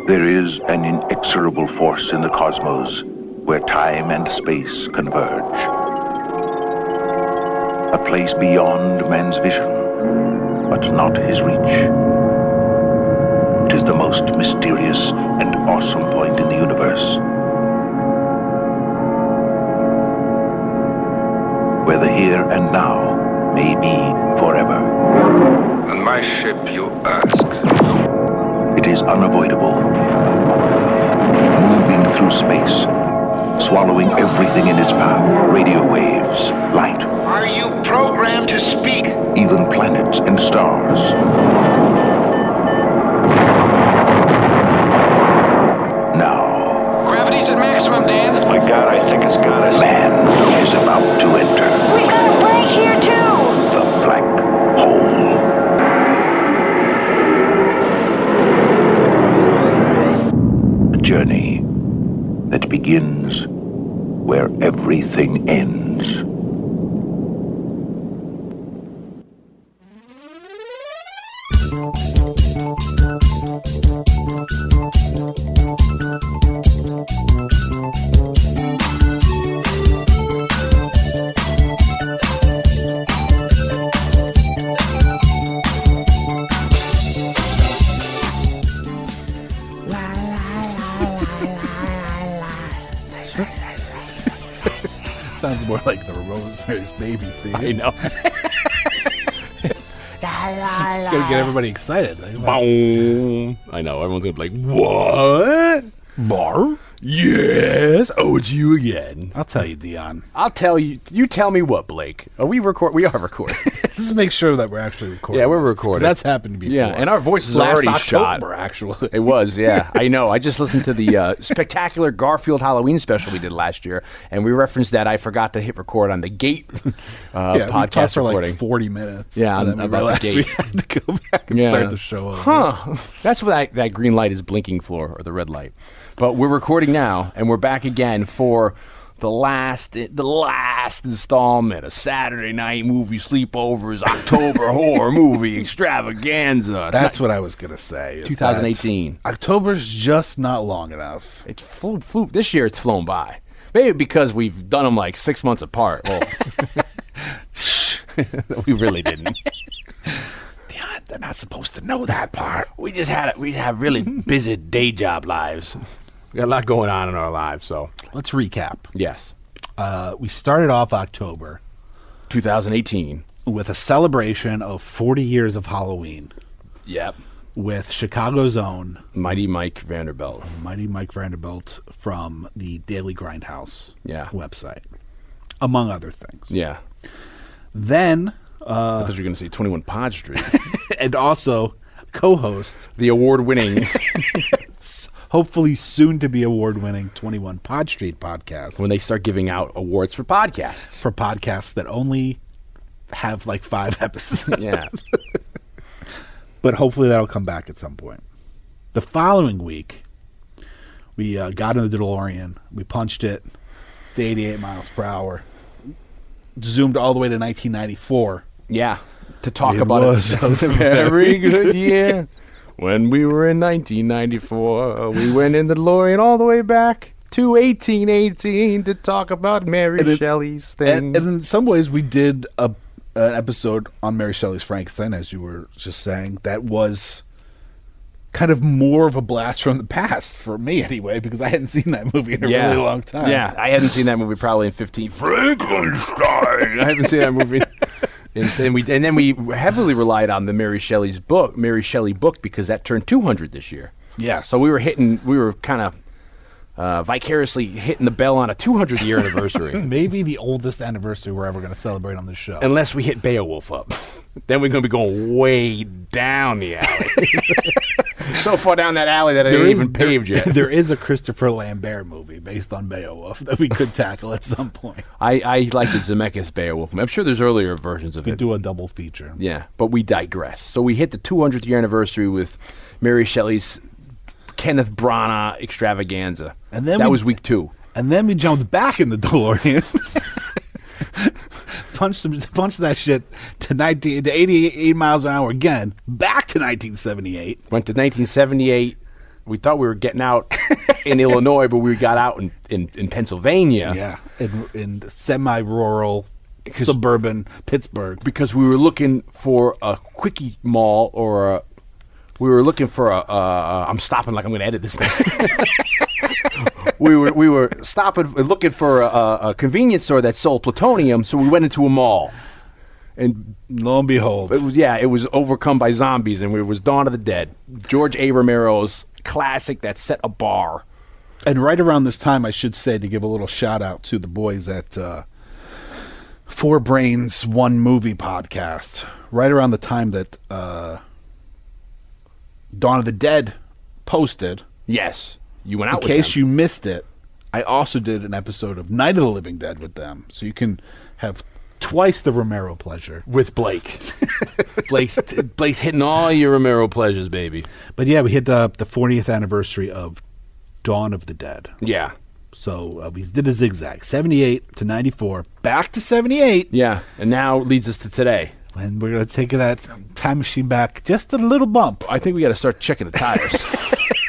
There is an inexorable force in the cosmos where time and space converge. A place beyond man's vision, but not his reach. It is the most mysterious and awesome point in the universe, where the here and now may be forever. On my ship, you ask? It is unavoidable, moving through space, swallowing everything in its path, radio waves, light. Are you programmed to speak? Even planets and stars. Now. Gravity's at maximum, Dan. My God, I think it's got us. Man is about to enter. We've got a break here, too! The black hole. A journey that begins where everything ends. Sounds more like the Rosemary's Baby theme. I know. Gonna get everybody excited. Boom. I know. Everyone's gonna be like, "What? Bar? Yes. Oh, it's you again." I'll tell you, Dion. I'll tell you. You tell me what, Blake? Are we record? We are recording. Let's make sure that we're actually recording. Yeah, we're this, recording. 'cause that's happened before. Yeah, and our voices are Last already shot. October, actually. It was, yeah. I know. I just listened to the spectacular Garfield Halloween special we did last year, and we referenced that I forgot to hit record on the Gate Yeah, we talked podcast for recording. like 40 minutes. Yeah, and then we about the realized Gate. we had to go back and start the show over. Huh. That's what that green light is blinking for, or the red light. But we're recording now, and we're back again for the last installment of Saturday Night Movie Sleepovers, October Horror Movie Extravaganza. That's what I was going to say. is 2018. that October's just not long enough. It flew. This year it's flown by. Maybe because we've done them like 6 months apart. Well, we really didn't. They're not supposed to know that part. We have really busy day job lives. We got a lot going on in our lives, so. Let's recap. Yes. We started off October 2018. with a celebration of 40 years of Halloween Yep. with Chicago's own Mighty Mike Vanderbilt. Mighty Mike Vanderbilt from the Daily Grindhouse Yeah. website, among other things. Yeah. Then, I thought you were going to say 21 Pod Street. and also co-host, The award-winning, hopefully soon to be award-winning 21 Pod Street podcast when they start giving out awards for podcasts. for podcasts that only have like 5 episodes. Yeah. But hopefully that'll come back at some point. The following week, we got in the DeLorean. We punched it to 88 miles per hour. Zoomed all the way to 1994. Yeah. To talk It about was it. a Very good year. When we were in 1994, we went in the DeLorean all the way back to 1818 to talk about Mary Shelley's thing. And in some ways, we did an episode on Mary Shelley's Frankenstein, as you were just saying, that was kind of more of a blast from the past, for me anyway, because I hadn't seen that movie in a really long time. Yeah, I hadn't seen that movie probably in 15. Frankenstein! I haven't seen that movie. And then we heavily relied on the Mary Shelley book, because that turned 200 this year. Yeah. So we were kind of vicariously hitting the bell on a 200th year anniversary. Maybe the oldest anniversary we're ever going to celebrate on this show. Unless we hit Beowulf up. Then we're going to be going way down the alley. So far down that alley that it ain't even paved yet. There is a Christopher Lambert movie based on Beowulf that we could tackle at some point. I like the Zemeckis Beowulf. I'm sure there's earlier versions of We it. could do a double feature. Yeah, but we digress. So we hit the 200th year anniversary with Mary Shelley's Kenneth Branagh Extravaganza. And then that we- was week 2. And then we jumped back in the DeLorean. punched that shit to 88 miles an hour again, back to 1978. Went to 1978, we thought we were getting out in Illinois, but we got out in Pennsylvania. Yeah, in semi-rural, suburban Pittsburgh. Because we were looking for a quickie mall or we were looking for I'm stopping like I'm going to edit this thing. We were stopping looking for a convenience store that sold plutonium, so we went into a mall. And lo and behold, it was overcome by zombies, and it was Dawn of the Dead. George A. Romero's classic that set a bar. And right around this time, I should say, to give a little shout out to the boys at Four Brains One Movie podcast. Right around the time that Dawn of the Dead posted. Yes, you went out. In case you missed it, I also did an episode of Night of the Living Dead with them, so you can have twice the Romero pleasure with Blake. Blake's hitting all your Romero pleasures, baby. But yeah, we hit the 40th anniversary of Dawn of the Dead. Yeah. So we did a zigzag, 78 to 94, back to 78. Yeah, and now leads us to today. And we're going to take that time machine back just a little bump. I think we got to start checking the tires.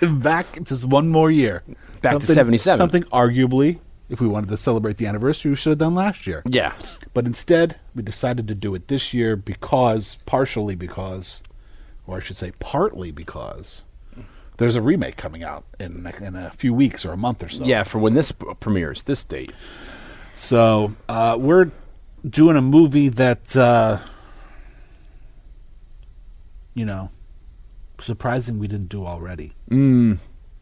Back just one more year. Back to 77. Something arguably, if we wanted to celebrate the anniversary, we should have done last year. Yeah. But instead, we decided to do it this year partially because, or I should say partly because, there's a remake coming out in a few weeks or a month or so. Yeah, for when this premieres, this date. So we're doing a movie that, surprising we didn't do already. We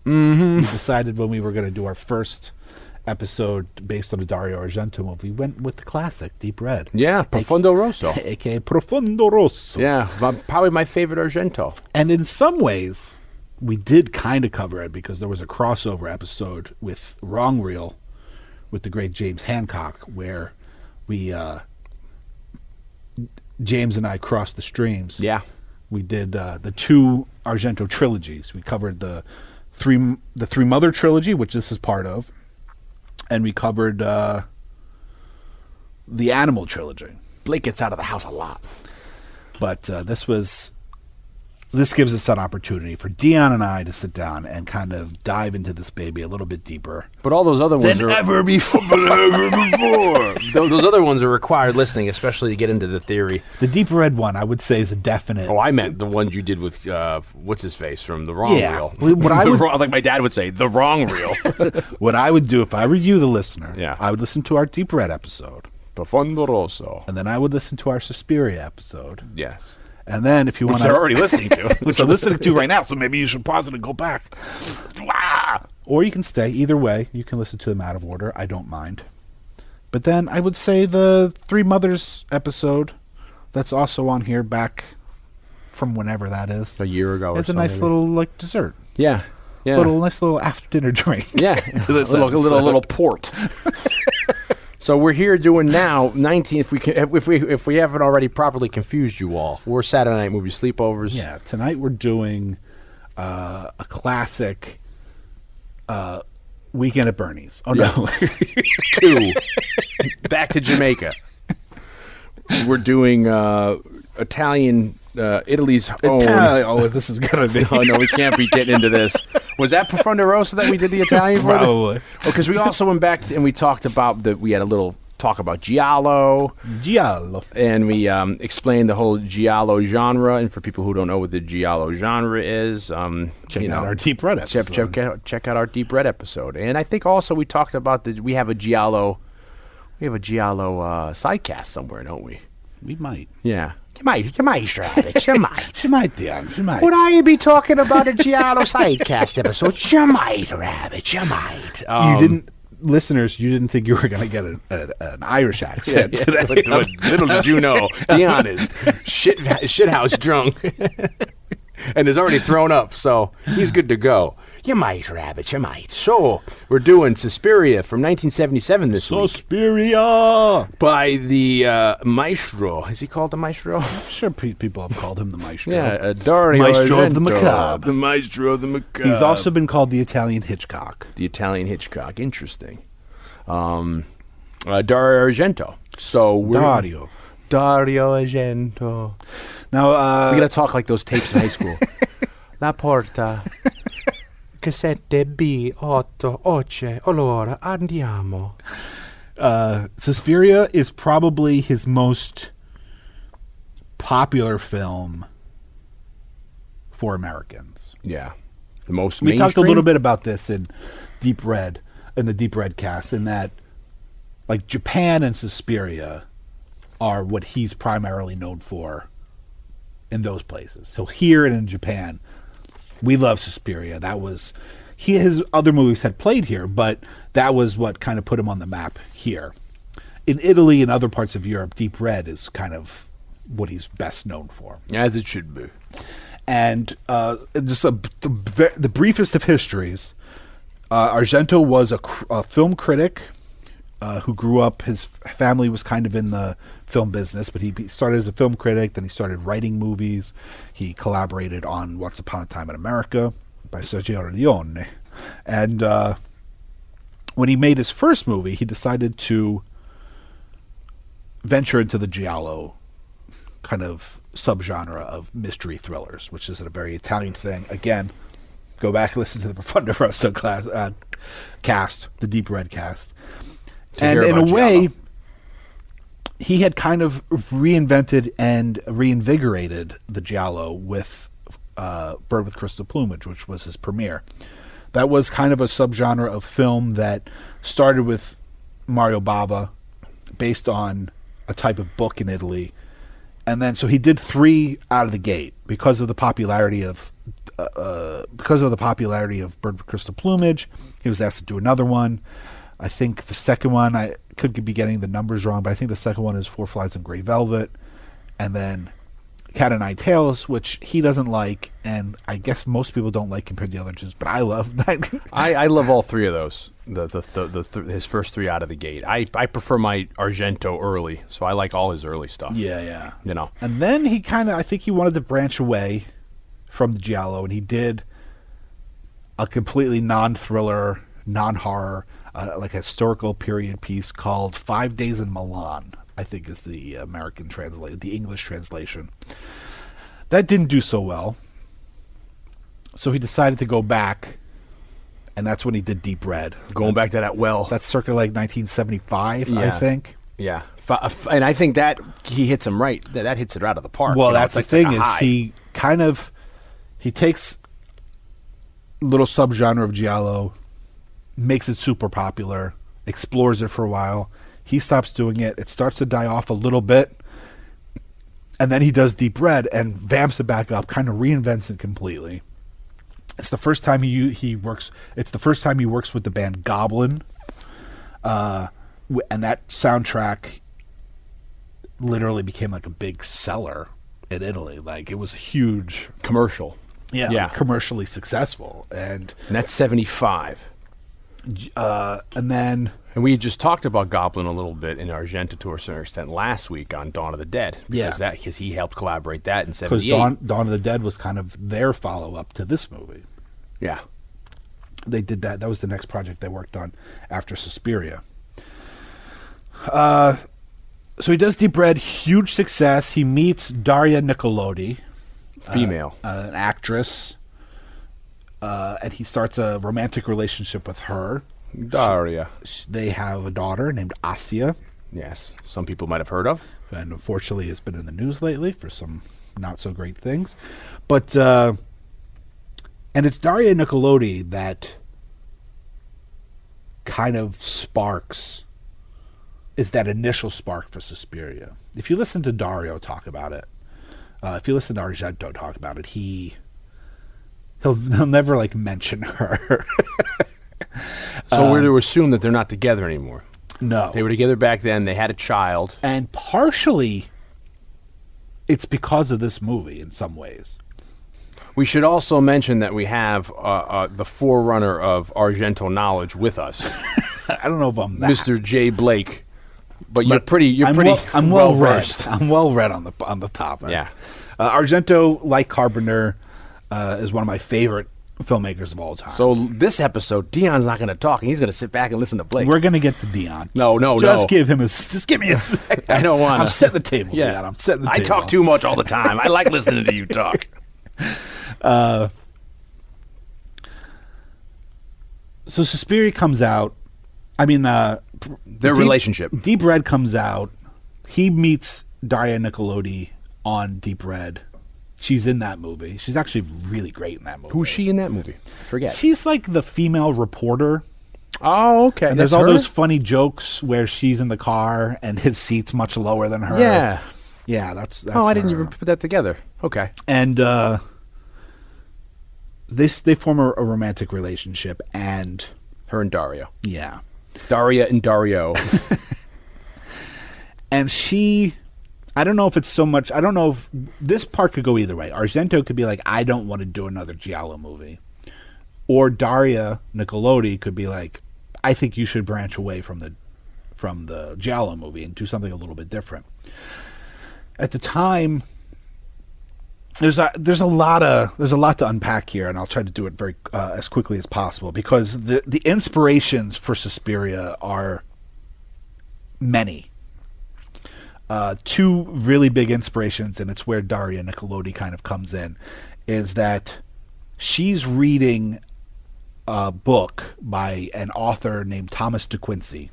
decided when we were going to do our first episode based on a Dario Argento movie, we went with the classic, Deep Red. Yeah, Profondo Rosso. A.k.a. Profondo Rosso. Yeah, probably my favorite Argento. And in some ways, we did kind of cover it because there was a crossover episode with Wrong Reel with the great James Hancock where we, James and I crossed the streams. Yeah. We did the two Argento trilogies. We covered the Three Mother Trilogy, which this is part of, and we covered the Animal Trilogy. Blake gets out of the house a lot. But this gives us an opportunity for Dion and I to sit down and kind of dive into this baby a little bit deeper. But all those other ones than are ever before. Those other ones are required listening, especially to get into the theory. The Deep Red one, I would say, is a definite. Oh, I meant the ones you did with what's his face from The Wrong Reel. Like my dad would say, The Wrong Reel. What I would do if I were you, the listener, yeah. I would listen to our Deep Red episode. Profondo Rosso. And then I would listen to our Suspiria episode. Yes. And then if you want to... Which they're already listening to. Which they're listening to right now, so maybe you should pause it and go back. Or you can stay. Either way, you can listen to them out of order. I don't mind. But then I would say the Three Mothers episode that's also on here back from whenever that is. A year ago. It's a nice little dessert. Yeah. Yeah. Nice little after dinner drink. Yeah. To this a little port. So we're here doing now 19. If we haven't already properly confused you all, we're Saturday Night Movie Sleepovers. Yeah, tonight we're doing a classic Weekend at Bernie's. Oh no, 2. Back to Jamaica. We're doing Italian. Italy's own. Oh, this is gonna be. Oh no, we can't be getting into this. Was that Profondo Rosso that we did the Italian for? Probably. Because we also went back and we talked about we had a little talk about giallo. And we explained the whole giallo genre. And for people who don't know what the giallo genre is, check out our Deep Red episode. Check out our Deep Red episode. And I think also we talked about we have a giallo sidecast somewhere, don't we? We might. Yeah. You might, Travis. You might. You might, Dion. You might. Would I be talking about a giallo sidecast episode? You might, Rabbit. You might. Listeners, you didn't think you were going to get an Irish accent today. Little did you know, Dion is shithouse drunk and is already thrown up, so he's good to go. You might, Rabbit, you might. So, we're doing Suspiria from 1977 this week. Suspiria! By the Maestro. Is he called the Maestro? I'm sure people have called him the Maestro. Yeah, Dario Maestro Argento, of the Macabre. The Maestro of the Macabre. He's also been called the Italian Hitchcock. The Italian Hitchcock. Interesting. Dario Argento. So we're... Dario Argento. Now, we got to talk like those tapes in high school. La Porta. 7, B, 8, oce, allora andiamo. Suspiria is probably his most popular film for Americans. Yeah. The most We talked a mainstream? little bit about this in Deep Red, in the Deep Red cast, in that like Japan and Suspiria are what he's primarily known for in those places. So here and in Japan, we love Suspiria. That was his other movies had played here, but that was what kind of put him on the map here. In Italy and other parts of Europe, Deep Red is kind of what he's best known for. As it should be. And just the briefest of histories, Argento was a film critic who grew up. His family was kind of in the film business, but he started as a film critic. Then he started writing movies. He collaborated on Once Upon a Time in America by Sergio Leone. And when he made his first movie, he decided to venture into the giallo kind of subgenre of mystery thrillers, which is a very Italian thing. Again, go back and listen to the Profondo Rosso cast, the Deep Red cast. And in a way, he had kind of reinvented and reinvigorated the giallo with Bird with Crystal Plumage, which was his premiere. That was kind of a subgenre of film that started with Mario Bava, based on a type of book in Italy. And then, so he did 3 out of the gate because of the popularity of Bird with Crystal Plumage. He was asked to do another one. I think the second one, I could be getting the numbers wrong, but I think the second one is Four Flies on Grey Velvet, and then Cat o' Nine Tails, which he doesn't like, and I guess most people don't like compared to the other two, but I love that. I love all 3 of those. His first 3 out of the gate. I prefer my Argento early, so I like all his early stuff. Yeah. You know. And then he I think he wanted to branch away from the giallo, and he did a completely non-thriller, non-horror, like a historical period piece called 5 Days in Milan, I think is the American translation, the English translation. That didn't do so well. So he decided to go back, and that's when he did Deep Red. Going back to that well. That's circa like 1975, I think. Yeah. And I think that he hits him right. That hits it out of the park. Well, you know, that's the like thing a is high. he takes little subgenre of giallo, makes it super popular, explores it for a while. He stops doing it. It starts to die off a little bit. And then he does Deep Red and vamps it back up, kind of reinvents it completely. It's the first time he works. It's the first time he works with the band Goblin, and that soundtrack literally became like a big seller in Italy. Like it was a huge Commercial. Yeah, commercially successful, and that's 75. And then And we just talked about Goblin a little bit in Argento to a certain extent last week on Dawn of the Dead. Because he helped collaborate that in 78. Because Dawn of the Dead was kind of their follow-up to this movie. Yeah. They did that. That was the next project they worked on after Suspiria. So he does Deep Red, huge success. He meets Daria Nicolodi. Female. An actress. And he starts a romantic relationship with her. Daria. They have a daughter named Asia. Yes. Some people might have heard of. And unfortunately has been in the news lately for some not so great things. But, and it's Daria Nicolodi that kind of is that initial spark for Suspiria. If you listen to Dario talk about it, if you listen to Argento talk about it, he'll never like mention her. So we're to assume that they're not together anymore. No. They were together back then. They had a child. And partially, it's because of this movie in some ways. We should also mention that we have the forerunner of Argento knowledge with us, I don't know if I'm that. Mr. J. Blake. But you're But pretty I'm well read. versed. I'm well read on the topic. Yeah. Argento, like Carpenter, is one of my favorite filmmakers of all time. So this episode, Dion's not going to talk, and he's going to sit back and listen to Blake. We're going to get to Dion. No. Just give me a second. I don't want to. I'm setting the table, Yeah. Dion. I'm setting the I table. talk too much all the time. I like listening to you talk. So Suspiria comes out. I mean, Their relationship. Deep Red comes out. He meets Daria Nicolodi on Deep Red. She's in that movie. She's actually really great in that movie. Who's she in that movie? Forget. She's like the female reporter. Oh, okay. And there's all those funny jokes where she's in the car and his seat's much lower than her. Yeah. Yeah, that's I didn't her. even put that together. Okay. And they form a romantic relationship, and Her and Dario. yeah. Daria and Dario. And she, I don't know if it's so much, I don't know if this part could go either way. Argento could be like, I don't want to do another Giallo movie. Or Daria Nicolodi could be like, I think you should branch away from the Giallo movie and do something a little bit different. At the time, there's a lot to unpack here, and I'll try to do it very as quickly as possible, because the inspirations for Suspiria are many. Two really big inspirations, and it's where Daria Nicolodi kind of comes in, is that she's reading a book by an author named Thomas De Quincey.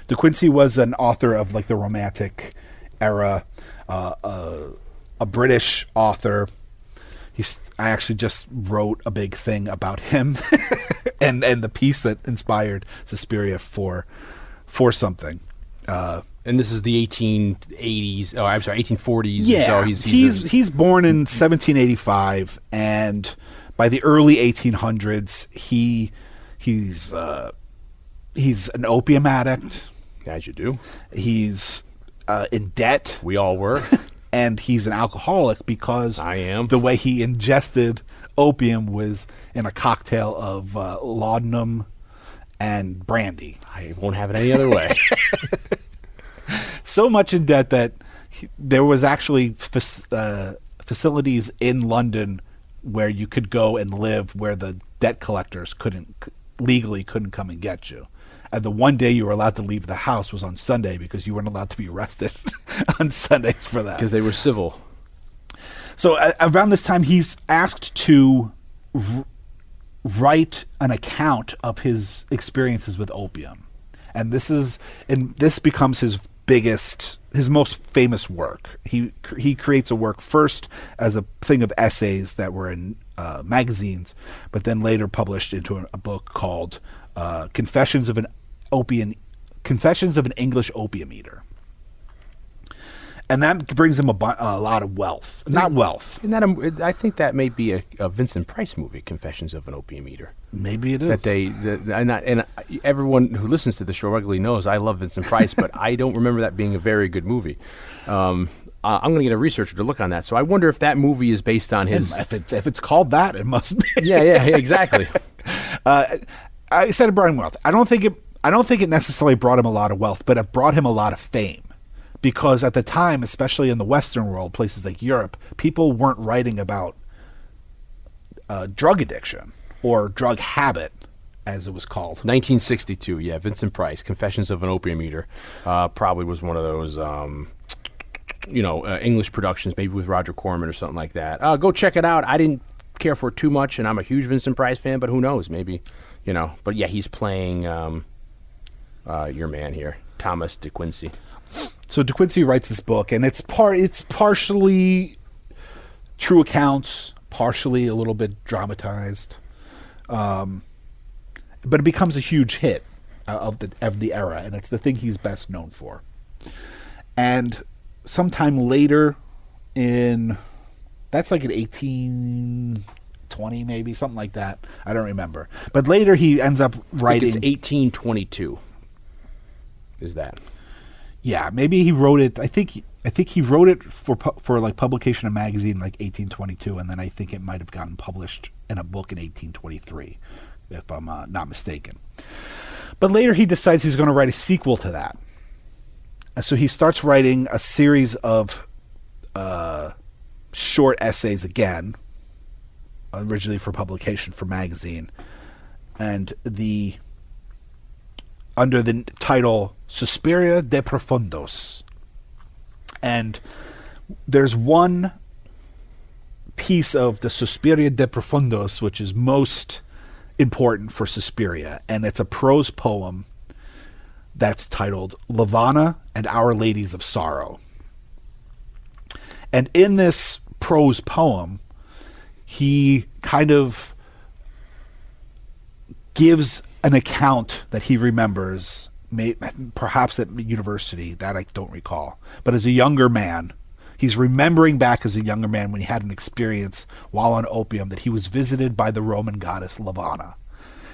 De Quincey was an author of like the Romantic era, a British author. I actually just wrote a big thing about him and the piece that inspired Suspiria for something. And this is the 1880s. Oh, I'm sorry, 1840s. Yeah, So he's born in 1785, and by the early 1800s, he's an opium addict. As you do. He's in debt. We all were. And he's an alcoholic because I am. The way he ingested opium was in a cocktail of laudanum and brandy. I won't have it any other way. So much in debt that there was actually facilities in London where you could go and live where the debt collectors couldn't come and get you. And the one day you were allowed to leave the house was on Sunday, because you weren't allowed to be arrested on Sundays for that. Because they were civil. So around this time, he's asked to write an account of his experiences with opium. And this becomes his most famous work. He creates a work first as a thing of essays that were in magazines, but then later published into a book called Confessions of an English Opium Eater. And that brings him a lot of wealth. Not wealth. I think that may be a Vincent Price movie, Confessions of an Opium Eater. Maybe it is. And everyone who listens to the show regularly knows I love Vincent Price, but I don't remember that being a very good movie. I'm going to get a researcher to look on that. So I wonder if that movie is based on his. If it's called that, it must be. Yeah, exactly. I said it brought him wealth. I don't think it necessarily brought him a lot of wealth, but it brought him a lot of fame. Because at the time, especially in the Western world, places like Europe, people weren't writing about drug addiction or drug habit, as it was called. 1962, yeah, Vincent Price, Confessions of an Opium Eater, probably was one of those, English productions, maybe with Roger Corman or something like that. Go check it out. I didn't care for it too much, and I'm a huge Vincent Price fan, but who knows, maybe, But yeah, he's playing your man here, Thomas De Quincey. So De Quincey writes this book, and it's partially true accounts, partially a little bit dramatized, but it becomes a huge hit of the era, and it's the thing he's best known for. And sometime later, that's like in 1820, maybe something like that. I don't remember, but later he ends up writing. I think it's 1822. Is that? Yeah, maybe he wrote it. I think he wrote it for like publication in a magazine in like 1822, and then I think it might have gotten published in a book in 1823, if I'm not mistaken. But later he decides he's going to write a sequel to that. And so he starts writing a series of short essays again, originally for publication for magazine, and under the title Suspiria de Profundos. And there's one piece of the Suspiria de Profundos which is most important for Suspiria, and it's a prose poem that's titled Lavana and Our Ladies of Sorrow. And in this prose poem, he kind of gives an account that he remembers, perhaps at university, that I don't recall. But as a younger man, he's remembering back as a younger man when he had an experience while on opium that he was visited by the Roman goddess Lavana.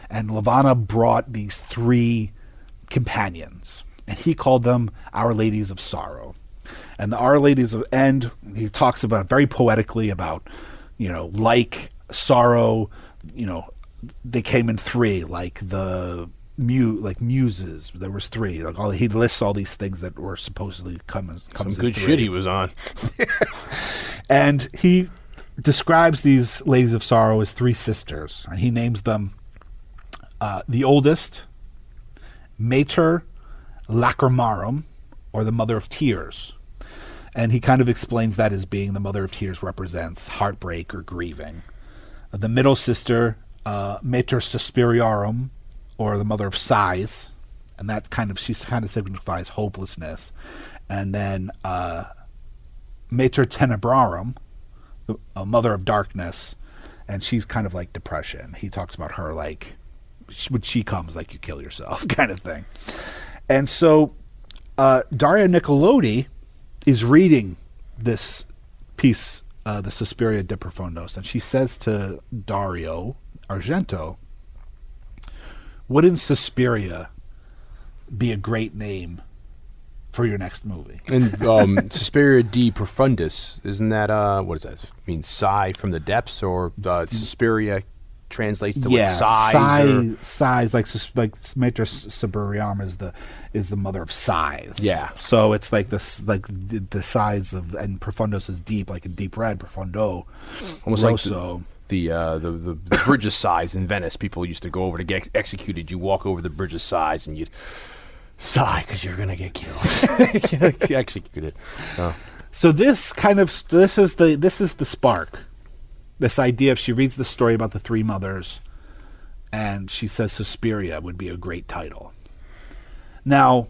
And Lavana brought these 3 companions, and he called them Our Ladies of Sorrow. And the Our Ladies of End, he talks about very poetically about, like sorrow, they came in 3, like the muses. There was 3. Like he lists all these things that were supposedly comes Some in good 3. shit he was on. And he describes these Ladies of Sorrow as 3 sisters, and he names them the oldest, Mater Lacrimarum, or the Mother of Tears. And he kind of explains that as being the Mother of Tears represents heartbreak or grieving. The middle sister, Mater Suspiriarum, or the Mother of Sighs, and that she kind of signifies hopelessness. And then Mater Tenebrarum, the Mother of Darkness, and she's kind of like depression. He talks about her like, when she comes, like you kill yourself kind of thing. And so Daria Nicolodi is reading this piece, the Suspiria de Profundos, and she says to Dario Argento, wouldn't Suspiria be a great name for your next movie? And Suspiria de Profundis, isn't that, what does that mean, sigh from the depths, or Suspiria translates to sighs? Sighs, like Mater Suspiriarum is the mother of sighs. Yeah. So it's like this, like the sighs of, and Profundos is deep, like a deep red, Profundo. Almost Rosso. Like the Bridge of Sighs in Venice. People used to go over to get executed. You walk over the Bridge of Sighs and you'd sigh because you're gonna get killed, executed. So this is the spark. This idea of, she reads the story about the 3 mothers, and she says Suspiria would be a great title. Now,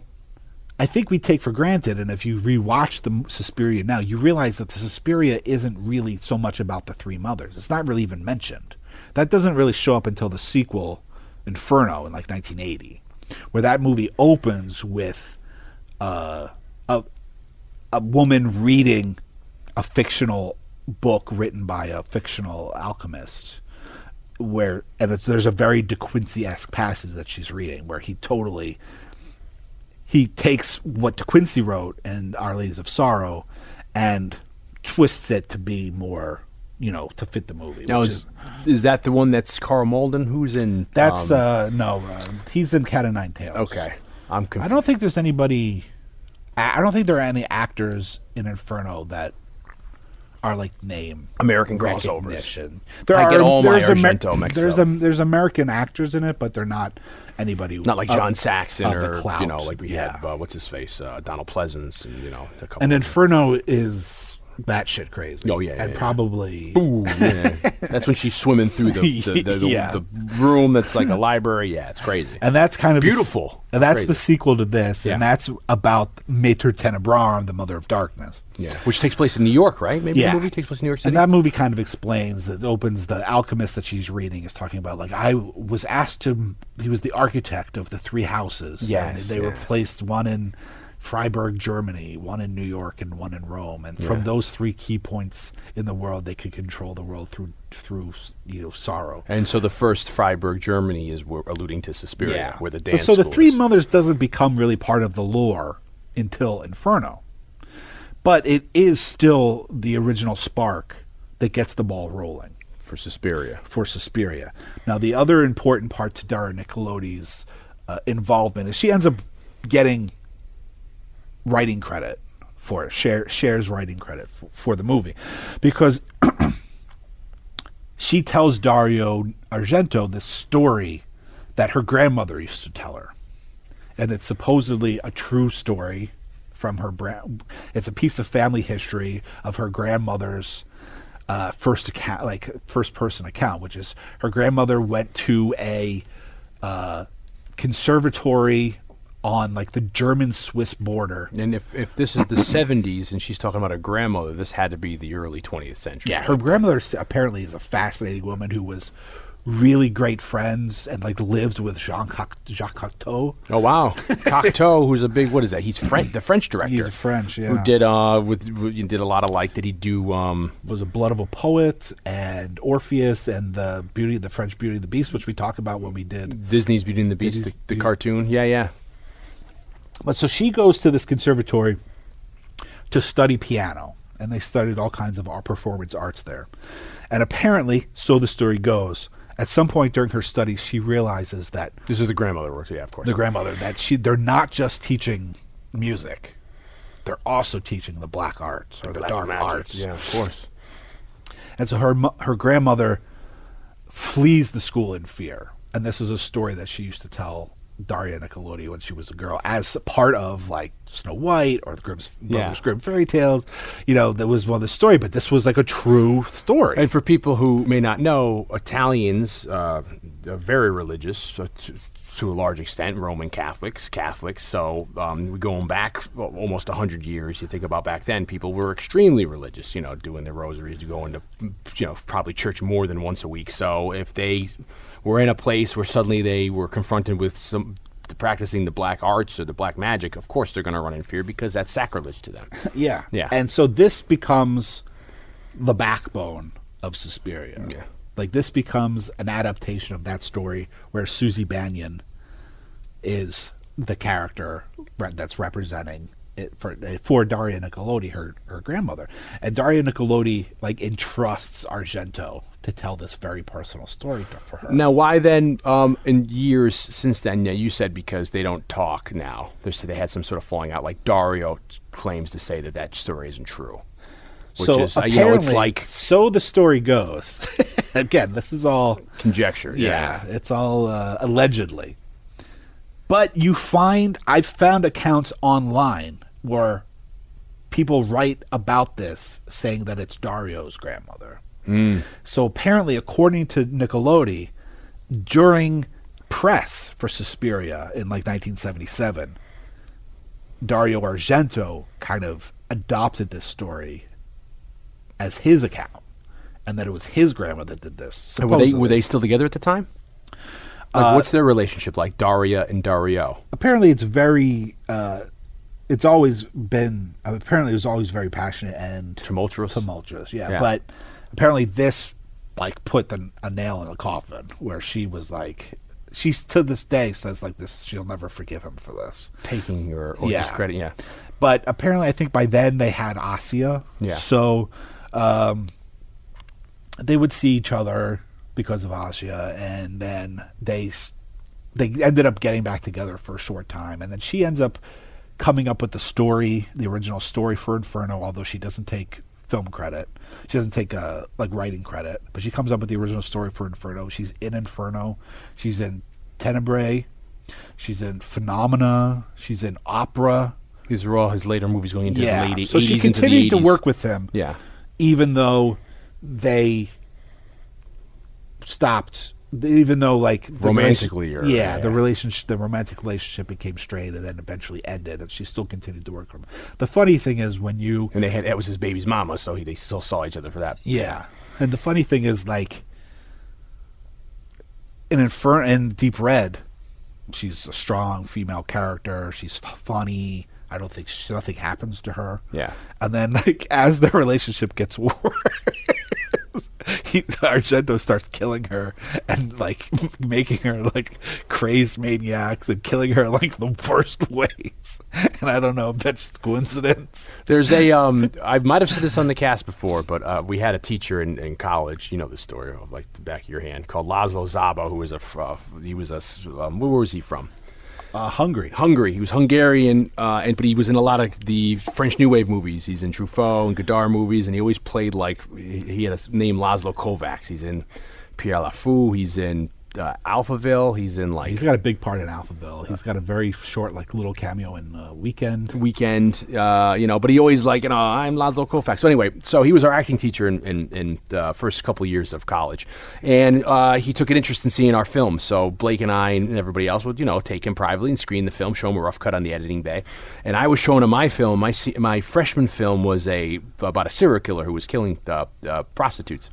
I think we take for granted, and if you rewatch the Suspiria now, you realize that the Suspiria isn't really so much about the 3 mothers. It's not really even mentioned. That doesn't really show up until the sequel, Inferno, in like 1980, where that movie opens with a woman reading a fictional book written by a fictional alchemist, there's a very De Quincey-esque passage that she's reading where he takes what De Quincey wrote in Our Ladies of Sorrow and twists it to be more, to fit the movie. Now, is that the one that's Carl Malden who's in? That's no, he's in Cat o' Nine Tails. Okay, I'm confused. I don't think there's anybody. I don't think there are any actors in Inferno that are like name American recognition. crossovers. I get all my Argento mixed up. There's American actors in it, but they're not anybody. Not like John Saxon or clout. like we had what's his face, Donald Pleasance, and a couple. And Inferno is batshit crazy. Oh yeah, and yeah. Probably. Ooh, yeah. That's when she's swimming through the room that's like a library. Yeah, it's crazy. And that's kind of beautiful. And that's the sequel to this, and that's about Mater Tenebrarum, the Mother of Darkness. Yeah, which takes place in New York, right? Maybe the movie takes place in New York City. And that movie kind of explains. It opens, the alchemist that she's reading is talking about, like, I was asked to. He was the architect of the 3 houses. Yes, and they were placed, one in Freiburg, Germany, one in New York, and one in Rome. And from those 3 key points in the world, they could control the world through sorrow. And so the first Freiburg, Germany, is we're alluding to Suspiria, where the dance. So the 3 mothers doesn't become really part of the lore until Inferno, but it is still the original spark that gets the ball rolling for Suspiria. Now, the other important part to Daria Nicolodi's involvement is she ends up getting writing credit for it, shares writing credit for the movie, because she tells Dario Argento this story that her grandmother used to tell her, and it's supposedly a true story from her it's a piece of family history of her grandmother's first person account, which is her grandmother went to a conservatory on like the German-Swiss border. And if this is the 70s and she's talking about her grandmother, this had to be the early 20th century. Yeah, her grandmother apparently is a fascinating woman who was really great friends and like lived with Jacques Cocteau. Oh wow, Cocteau, who's a big, what is that? He's the French director. He's French, yeah. Who did did a lot of like. Did he do? Was a Blood of a Poet and Orpheus and the French Beauty and the Beast, which we talked about when we did Disney's Beauty and the Beast, the cartoon. Yeah. But so she goes to this conservatory to study piano, and they studied all kinds of performance arts there. And apparently, so the story goes, at some point during her studies, she realizes that this is the grandmother works. Yeah, of course. The grandmother, that they're not just teaching music; they're also teaching the black arts or the dark arts. Yeah, of course. And so her grandmother flees the school in fear, and this is a story that she used to tell Daria Nicolodi when she was a girl, as part of like Snow White or the Brothers Grimm fairy tales. That was one of the story, but this was like a true story. And for people who may not know, Italians are very religious to a large extent, Roman Catholics. So we're going back almost 100 years. You think about back then, people were extremely religious, doing their rosaries, going to, probably church more than once a week. So if they were in a place where suddenly they were confronted with practicing the black arts or the black magic, of course they're going to run in fear because that's sacrilege to them. Yeah. Yeah. And so this becomes the backbone of Suspiria. Yeah. Like this becomes an adaptation of that story where Susie Bannion is the character that's representing it for Daria Nicolodi, her grandmother. And Daria Nicolodi like entrusts Argento to tell this very personal story for her. Now, why then, in years since then, you said because they don't talk now. They had some sort of falling out. Like Dario claims to say that story isn't true. Which is, it's like... So the story goes. Again, this is all... conjecture. Yeah, it's all allegedly. But I've found accounts online where people write about this saying that it's Dario's grandmother. So apparently, according to Nicolodi, during press for Suspiria in like 1977, Dario Argento kind of adopted this story as his account, and that it was his grandmother that did this. Were they still together at the time? What's their relationship like, Daria and Dario? Apparently, it's very. It's always been. Apparently, it was always very passionate and tumultuous. Yeah, but apparently, this like put a nail in the coffin where she was like. She's to this day says like this. She'll never forgive him for this taking or discredit. Yeah, but apparently, I think by then they had Asia. Yeah, so they would see each other because of Asia, and then they ended up getting back together for a short time, and then she ends up coming up with the original story for Inferno, although she doesn't take film credit. She doesn't take writing credit, but she comes up with the original story for Inferno. She's in Inferno. She's in Tenebrae. She's in Phenomena. She's in Opera. These are all his later movies going into the late 80s. So she continued to work with him. Yeah. Even though they stopped, even though like romantically, the romantic relationship became strained and then eventually ended, and she still continued to work with him. The funny thing is that was his baby's mama, so they still saw each other for that. Yeah, and the funny thing is like in Deep Red, she's a strong female character. She's funny. I don't think nothing happens to her. Yeah, and then like as the relationship gets worse. Argento starts killing her and like making her like crazed maniacs and killing her like the worst ways. And I don't know if that's just coincidence. There's a I might have said this on the cast before, but we had a teacher in college. You know the story of like the back of your hand, called Laszlo Zaba, who was where was he from? Hungary. He was Hungarian, but he was in a lot of the French New Wave movies. He's in Truffaut and Godard movies, and he always played like he had a name Laszlo Kovacs. He's in Pierre Lafou. He's in Alphaville. He's in like He's got a big part in Alphaville. He's got a very short, like, little cameo in Weekend. But he always like, I'm Laszlo Kovacs. So anyway, so he was our acting teacher in the first couple years of college, and he took an interest in seeing our film. So Blake and I and everybody else would, take him privately and screen the film, show him a rough cut on the editing bay. And I was showing him my film. My freshman film was about a serial killer who was killing prostitutes.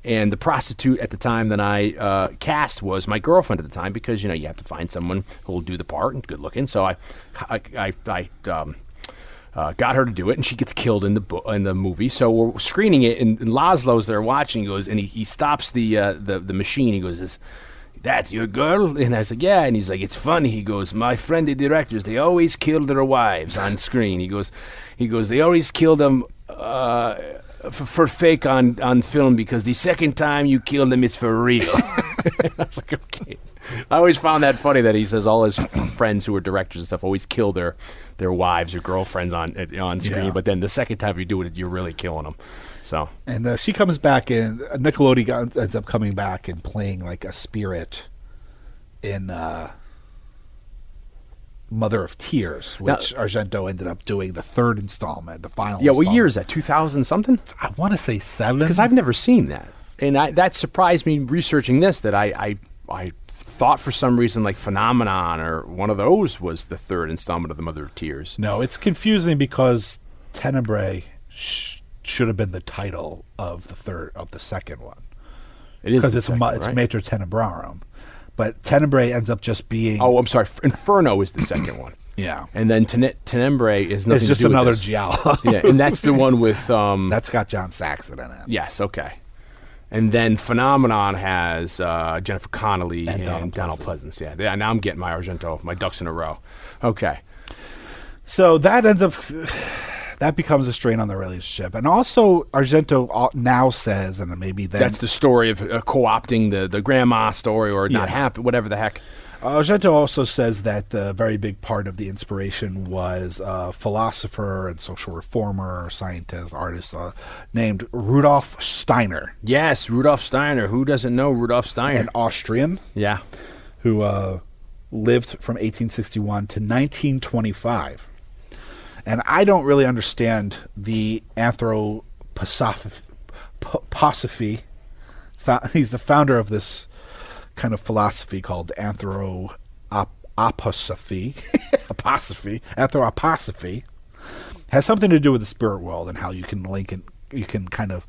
And the prostitute at the time that I cast was my girlfriend at the time, because you have to find someone who will do the part and good looking. So I got her to do it, and she gets killed in the movie. So we're screening it, and Laszlo's there watching. He goes, and he stops the machine. He goes, "That's your girl?" And I said, "Yeah." And he's like, "It's funny." He goes, "My friend, the directors, they always kill their wives on screen." He goes, "They always kill them for fake on film, because the second time you kill them, it's for real." I was like, okay. I always found that funny that he says all his friends who are directors and stuff always kill their wives or girlfriends on screen, but then the second time you do it, you're really killing them. So, and she comes back in. Nicolodi ends up coming back and playing like a spirit in Mother of Tears, which Argento ended up doing the third installment, the final. Yeah, what year is that? 2000 something? I want to say 7. Because I've never seen that, and that surprised me researching this. That I thought for some reason like Phenomenon or one of those was the third installment of the Mother of Tears. No, it's confusing because Tenebrae should have been the title of the second one. It is because it's right? Mater Tenebrarum, but Tenebrae ends up just being. Oh, I'm sorry. Inferno is the second one. Yeah, and then Tenebrae is nothing. It's just to do another with giallo. Yeah, and that's the one with. That's got John Saxon in it. Yes. Okay. And then Phenomenon has Jennifer Connelly and Donald Pleasance. Yeah. Now I'm getting my Argento, my ducks in a row. Okay. So that ends up. That becomes a strain on the relationship. And also, Argento now says, and maybe then... That's the story of co-opting the grandma story or not happy, whatever the heck. Argento also says that the very big part of the inspiration was a philosopher and social reformer, scientist, artist named Rudolph Steiner. Yes, Rudolph Steiner. Who doesn't know Rudolph Steiner? An Austrian. Yeah. Who lived from 1861 to 1925. And I don't really understand the anthroposophy. He's the founder of this kind of philosophy called anthroposophy. Anthroposophy has something to do with the spirit world and how you can link it. You can kind of,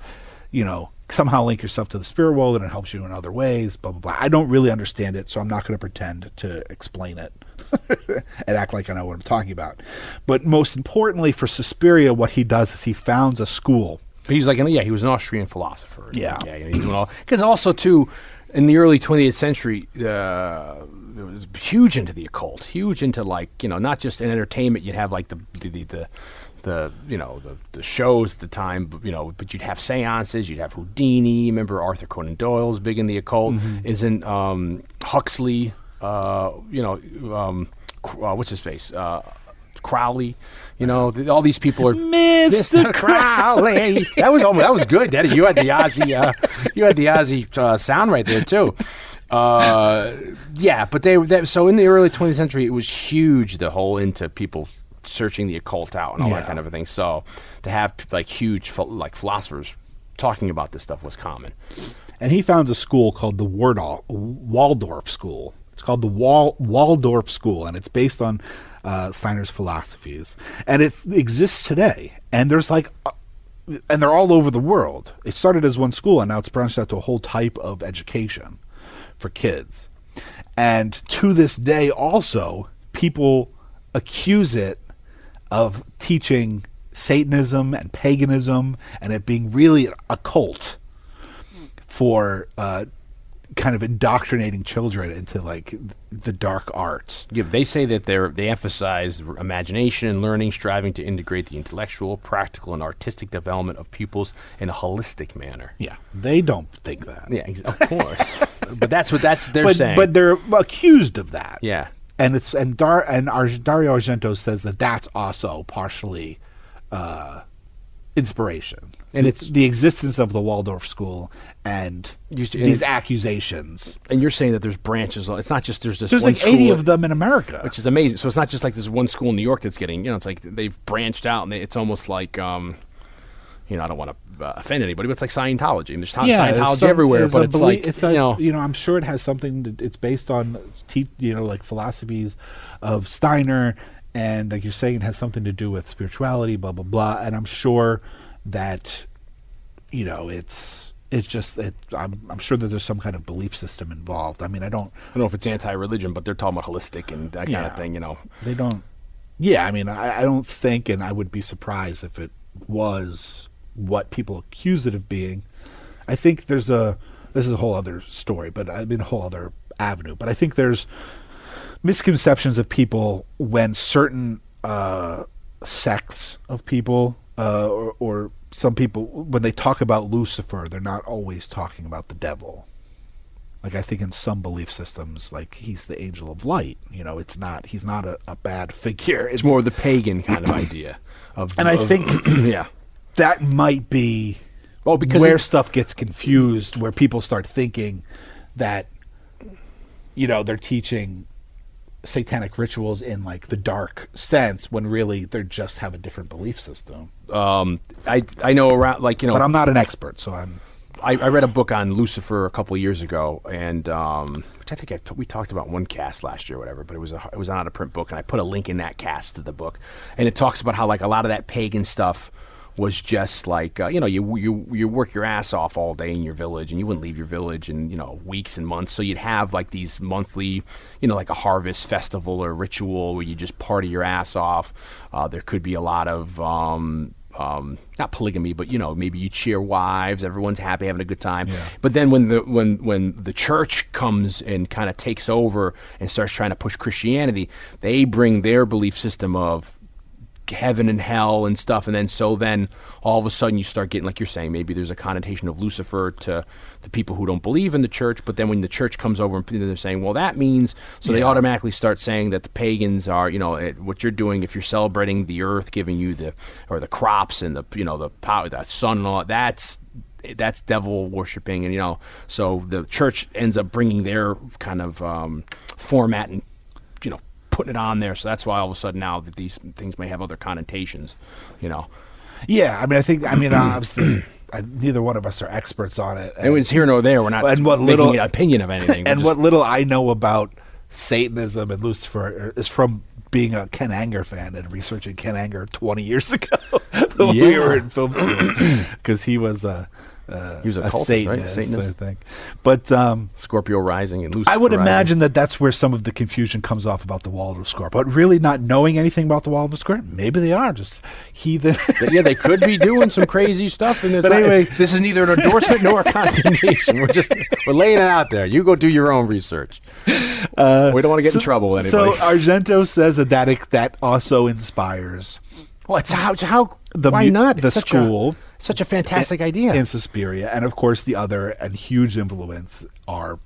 somehow link yourself to the spirit world, and it helps you in other ways. Blah blah blah. I don't really understand it, so I'm not going to pretend to explain it and act like I know what I'm talking about. But most importantly, for Suspiria, what he does is he founds a school. He's like, he was an Austrian philosopher. Yeah, he's doing all because also too. In the early 20th century, it was huge into the occult, huge into not just in entertainment. You'd have like the shows at the time, but you'd have seances, you'd have Houdini. Remember Arthur Conan Doyle's big in the occult. Mm-hmm. Isn't Huxley? What's his face? Crowley. All these people are Mr. Crowley. that was good, Daddy. You had the Ozzy sound right there too. But so in the early 20th century, it was huge. The whole into people searching the occult out and all that kind of a thing. So to have huge philosophers talking about this stuff was common. And he founds a school called the Waldorf School. It's called the Waldorf School, and it's based on Steiner's philosophies. And it exists today. And there's and they're all over the world. It started as one school, and now it's branched out to a whole type of education for kids. And to this day, also, people accuse it of teaching Satanism and paganism, and it being really a cult for kind of indoctrinating children into the dark arts. Yeah, they say that they emphasize imagination and learning, striving to integrate the intellectual, practical, and artistic development of pupils in a holistic manner. Yeah, they don't think that. Yeah, of course. But they're saying. But they're accused of that. Yeah, and Dario Argento says that that's also partially inspiration. And it's the existence of the Waldorf school and these accusations. And you're saying that there's branches. It's not just there's one like 80 of them in America, which is amazing. So it's not just like there's one school in New York that's getting. It's like they've branched out, and it's almost like I don't want to offend anybody, but it's like Scientology. And there's Scientology everywhere, but it's I'm sure it has something. It's based on like philosophies of Steiner, and like you're saying, it has something to do with spirituality, blah blah blah. And I'm sure that it's just I'm sure that there's some kind of belief system involved. I mean, I don't know if it's anti-religion, but they're talking about holistic and that kind of thing. They don't. Yeah, I mean, I don't think, and I would be surprised if it was what people accuse it of being. I think this is a whole other story, but I mean a whole other avenue. But I think there's misconceptions of people when certain sects of people or some people, when they talk about Lucifer, they're not always talking about the devil. Like I think in some belief systems, like he's the angel of light. He's not a bad figure. It's more the pagan kind of idea I think that might be where stuff gets confused, where people start thinking that they're teaching satanic rituals in like the dark sense when really they just have a different belief system. I know around but I'm not an expert, so I read a book on Lucifer a couple of years ago, and which I think we talked about one cast last year or whatever, but it was not a print book, and I put a link in that cast to the book, and it talks about how like a lot of that pagan stuff was just like you work your ass off all day in your village, and you wouldn't leave your village in weeks and months. So you'd have like these monthly, like a harvest festival or ritual where you just party your ass off. There could be a lot of not polygamy, but maybe you cheer wives. Everyone's happy, having a good time. Yeah. But then when the church comes and kind of takes over and starts trying to push Christianity, they bring their belief system of heaven and hell and stuff, and then all of a sudden you start getting, like you're saying, maybe there's a connotation of Lucifer to the people who don't believe in the church, but then when the church comes over and they're saying, well, that means, so they automatically start saying that the pagans are, what you're doing, if you're celebrating the earth giving you the crops and the power, the sun and all that's devil worshiping, and so the church ends up bringing their kind of format and putting it on there, so that's why all of a sudden now that these things may have other connotations, Yeah, I mean, obviously, neither one of us are experts on it. And it's here nor there. We're not making an opinion of anything. And what little I know about Satanism and Lucifer is from being a Ken Anger fan and researching Ken Anger 20 years ago when we were in film school, because he was a cultist, Satanist, right? I think. But Scorpio rising and Lucifer I would rising. imagine that's where some of the confusion comes off about the Waldorf School. But really not knowing anything about the Waldorf School, maybe they are just heathen. Yeah, they could be doing some crazy stuff. But anyway, this is neither an endorsement nor a condemnation. We're laying it out there. You go do your own research. We don't want to get in trouble with anybody. So Argento says that also inspires. Well, it's why not? The school. Such a fantastic idea. In Suspiria. And of course, the other and huge influence are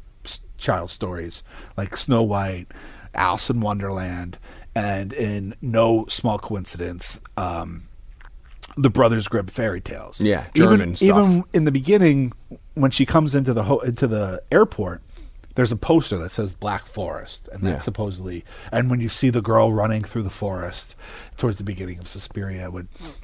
child stories like Snow White, Alice in Wonderland, and in no small coincidence, the Brothers Grimm fairy tales. Yeah, German stuff. Even in the beginning, when she comes into the airport, there's a poster that says Black Forest, and that's supposedly. And when you see the girl running through the forest towards the beginning of Suspiria,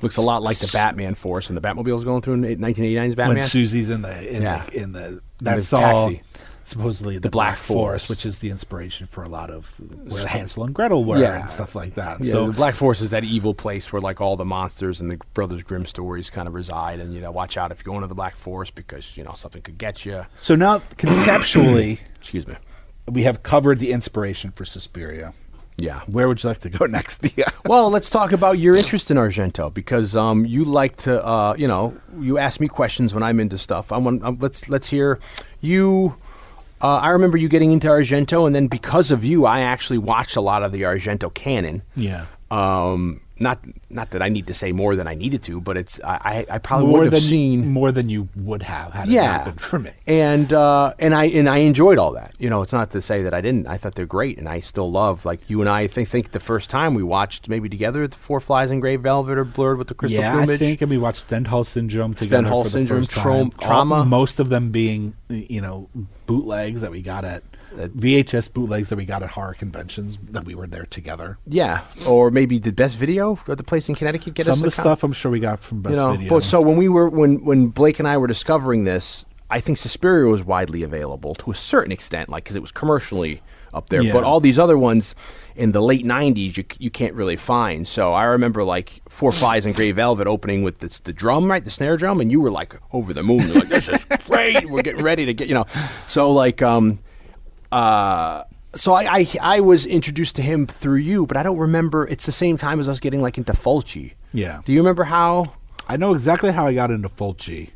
looks a lot like the Batman forest, and the Batmobile's going through in 1989's Batman. When Susie's in the that's the all taxi. Supposedly the Black Forest, which is the inspiration for a lot of where Hansel and Gretel were and stuff like that. Yeah, so the Black Forest is that evil place where like all the monsters and the Brothers Grimm stories kind of reside, and watch out if you go into the Black Forest because something could get you. So now conceptually, excuse me, we have covered the inspiration for Suspiria. Yeah. Where would you like to go next? Yeah. Well, let's talk about your interest in Argento, because you like to, you ask me questions when I'm into stuff. Let's hear you. I remember you getting into Argento, and then because of you, I actually watched a lot of the Argento canon. Yeah. not that I need to say more than I needed to, but it's I probably more would have than seen more than you would have had it happen for me. And I enjoyed all that. It's not to say that I didn't. I thought they're great, and I still love, like you and I think the first time we watched maybe together The Four Flies in Grey Velvet or Blurred with the Crystal Plumage. I think, and we watched Stendhal Syndrome together. Stendhal for Syndrome, the first time. Trauma. Most of them being bootlegs that we got at VHS bootlegs that we got at horror conventions that we were there together. Yeah, or maybe the Best Video at the place in Connecticut. Get Some us of the stuff I'm sure we got from Best Video. But so when Blake and I were discovering this, I think Suspiria was widely available to a certain extent, like because it was commercially up there. Yeah. But all these other ones in the late '90s, you can't really find. So I remember like Four Flies in Grey Velvet opening with the drum, right, the snare drum, and you were like over the moon. You're like, this is great. We're getting ready to get, So like, so I was introduced to him through you, but I don't remember. It's the same time as us getting like into Fulci. Yeah. Do you remember how? I know exactly how I got into Fulci.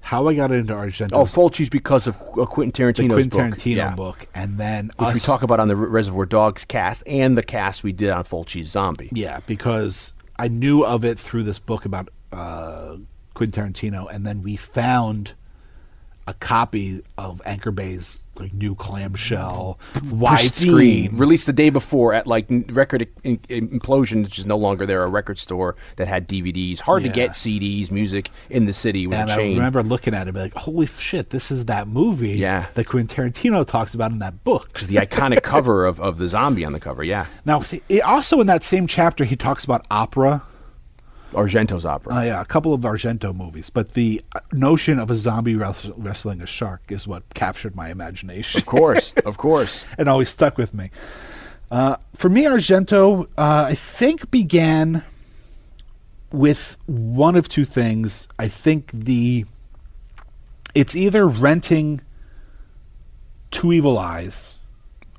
How I got into Argento. Oh, Fulci's because of Quentin Tarantino's the Quentin Tarantino book, and then which we talk about on the Reservoir Dogs cast and the cast we did on Fulci's Zombie. Yeah, because I knew of it through this book about Quentin Tarantino, and then we found a copy of Anchor Bay's like new clamshell widescreen released the day before at like Record Implosion, which is no longer there, a record store that had DVDs. Hard to get CDs, music in the city. It was and a chain. I remember looking at it and be like, holy shit, this is that movie that Quentin Tarantino talks about in that book. Because the iconic cover of the zombie on the cover, Now, also in that same chapter, he talks about opera. Argento's opera. Yeah, a couple of Argento movies. But the notion of a zombie wrestling a shark is what captured my imagination. Of course, of course. And always stuck with me. For me, Argento, I think, began with one of two things. I think it's either renting Two Evil Eyes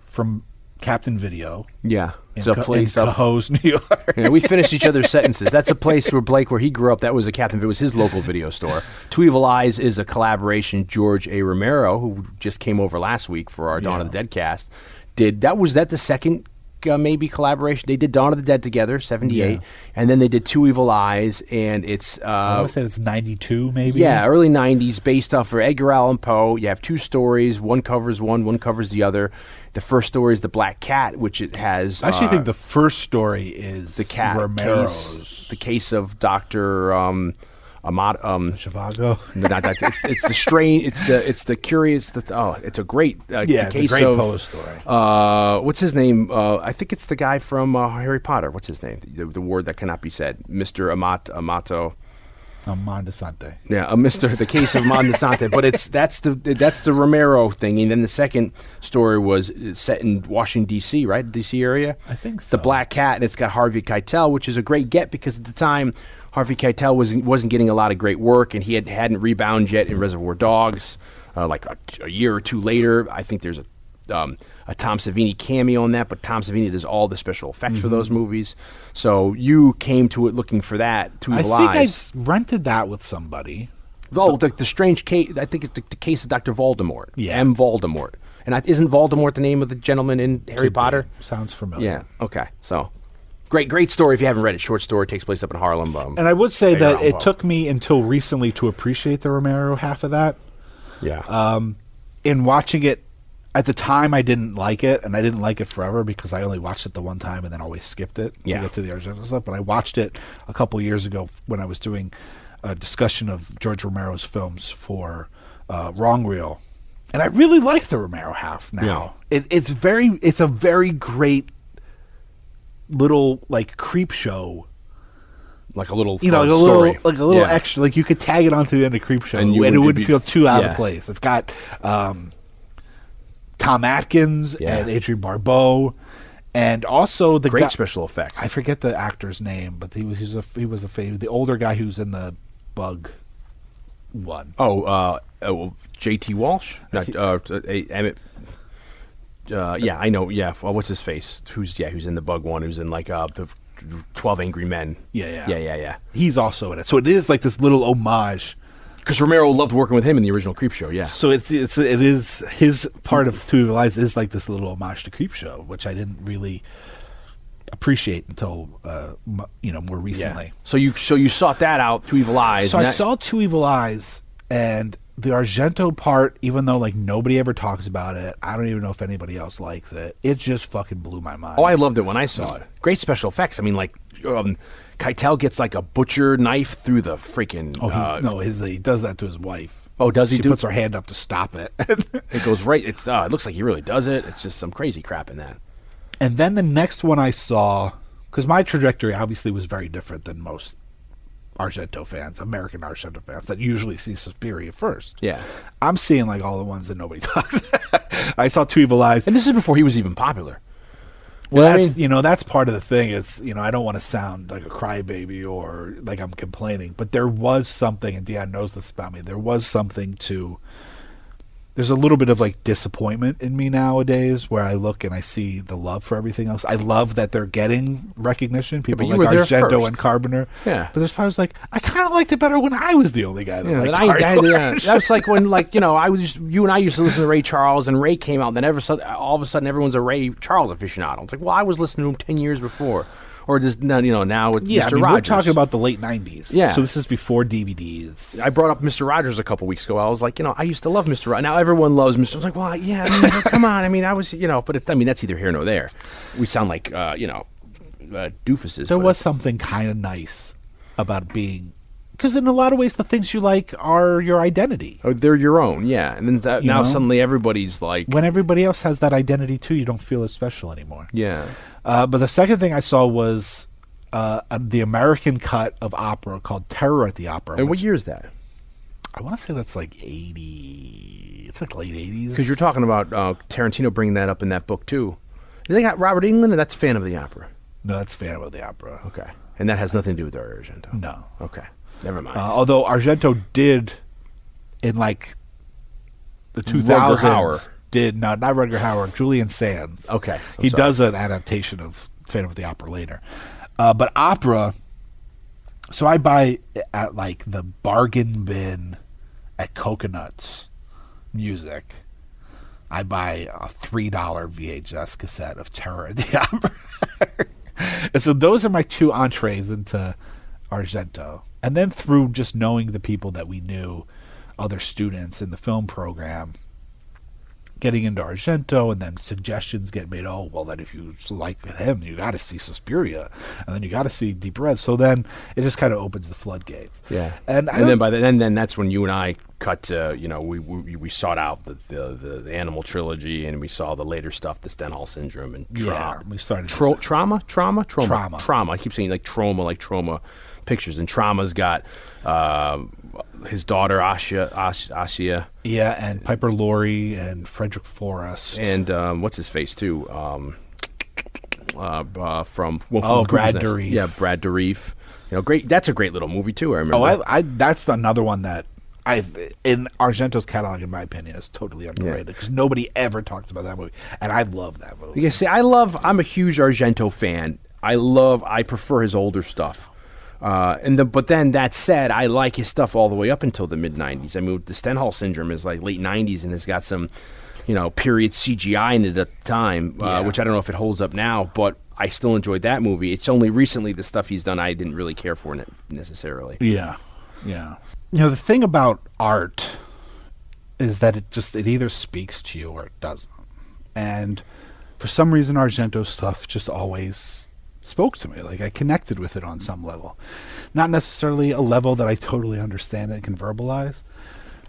from Captain Video. Yeah. It's a place in Cohoes, New York. We finished each other's sentences. That's a place where Blake, where he grew up, that was a Captain. It was his local video store. Two Evil Eyes is a collaboration. George A. Romero, who just came over last week for our Dawn of the Dead cast, did. Was that the second maybe collaboration? They did Dawn of the Dead together, 78, and then they did Two Evil Eyes, and it's I want to say it's 92, maybe. Yeah, early 90s, based off of Edgar Allan Poe. You have two stories. One covers one covers the other. The first story is The Black Cat, which it has. I actually think the first story is the cat Romero's. the case of Dr. Zhivago. No, not that. It's the strain. It's the curious. It's a great it's case a great of Poe story. What's his name? I think it's the guy from Harry Potter. What's his name? The word that cannot be said. Mr. Amato. Mondesante. Yeah, the case of Mondesante. But that's the Romero thing. And then the second story was set in Washington D.C. Right, D.C. area. I think so. The Black Cat, and it's got Harvey Keitel, which is a great get because at the time Harvey Keitel wasn't getting a lot of great work, and he hadn't rebounded yet in Reservoir Dogs. Like a year or two later, I think there's a Tom Savini cameo on that, but Tom Savini does all the special effects for those movies. So you came to it looking for that. Two Evil Eyes. I think I rented that with somebody. Oh, the strange case. I think it's the case of Dr. Voldemort. Yeah. M. Voldemort. And isn't Voldemort the name of the gentleman in Harry Potter? Sounds familiar. Yeah. Okay. So great story if you haven't read it. Short story, takes place up in Harlem. And I would say that it took me until recently to appreciate the Romero half of that. Yeah. In watching it, at the time, I didn't like it, and I didn't like it forever because I only watched it the one time and then always skipped it to get to the Argento stuff. But I watched it a couple years ago when I was doing a discussion of George Romero's films for Wrong Reel, and I really like the Romero half now. Yeah. It's a very great little like creep show. Like a little story. Like a little extra. Like you could tag it onto the end of Creep Show, and it wouldn't feel too out of place. It's got Tom Atkins and Adrienne Barbeau, and also the great special effects. I forget the actor's name, but he was a famous, the older guy who's in the Bug one. J.T. Walsh, Emmett. I know. Yeah, well, what's his face? Who's in the Bug one? Who's in like the 12 Angry Men. Yeah. He's also in it, so it is like this little homage. Because Romero loved working with him in the original Creep Show, yeah. So it is his part of Two Evil Eyes is like this little homage to Creep Show, which I didn't really appreciate until more recently. So you sought that out, Two Evil Eyes. So I saw Two Evil Eyes, and the Argento part, even though like nobody ever talks about it, I don't even know if anybody else likes it. It just fucking blew my mind. Oh, I loved it when I saw it. Great special effects. I mean, like Keitel gets like a butcher knife through the freaking. He does that to his wife. Oh, does he? She puts her hand up to stop it. It goes right. It looks like he really does it. It's just some crazy crap in that. And then the next one I saw, because my trajectory obviously was very different than most Argento fans, American Argento fans that usually see Suspiria first. Yeah. I'm seeing like all the ones that nobody talks. I saw Two Evil Eyes. And this is before he was even popular. Well, that's part of the thing is, I don't want to sound like a crybaby or like I'm complaining, but there was something, and Dion knows this about me, there's a little bit of like disappointment in me nowadays where I look and I see the love for everything else. I love that they're getting recognition. People like Argento and Carpenter. Yeah. But as far as like, I kind of liked it better when I was the only guy that liked Argento. That's like when you and I used to listen to Ray Charles, and Ray came out, and then all of a sudden everyone's a Ray Charles aficionado. It's like, well, I was listening to him 10 years before. Or just now with Mr. Rogers. We're talking about the late 90s. Yeah. So this is before DVDs. I brought up Mr. Rogers a couple weeks ago. I was like, I used to love Mr. Rogers. Now everyone loves Mr. I was like, well, yeah, come on. I mean, I was, but it's, that's either here nor there. We sound like, doofuses. There was something kind of nice about being, because in a lot of ways, the things you like are your identity. Oh, they're your own, yeah. And then now suddenly everybody's like, when everybody else has that identity too, you don't feel as special anymore. Yeah. But the second thing I saw was the American cut of opera called Terror at the Opera. And what year is that? I want to say that's like 80. It's like late 80s. Because you're talking about Tarantino bringing that up in that book too. They got Robert Englund, and that's Phantom of the Opera. No, that's Phantom of the Opera. Okay. And that has nothing to do with Dario Argento. No. Okay. Never mind. Although Argento did, in like the 2000s, not Rutger Hauer, Julian Sands. Okay. He does an adaptation of Phantom of the Opera later. But opera, so I buy at like the bargain bin at Coconuts Music. I buy a $3 VHS cassette of Terror at the Opera. And so those are my two entrees into Argento. And then through just knowing the people that we knew, other students in the film program, getting into Argento, and then suggestions get made. Oh, well, then if you like him, you got to see Suspiria, and then you got to see Deep Red. So then it just kind of opens the floodgates. Yeah, and then that's when you and I cut to we sought out the Animal Trilogy, and we saw the later stuff, the Stenhall Syndrome, and we started trauma. Trauma. I keep saying like trauma pictures, and Trauma's got his daughter Asya. Yeah, and Piper Laurie and Frederick Forrest. And what's his face too? From Brad Dourif. Yeah, Brad Dourif. Great. That's a great little movie too. I remember. Oh, that's another one that in Argento's catalog, in my opinion, is totally underrated because nobody ever talks about that movie, and I love that movie. Yeah, see, I'm a huge Argento fan. I prefer his older stuff. But then that said, I like his stuff all the way up until the mid '90s. I mean, the Stenhall Syndrome is like late '90s, and it's got some, period CGI in it at the time, which I don't know if it holds up now, but I still enjoyed that movie. It's only recently the stuff he's done I didn't really care for necessarily. Yeah. The thing about art is that it either speaks to you or it doesn't. And for some reason, Argento's stuff just always spoke to me. Like I connected with it on some level. Not necessarily a level that I totally understand and can verbalize.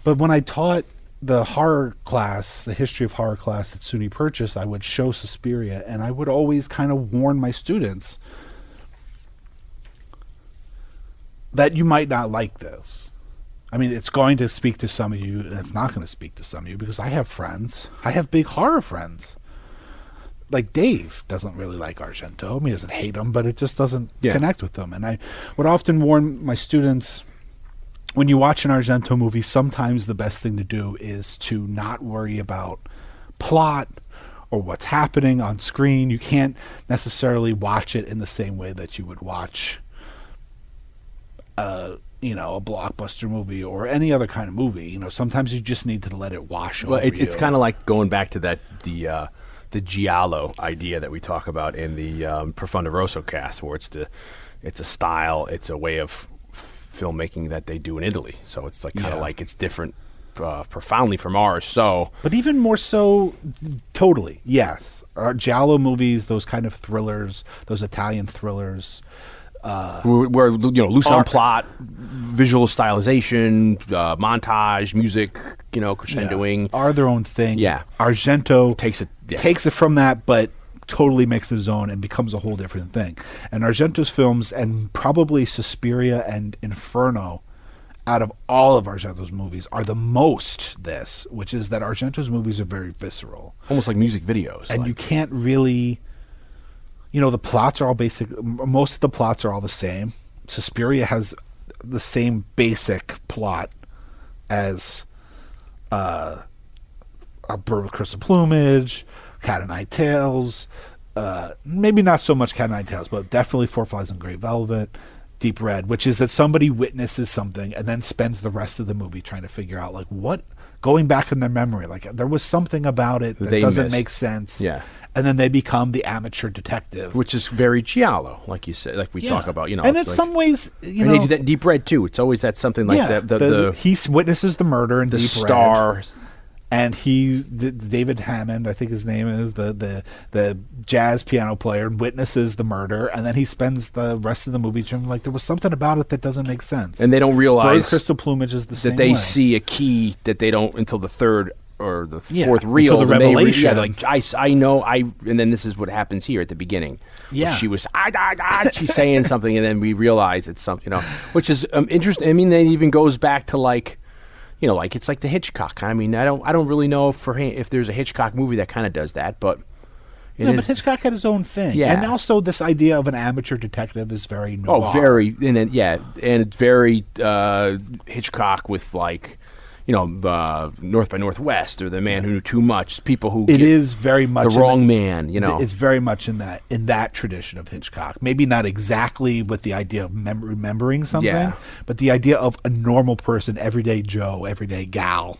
But when I taught the horror class, the history of horror class at SUNY Purchase, I would show Suspiria, and I would always kind of warn my students that you might not like this. I mean, it's going to speak to some of you, and it's not going to speak to some of you, because I have friends. I have big horror friends. Like Dave doesn't really like Argento. I mean, he doesn't hate him, but it just doesn't connect with them. And I would often warn my students, when you watch an Argento movie, sometimes the best thing to do is to not worry about plot or what's happening on screen. You can't necessarily watch it in the same way that you would watch a blockbuster movie or any other kind of movie. Sometimes you just need to let it wash over you. It's kind of like going back to that the giallo idea that we talk about in the Profondo Rosso cast, where it's a style, it's a way of filmmaking that they do in Italy. So it's like kind of like it's different profoundly from ours. So, but even more so, totally, yes. Giallo movies, those kind of thrillers, those Italian thrillers, where loose on plot, visual stylization, montage, music, crescendoing, are their own thing. Yeah, Argento takes it from that, but totally makes it his own and becomes a whole different thing. And Argento's films, and probably Suspiria and Inferno, out of all of Argento's movies, are the most this, which is that Argento's movies are very visceral. Almost like music videos. And you can't really... the plots are all basic. Most of the plots are all the same. Suspiria has the same basic plot as A Bird with Crystal Plumage, Cat o' Nine Tails, maybe not so much Cat o' Nine Tails, but definitely Four Flies on Grey Velvet, Deep Red, which is that somebody witnesses something and then spends the rest of the movie trying to figure out, like, what, going back in their memory, like, there was something about it that doesn't make sense. Yeah. And then they become the amateur detective. Which is very giallo, like you said, like we talk about, And in some ways, they do that in Deep Red, too. It's always that something like that. He witnesses the murder in the Deep star. Red. And David Hammond, I think his name is, the jazz piano player, witnesses the murder, and then he spends the rest of the movie trying, like, there was something about it that doesn't make sense. And they don't realize Crystal Plumage is the same that they way. see a key that they don't until the third or the fourth reel. Until the revelation. Like, I know, and then this is what happens here at the beginning. Yeah. She was, she's saying something, and then we realize it's something, which is interesting. I mean, that even goes back to, like, like it's like the Hitchcock. I mean, I don't really know if there's a Hitchcock movie that kind of does that, but but Hitchcock had his own thing. Yeah. And also this idea of an amateur detective is very noir. Oh, very, and then and it's very Hitchcock with, like, North by Northwest or The Man Who Knew Too Much. People who is very much the wrong man. It's very much in that tradition of Hitchcock. Maybe not exactly with the idea of remembering something, but the idea of a normal person, everyday Joe, everyday gal,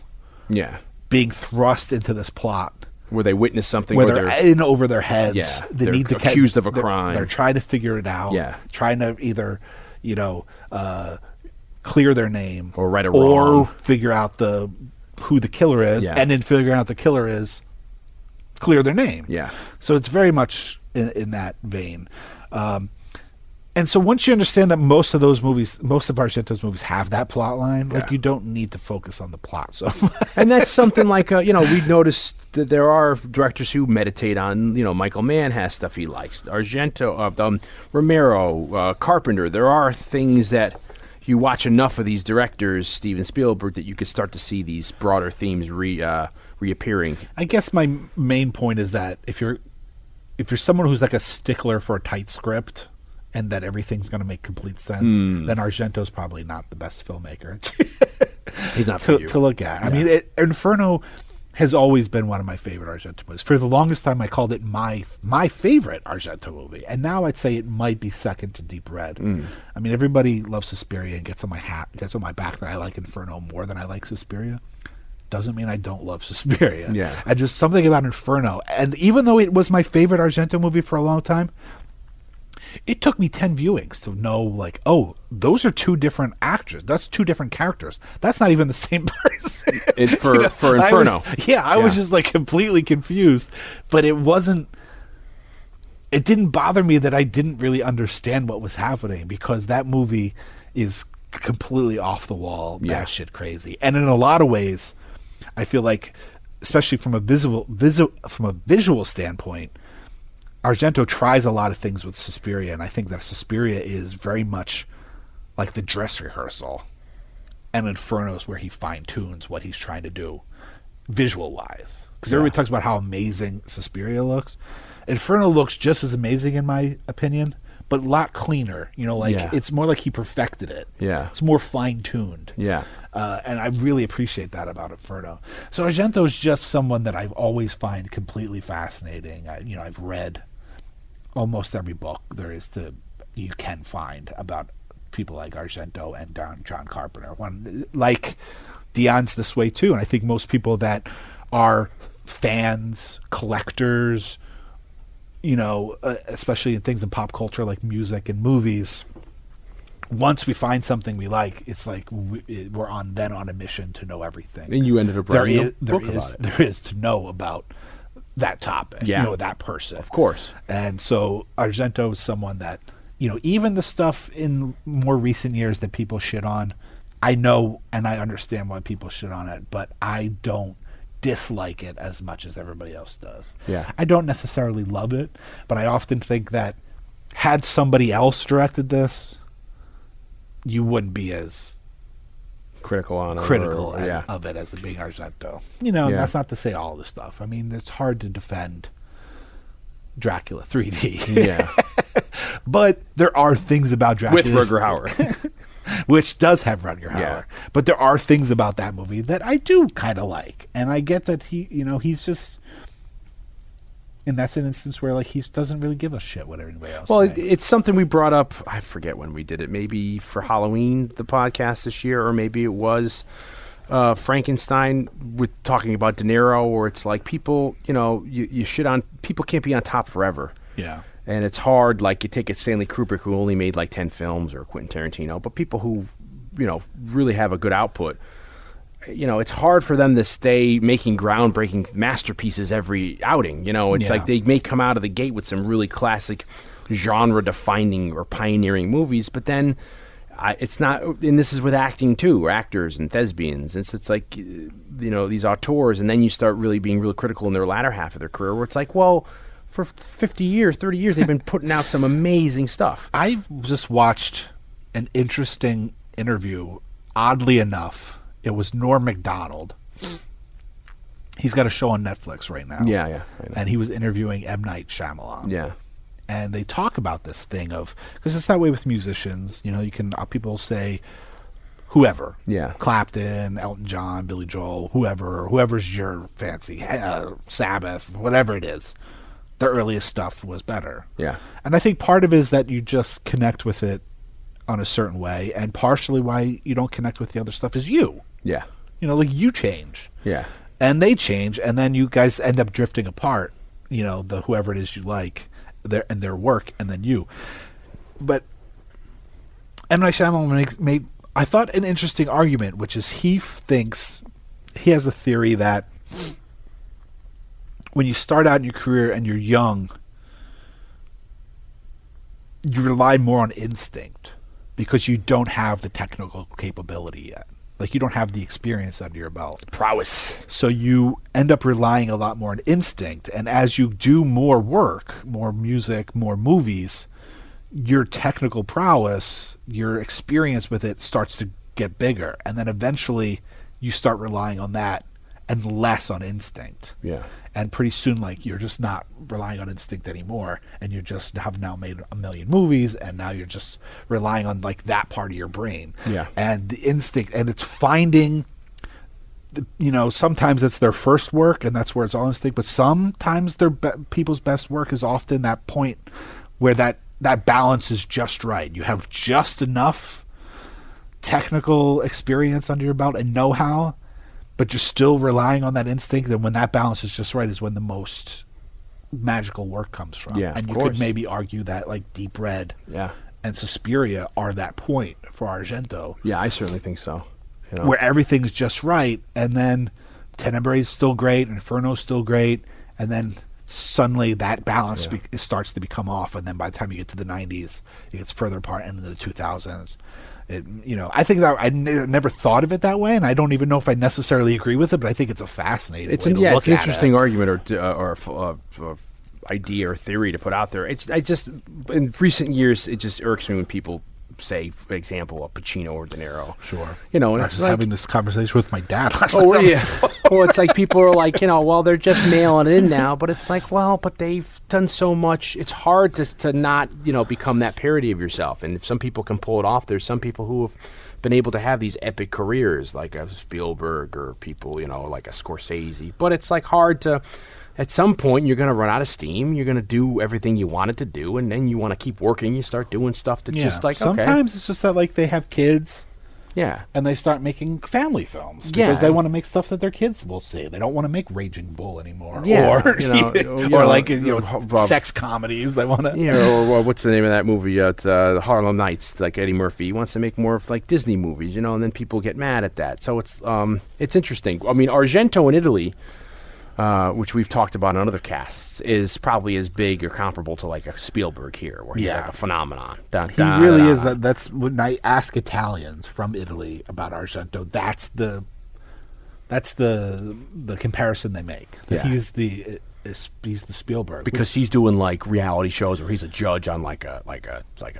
being thrust into this plot where they witness something where they're in over their heads. Yeah, they they're need to accused of a crime. They're trying to figure it out. Yeah, trying to either clear their name or right or wrong, or figure out who the killer is, and then figuring out the killer is clear their name. Yeah. So it's very much in that vein. And so once you understand that most of Argento's movies have that plot line, like, you don't need to focus on the plot. So, and that's something like, we've noticed that there are directors who meditate on, Michael Mann has stuff he likes. Argento, Romero, Carpenter. There are things that you watch enough of these directors, Steven Spielberg, that you could start to see these broader themes reappearing. I guess my main point is that if you're someone who's like a stickler for a tight script and that everything's going to make complete sense, then Argento's probably not the best filmmaker. He's not for you to look at. Yeah. I mean, Inferno has always been one of my favorite Argento movies. For the longest time, I called it my favorite Argento movie, and now I'd say it might be second to Deep Red. I mean, everybody loves Suspiria and gets on my back that I like Inferno more than I like Suspiria. Doesn't mean I don't love Suspiria. Yeah, and just something about Inferno, and even though it was my favorite Argento movie for a long time, it took me 10 viewings to know, like, oh, those are two different actors. That's two different characters. That's not even the same person. For Inferno. I was just, like, completely confused. But it didn't bother me that I didn't really understand what was happening, because that movie is completely off the wall, batshit crazy. And in a lot of ways, I feel like, especially from a visual standpoint, Argento tries a lot of things with Suspiria, and I think that Suspiria is very much like the dress rehearsal, and Inferno is where he fine-tunes what he's trying to do visual-wise. Because everybody talks about how amazing Suspiria looks. Inferno looks just as amazing, in my opinion, but a lot cleaner. It's more like he perfected it. Yeah. It's more fine-tuned. Yeah. And I really appreciate that about Inferno. So Argento's just someone that I've always find completely fascinating. I've read almost every book you can find about people like Argento and John Carpenter. Like Dion's this way too, and I think most people that are fans, collectors, especially in things in pop culture like music and movies, once we find something we like, it's like we're on a mission to know everything. And you ended up writing a book about it. There is to know about that topic, that person. Of course. And so Argento is someone that, even the stuff in more recent years that people shit on, I know and I understand why people shit on it, but I don't dislike it as much as everybody else does. Yeah. I don't necessarily love it, but I often think that had somebody else directed this, you wouldn't be as critical on it of it as it being Argento. That's not to say all this stuff. I mean, it's hard to defend Dracula 3D. Yeah. But there are things about Dracula with Rutger Hauer. Which does have Rutger Hauer. Yeah. But there are things about that movie that I do kind of like. And I get that he's just... And that's an instance where he doesn't really give a shit what anybody else thinks. It's something we brought up, I forget when we did it, maybe for Halloween, the podcast this year, or maybe it was Frankenstein with talking about De Niro, where it's like people, you shit on... People can't be on top forever. Yeah. And it's hard, you take a Stanley Kubrick who only made 10 films, or Quentin Tarantino, but people who, really have a good output, it's hard for them to stay making groundbreaking masterpieces every outing. It's like they may come out of the gate with some really classic genre-defining or pioneering movies, but then it's not, and this is with acting too, or actors and thespians. It's like, these auteurs, and then you start really being real critical in their latter half of their career, where it's like, well, for 50 years, 30 years, they've been putting out some amazing stuff. I've just watched an interesting interview, oddly enough. It was Norm Macdonald. He's got a show on Netflix right now. Yeah. And he was interviewing M. Night Shyamalan. Yeah. And they talk about this thing of, because it's that way with musicians, you can, people say whoever. Yeah. Clapton, Elton John, Billy Joel, whoever's your fancy, Sabbath, whatever it is. The earliest stuff was better. Yeah. And I think part of it is that you just connect with it on a certain way, and partially why you don't connect with the other stuff is you. Yeah. You change. Yeah. And they change, and then you guys end up drifting apart, the whoever it is you like, their work, and then you. But M. Night Shyamalan made, I thought, an interesting argument, which is he has a theory that when you start out in your career and you're young, you rely more on instinct because you don't have the technical capability yet. You don't have the experience under your belt. Prowess. So you end up relying a lot more on instinct. And as you do more work, more music, more movies, your technical prowess, your experience with it starts to get bigger. And then eventually you start relying on that and less on instinct. Yeah. And pretty soon, you're just not relying on instinct anymore, and you just have now made a million movies, and now you're just relying on that part of your brain. Yeah. And the instinct, and it's finding, sometimes it's their first work, and that's where it's all instinct, but sometimes people's best work is often that point where that balance is just right. You have just enough technical experience under your belt and know-how, but you're still relying on that instinct, and when that balance is just right is when the most magical work comes from. Yeah, and you course. could maybe argue that Deep Red and Suspiria are that point for Argento. Yeah, I certainly think so. Where everything's just right, and then Tenebrae's still great, Inferno's still great, and then suddenly that balance starts to become off, and then by the time you get to the 90s, it gets further apart, and in the 2000s. I think that I never thought of it that way, and I don't even know if I necessarily agree with it, but I think it's a fascinating way to look at it. It's an interesting argument or idea or theory to put out there. In recent years, it just irks me when people say, for example, a Pacino or De Niro. Sure. And I was having this conversation with my dad last night. Oh, yeah. Well, it's like people are like, well, they're just mailing it in now, but it's like, well, but they've done so much. It's hard to not, become that parody of yourself. And if some people can pull it off, there's some people who have been able to have these epic careers, like a Spielberg or people, like a Scorsese. But it's hard to... At some point, you're going to run out of steam. You're going to do everything you wanted to do, and then you want to keep working. You start doing stuff that sometimes it's just that they have kids, Yeah. And they start making family films because they want to make stuff that their kids will see. They don't want to make Raging Bull anymore, or sex comedies. They want to, or what's the name of that movie? The Harlem Nights, like Eddie Murphy. He wants to make more of like Disney movies, and then people get mad at that. So it's interesting. I mean, Argento in Italy, which we've talked about on other casts, is probably as big or comparable to like a Spielberg here, where he's like a phenomenon. He really is. That's when I ask Italians from Italy about Argento. That's the comparison they make. That he's the Spielberg, because he's doing like reality shows, or he's a judge on like a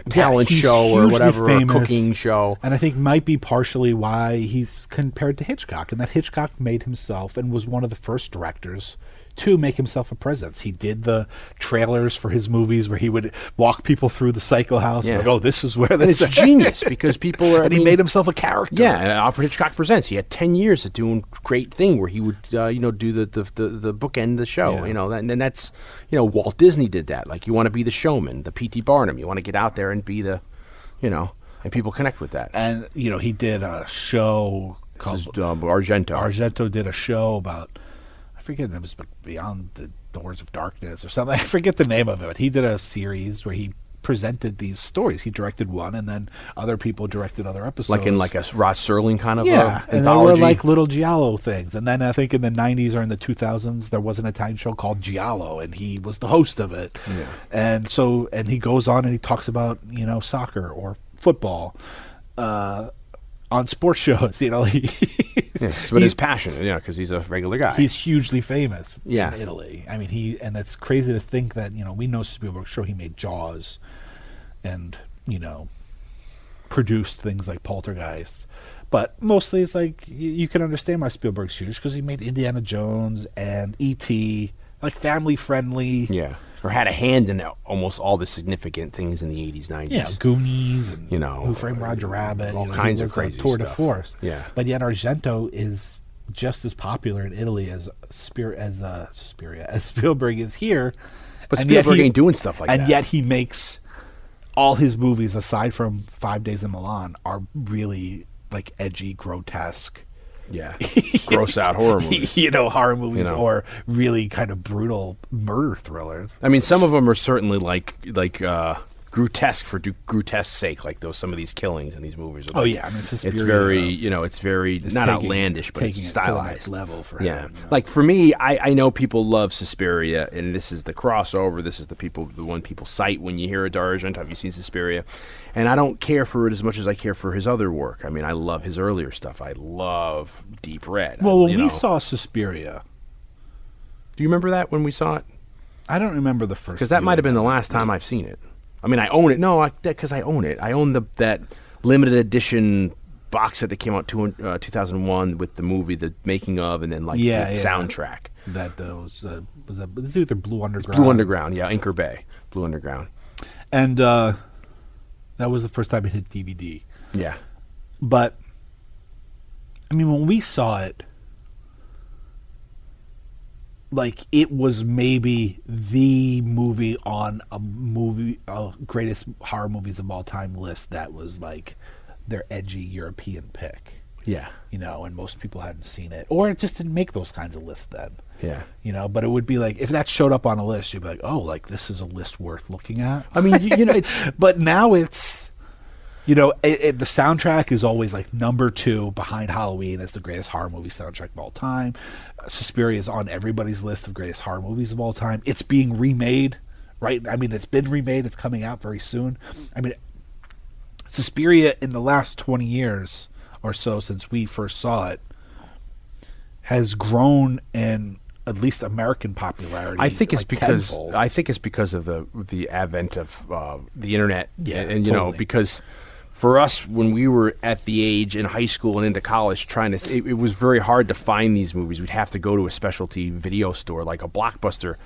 talent show or whatever, famous, or a cooking show. And I think might be partially why he's compared to Hitchcock, and that Hitchcock made himself and was one of the first directors to make himself a presence. He did the trailers for his movies where he would walk people through the Psycho House. Like, oh, this is where this is. It's genius because people are. And he made himself a character. Yeah, and Alfred Hitchcock Presents. He had 10 years of doing great thing where he would, do the bookend the show. And that's, Walt Disney did that. Like, you want to be the showman, the P.T. Barnum. You want to get out there and be the, and people connect with that. And he did a show called Argento. Argento did a show about. I forget, it was Beyond the Doors of Darkness or something. I forget the name of it. But he did a series where he presented these stories. He directed one, and then other people directed other episodes. Like in like a Rod Serling kind of anthology? And they were like little Giallo things. And then I think in the 90s or in the 2000s, there was an Italian show called Giallo, and he was the host of it. Yeah. And he goes on and he talks about, soccer or football on sports shows, but his passion, because he's a regular guy. He's hugely famous in Italy. I mean, and it's crazy to think that, we know Spielberg, sure, he made Jaws and, produced things like Poltergeist. But mostly it's like, you can understand why Spielberg's huge, because he made Indiana Jones and E.T., like family-friendly. Yeah. Or had a hand in almost all the significant things in the 80s, 90s. Yeah, Goonies and Who Framed Roger Rabbit. All kinds of crazy tour stuff. De force. Yeah. But yet Argento is just as popular in Italy as Spielberg is here. But Spielberg ain't doing stuff like that. And yet he makes all his movies, aside from 5 Days in Milan, are really like edgy, grotesque. Yeah, gross out horror movies. Horror movies or really kind of brutal murder thrillers. I mean, some of them are certainly like grotesque for grotesque's sake, like some of these killings in these movies. I mean, Suspiria, it's very not outlandish, but it's stylized. Level for him. Like for me, I know people love Suspiria, and this is the crossover. This is the one people cite when you hear a Dario Argento. Have you seen Suspiria? And I don't care for it as much as I care for his other work. I mean, I love his earlier stuff. I love Deep Red. Well, when we saw Suspiria, do you remember that when we saw it? I don't remember the first. Because that might have been the last time I've seen it. I mean, I own it. No, because I own it. I own that limited edition box set that came out 2001 with the movie, the making of, and then the soundtrack. That was either Blue Underground. Blue Underground, yeah, Anchor Bay, Blue Underground, and that was the first time it hit DVD. Yeah, but I mean, when we saw it, like, it was maybe the movie on a greatest horror movies of all time list that was like their edgy European pick. Yeah. And most people hadn't seen it, or it just didn't make those kinds of lists then. Yeah. But it would be like, if that showed up on a list, you'd be like, oh, like, this is a list worth looking at. I mean, it's, but now it's, the soundtrack is always like number 2 behind Halloween as the greatest horror movie soundtrack of all time. Suspiria is on everybody's list of greatest horror movies of all time. It's being remade, right? I mean, it's been remade. It's coming out very soon. I mean, Suspiria in the last 20 years or so since we first saw it has grown in at least American popularity. I think it's because tenfold. I think it's because of the advent of the internet, and totally. Because for us, when we were at the age in high school and into college, it was very hard to find these movies. We'd have to go to a specialty video store, like a Blockbuster.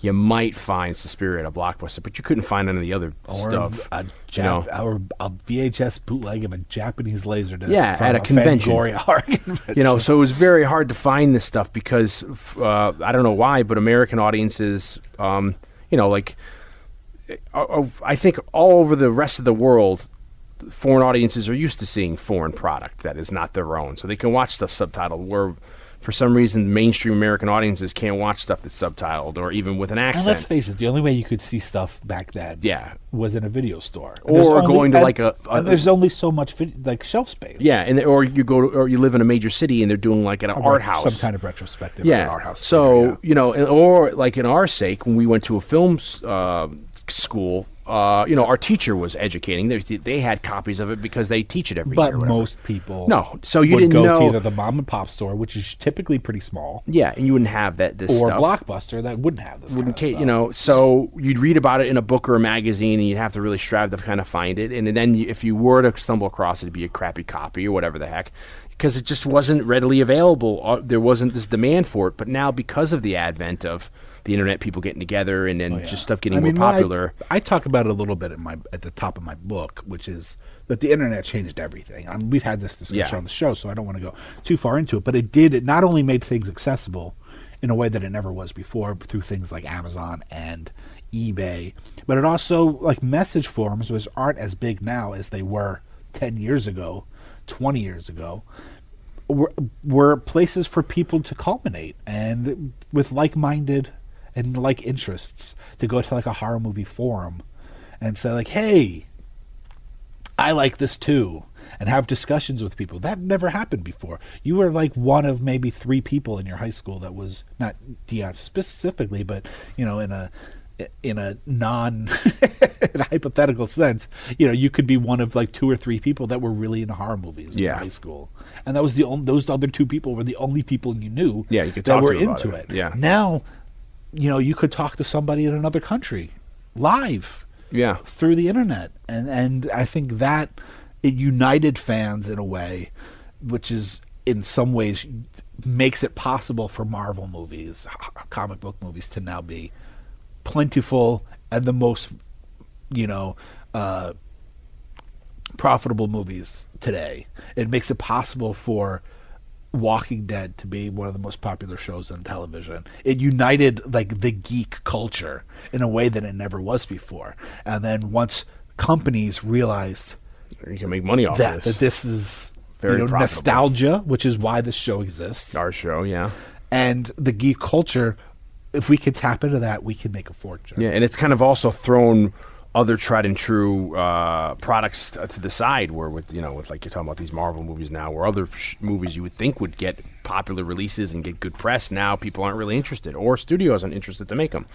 You might find Suspiria at a Blockbuster, but you couldn't find any of the other stuff. Or a VHS bootleg of a Japanese Laserdisc. Yeah, at a convention. convention. So it was very hard to find this stuff because I don't know why, but American audiences, I think all over the rest of the world, foreign audiences are used to seeing foreign product that is not their own, so they can watch stuff subtitled, where for some reason mainstream American audiences can't watch stuff that's subtitled or even with an accent. And let's face it, the only way you could see stuff back then was in a video store. Or going to like a there's only so much shelf space. Yeah, and or you live in a major city and they're doing like an art house. Some kind of retrospective art house. So, or like in our sake, when we went to a film school, our teacher was educating. They had copies of it because they teach it every year. But most people so you would didn't go know to either the mom and pop store, which is typically pretty small. Yeah, and you wouldn't have this or stuff. Blockbuster that wouldn't have this kind of stuff. So you'd read about it in a book or a magazine, and you'd have to really strive to kind of find it. And then if you were to stumble across it, it'd be a crappy copy or whatever the heck, because it just wasn't readily available. There wasn't this demand for it. But now, because of the advent of the internet, people getting together, and then just stuff getting more popular. I talk about it a little bit at the top of my book, which is that the internet changed everything. We've had this discussion on the show, so I don't want to go too far into it. But it not only made things accessible in a way that it never was before through things like Amazon and eBay, but it also, like message forums, which aren't as big now as they were 10 years ago, 20 years ago, were places for people to culminate and with like-minded and like interests, to go to like a horror movie forum and say like, hey, I like this too, and have discussions with people. That never happened before. You were like one of maybe 3 people in your high school that was, not Dion specifically, but in a non in a hypothetical sense, you could be one of like 2 or 3 people that were really into horror movies in high school, and that was those other 2 people were the only people you knew you could that talk were to about into it. Yeah. Now, you could talk to somebody in another country live through the internet, and I think that it united fans in a way which is in some ways makes it possible for Marvel movies, comic book movies, to now be plentiful and the most profitable movies today. It makes it possible for Walking Dead to be one of the most popular shows on television. It united like the geek culture in a way that it never was before. And then once companies realized you can make money off that this is very nostalgia, which is why this show exists. Our show, and the geek culture, if we could tap into that, we can make a fortune. Yeah, and it's kind of also thrown other tried and true products to the side, where with like you're talking about these Marvel movies now, where other movies you would think would get popular releases and get good press, now people aren't really interested, or studios aren't interested to make them.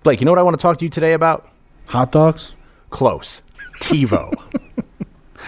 Blake, you know what I want to talk to you today about? Hot dogs? Close. TiVo.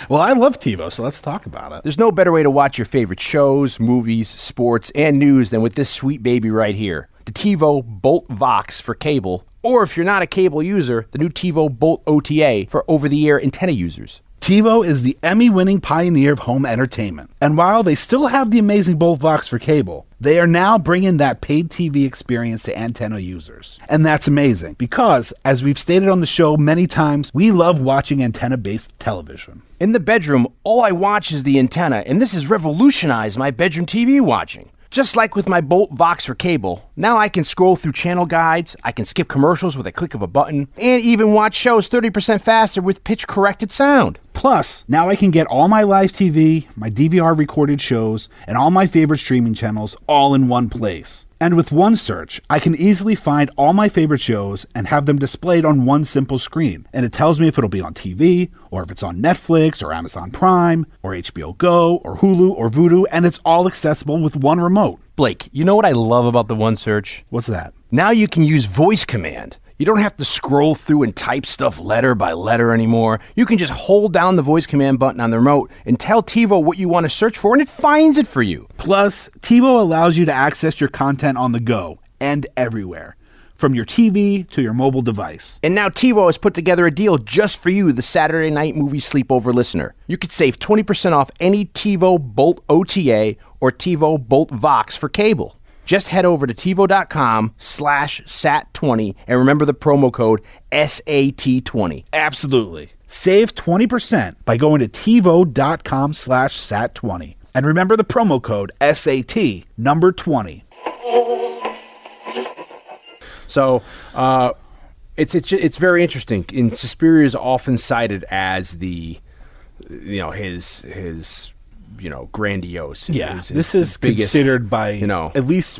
Well, I love TiVo, so let's talk about it. There's no better way to watch your favorite shows, movies, sports, and news than with this sweet baby right here. The TiVo Bolt Vox for cable, or if you're not a cable user, the new TiVo Bolt OTA for over-the-air antenna users. TiVo is the Emmy-winning pioneer of home entertainment. And while they still have the amazing Bolt Vox for cable, they are now bringing that paid TV experience to antenna users. And that's amazing because, as we've stated on the show many times, we love watching antenna-based television. In the bedroom, all I watch is the antenna, and this has revolutionized my bedroom TV watching. Just like with my Bolt Vox for cable, now I can scroll through channel guides, I can skip commercials with a click of a button, and even watch shows 30% faster with pitch-corrected sound. Plus, now I can get all my live TV, my DVR recorded shows, and all my favorite streaming channels all in one place. And with one search, I can easily find all my favorite shows and have them displayed on one simple screen. And it tells me if it'll be on TV, or if it's on Netflix, or Amazon Prime, or HBO Go, or Hulu, or Vudu, and it's all accessible with one remote. Blake, you know what I love about the one search? What's that? Now you can use voice command. You don't have to scroll through and type stuff letter by letter anymore. You can just hold down the voice command button on the remote and tell TiVo what you want to search for, and it finds it for you. Plus, TiVo allows you to access your content on the go and everywhere, from your TV to your mobile device. And now TiVo has put together a deal just for you, the Saturday Night Movie Sleepover listener. You could save 20% off any TiVo Bolt OTA or TiVo Bolt Vox for cable. Just head over to TiVo.com/SAT20 and remember the promo code SAT20. Absolutely. Save 20% by going to TiVo.com/SAT20. And remember the promo code SAT20. So, It's very interesting. And Suspiria is often cited as the, his grandiose. Yeah, his this is the biggest, considered by at least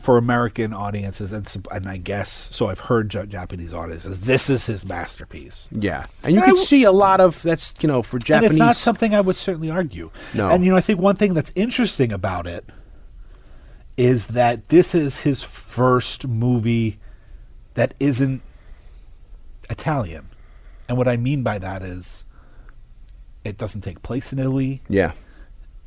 for American audiences, and I guess so. I've heard Japanese audiences. This is his masterpiece. Yeah, and you can see a lot of that's for Japanese. And it's not something I would certainly argue. No, and I think one thing that's interesting about it is that this is his first movie that isn't Italian. And what I mean by that is it doesn't take place in Italy. Yeah.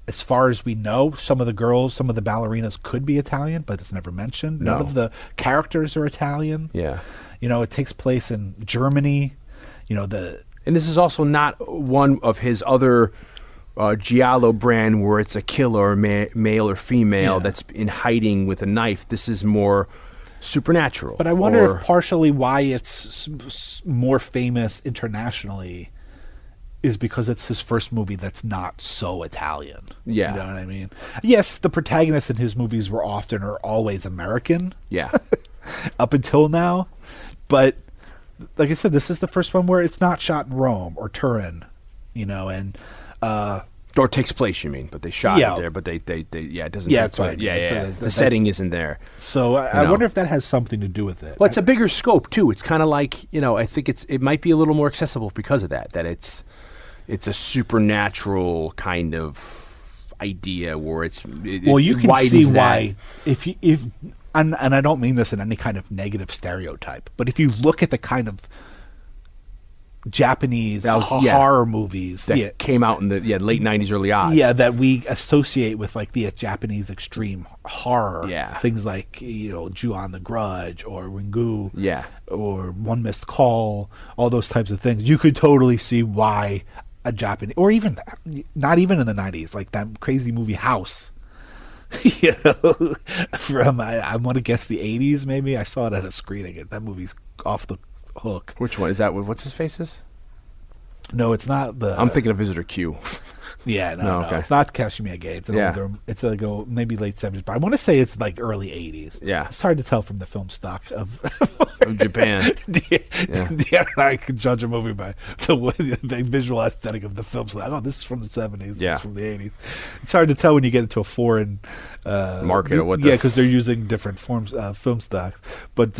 As far as we know, some of the ballerinas could be Italian, but it's never mentioned. No. None of the characters are Italian. Yeah. It takes place in Germany. And this is also not one of his other giallo brand where it's a killer, male or female, that's in hiding with a knife. This is more supernatural. But I wonder if partially why it's more famous internationally is because it's his first movie that's not so Italian. Yeah. You know what I mean? Yes, the protagonists in his movies are always American. Yeah. Up until now. But like I said, this is the first one where it's not shot in Rome or Turin, and or takes place, you mean? But they shot it there. But they it doesn't. Yeah, that's right. The setting isn't there. So I wonder if that has something to do with it. Well, it's a bigger scope too. It's kind of like I think it might be a little more accessible because of that. That it's a supernatural kind of idea where you can see why if and I don't mean this in any kind of negative stereotype, but if you look at the kind of Japanese horror movies that came out in the late 90s, early odds. That we associate with like the Japanese extreme horror. Yeah. Things like, Ju-on the Grudge or Ringu. Yeah. Or One Missed Call, all those types of things. You could totally see why a Japanese, or even not even in the 90s, like that crazy movie House. From I want to guess the 80s maybe. I saw it at a screening. That movie's off the hook. Which one is that? What's his face is? No, it's not the. I'm thinking of Visitor Q. Yeah, no, okay. It's not Kashmir Gay. It's an older. It's like maybe late 70s, but I want to say it's like early 80s. Yeah, it's hard to tell from the film stock of Japan. I can judge a movie by the visual aesthetic of the film. So like, this is from the 70s. Yeah, this is from the 80s. It's hard to tell when you get into a foreign market or what. Because they're using different forms film stocks, but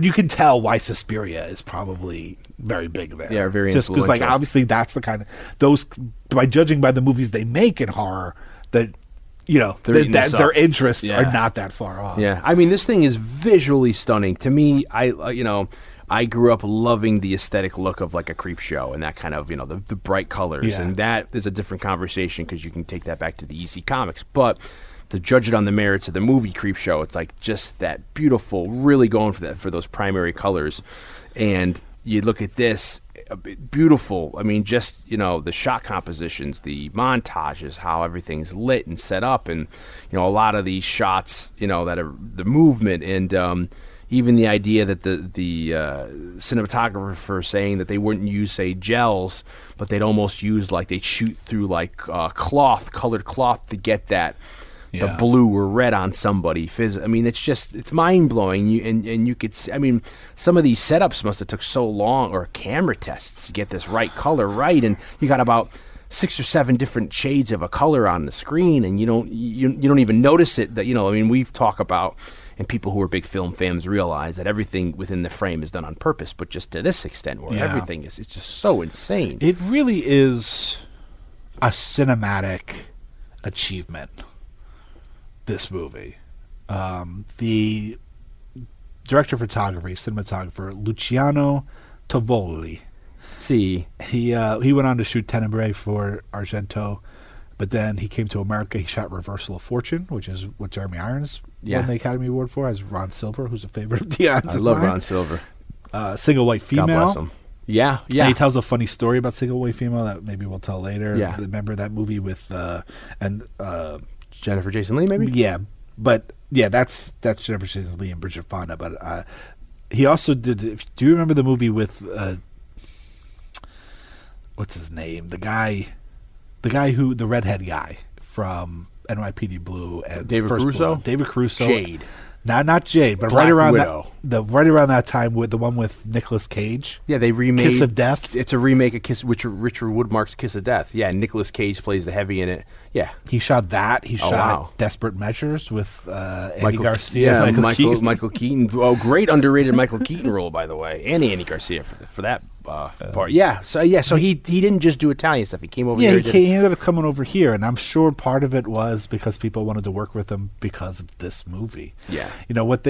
you can tell why Suspiria is probably very big there. Yeah, very just because, like, obviously that's the kind of those. By judging by the movies they make in horror, that their interests are not that far off. Yeah, I mean, this thing is visually stunning to me. I grew up loving the aesthetic look of like a creep show and that kind of the bright colors, and that is a different conversation because you can take that back to the EC Comics, but. To judge it on the merits of the movie Creep Show, it's like just that beautiful, really going for those primary colors. And you look at this, beautiful. I mean, just the shot compositions, the montages, how everything's lit and set up, and a lot of these shots, that are the movement, and even the idea that the cinematographer saying that they wouldn't use, say, gels, but they'd almost use they'd shoot through colored cloth to get that. The blue or red on somebody. I mean, it's mind-blowing. And you could see, I mean, some of these setups must have took so long, or camera tests to get this right color right. And you got about 6 or 7 different shades of a color on the screen, and you don't even notice it. That I mean, we've talked about, and people who are big film fans realize that everything within the frame is done on purpose, but just to this extent, where everything it's just so insane. It really is a cinematic achievement. This movie, the director of photography, cinematographer Luciano Tovoli. See, he went on to shoot Tenebrae for Argento, but then he came to America. He shot Reversal of Fortune, which is what Jeremy Irons won the Academy Award for, as Ron Silver, who's a favorite of Dion's. I love Ron Silver. Single White Female. God bless him. Yeah. And he tells a funny story about Single White Female that maybe we'll tell later. Yeah. Remember that movie with Jennifer Jason Leigh, maybe? Yeah, but that's Jennifer Jason Leigh and Bridget Fonda. But he also did. Do you remember the movie with what's his name? The redhead guy from NYPD Blue and David First Caruso. Blood. David Caruso. Jade. Not Jade, but Black right around Widow. right around that time with the one with Nicolas Cage. Yeah, they remade Kiss of Death. It's a remake of Richard Woodmark's Kiss of Death. Yeah, Nicolas Cage plays the heavy in it. Yeah, He shot that. He shot wow. Desperate Measures with Andy Garcia. Yeah, Michael Keaton. Michael Keaton. Oh, great underrated Michael Keaton role, by the way, and Andy Garcia for that part. Yeah, so he didn't just do Italian stuff. He came over here. He ended up coming over here, and I'm sure part of it was because people wanted to work with him because of this movie. Yeah. What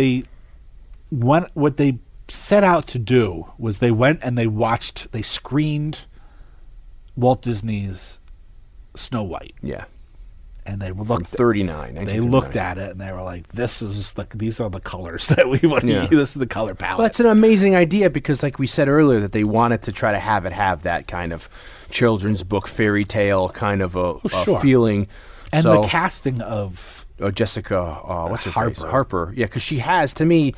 they set out to do was they went and they screened Walt Disney's Snow White. Yeah. And they From looked 39. They looked at it and they were like, these are the colors that we want to use. This is the color palette. Well, that's an amazing idea because, like we said earlier, that they wanted to try to have that kind of children's book fairy tale kind of a feeling. And so, the casting of Jessica, what's her face? Harper. Harper. Yeah, because she has, to me,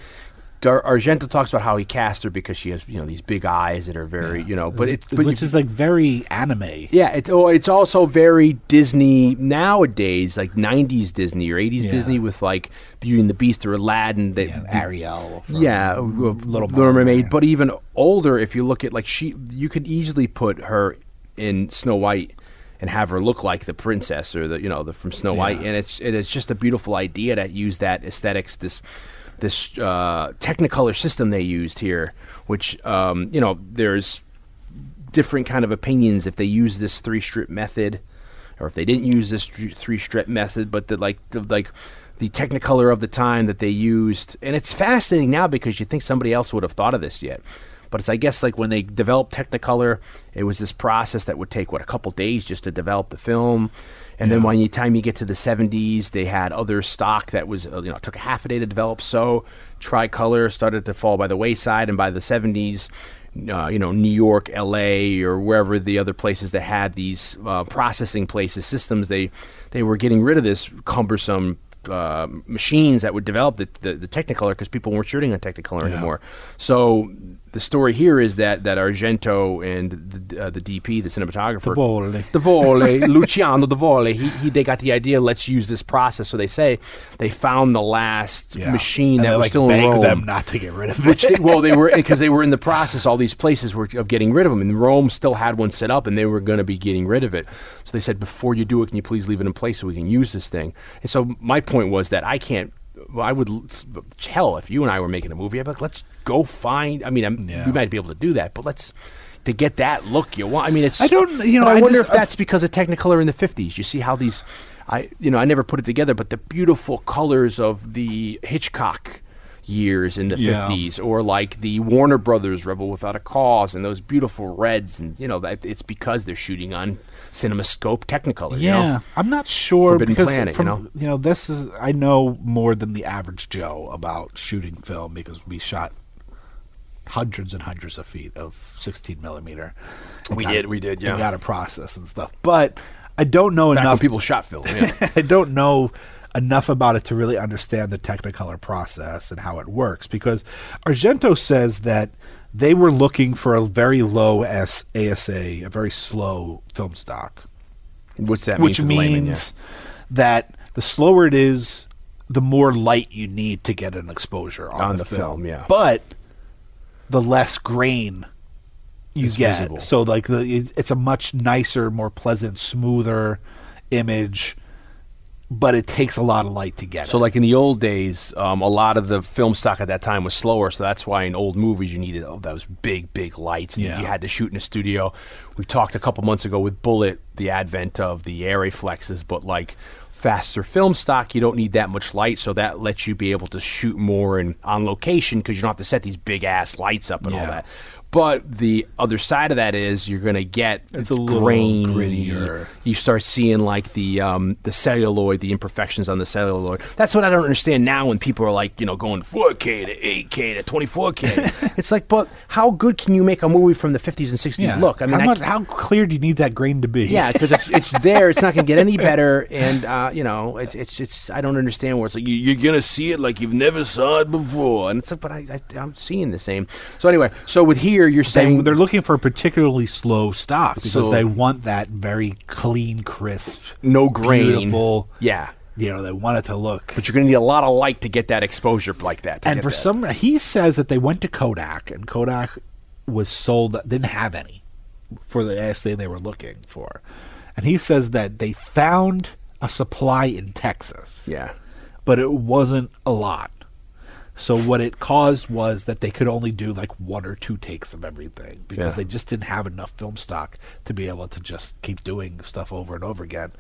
Argento talks about how he cast her because she has, these big eyes that are very, which is like very anime. Yeah, it's also very Disney nowadays, like 90s Disney or 80s Disney with like Beauty and the Beast or Aladdin. Ariel. Little Mermaid. But even older, if you look at you could easily put her in Snow White and have her look like the princess or the from Snow White, and it's just a beautiful idea to use that aesthetics, this Technicolor system they used here, which there's different kind of opinions if they use this 3-strip method or if they didn't use this 3-strip method, but the Technicolor of the time that they used, and it's fascinating now because you think somebody else would have thought of this yet. But it's, I guess, like when they developed Technicolor, it was this process that would take, a couple days just to develop the film. And then by the time you get to the 70s, they had other stock that was, took a half a day to develop. So Tricolor started to fall by the wayside. And by the 70s, New York, L.A., or wherever the other places that had these processing places, systems, they were getting rid of this cumbersome machines that would develop the Technicolor because people weren't shooting on Technicolor anymore. So the story here is that Argento and the DP, the cinematographer, Davole, Luciano Davole, they got the idea. Let's use this process. So they say they found the last machine that was still in Rome. Them not to get rid of it. Which they were, because they were in the process. All these places were of getting rid of them, and Rome still had one set up, and they were going to be getting rid of it. So they said, before you do it, can you please leave it in place so we can use this thing? And so my point was that I would hell if you and I were making a movie, I'd be like, let's go find. I mean, we might be able to do that, but to get that look you want. I mean, it's. I don't. I wonder if that's because of Technicolor in the 50s. You see how these. I never put it together, but the beautiful colors of the Hitchcock years in the 50s, or like the Warner Brothers Rebel Without a Cause, and those beautiful reds, and that it's because they're shooting on CinemaScope Technicolor. I'm not sure Forbidden because Planet, this is, I know more than the average Joe about shooting film because we shot hundreds and hundreds of feet of 16 millimeter. We did, and got a process and stuff, but I don't know enough. When people shot film, I don't know enough about it to really understand the Technicolor process and how it works, because Argento says that they were looking for a very low ASA, a very slow film stock. What's that mean? Which means that the slower it is, the more light you need to get an exposure on the film. But the less grain you get. Visible. So it's a much nicer, more pleasant, smoother image, but it takes a lot of light to get it. So like in the old days, a lot of the film stock at that time was slower, so that's why in old movies you needed those big lights, and you had to shoot in a studio. We talked a couple months ago with Bullet, the advent of the Ariflexes, but like faster film stock, you don't need that much light, so that lets you be able to shoot more on location because you don't have to set these big-ass lights up and all that. But the other side of that is you're going to get it's a grain, little grittier. You start seeing like the celluloid, the imperfections on the celluloid. That's what I don't understand now when people are like, going 4K to 8K to 24K. It's like, but how good can you make a movie from the 50s and 60s look? I mean, how clear do you need that grain to be? Yeah, because it's there. It's not going to get any better, and it's. I don't understand where it's like you're going to see it like you've never saw it before, and it's like, but I'm seeing the same. So anyway, with here. You're saying they're looking for a particularly slow stock because they want that very clean, crisp, no grain, beautiful, they want it to look. But you're going to need a lot of light to get that exposure like that. And he says that they went to Kodak, and Kodak was sold, didn't have any for the assay they were looking for. And he says that they found a supply in Texas. Yeah. But it wasn't a lot. So what it caused was that they could only do like 1 or 2 takes of everything because they just didn't have enough film stock to be able to just keep doing stuff over and over again,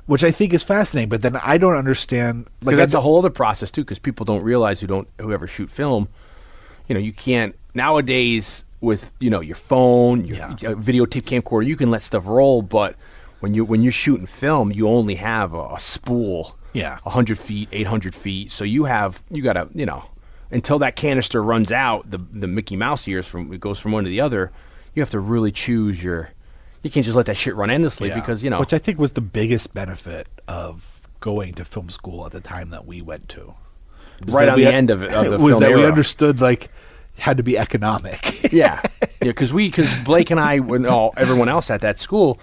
which I think is fascinating. But then I don't understand. Because that's a whole other process too, because people don't realize who ever shoot film, you can't nowadays with, your phone, your videotape camcorder, you can let stuff roll, but when you're shooting film, you only have a spool. 100 feet, 800 feet. So you gotta, until that canister runs out, the Mickey Mouse ears it goes from one to the other. You have to really choose you can't just let that shit run endlessly because, Which I think was the biggest benefit of going to film school at the time that we went to. Right on the end of it, of the was film that era. We understood, had to be economic. Because Blake and I, everyone else at that school,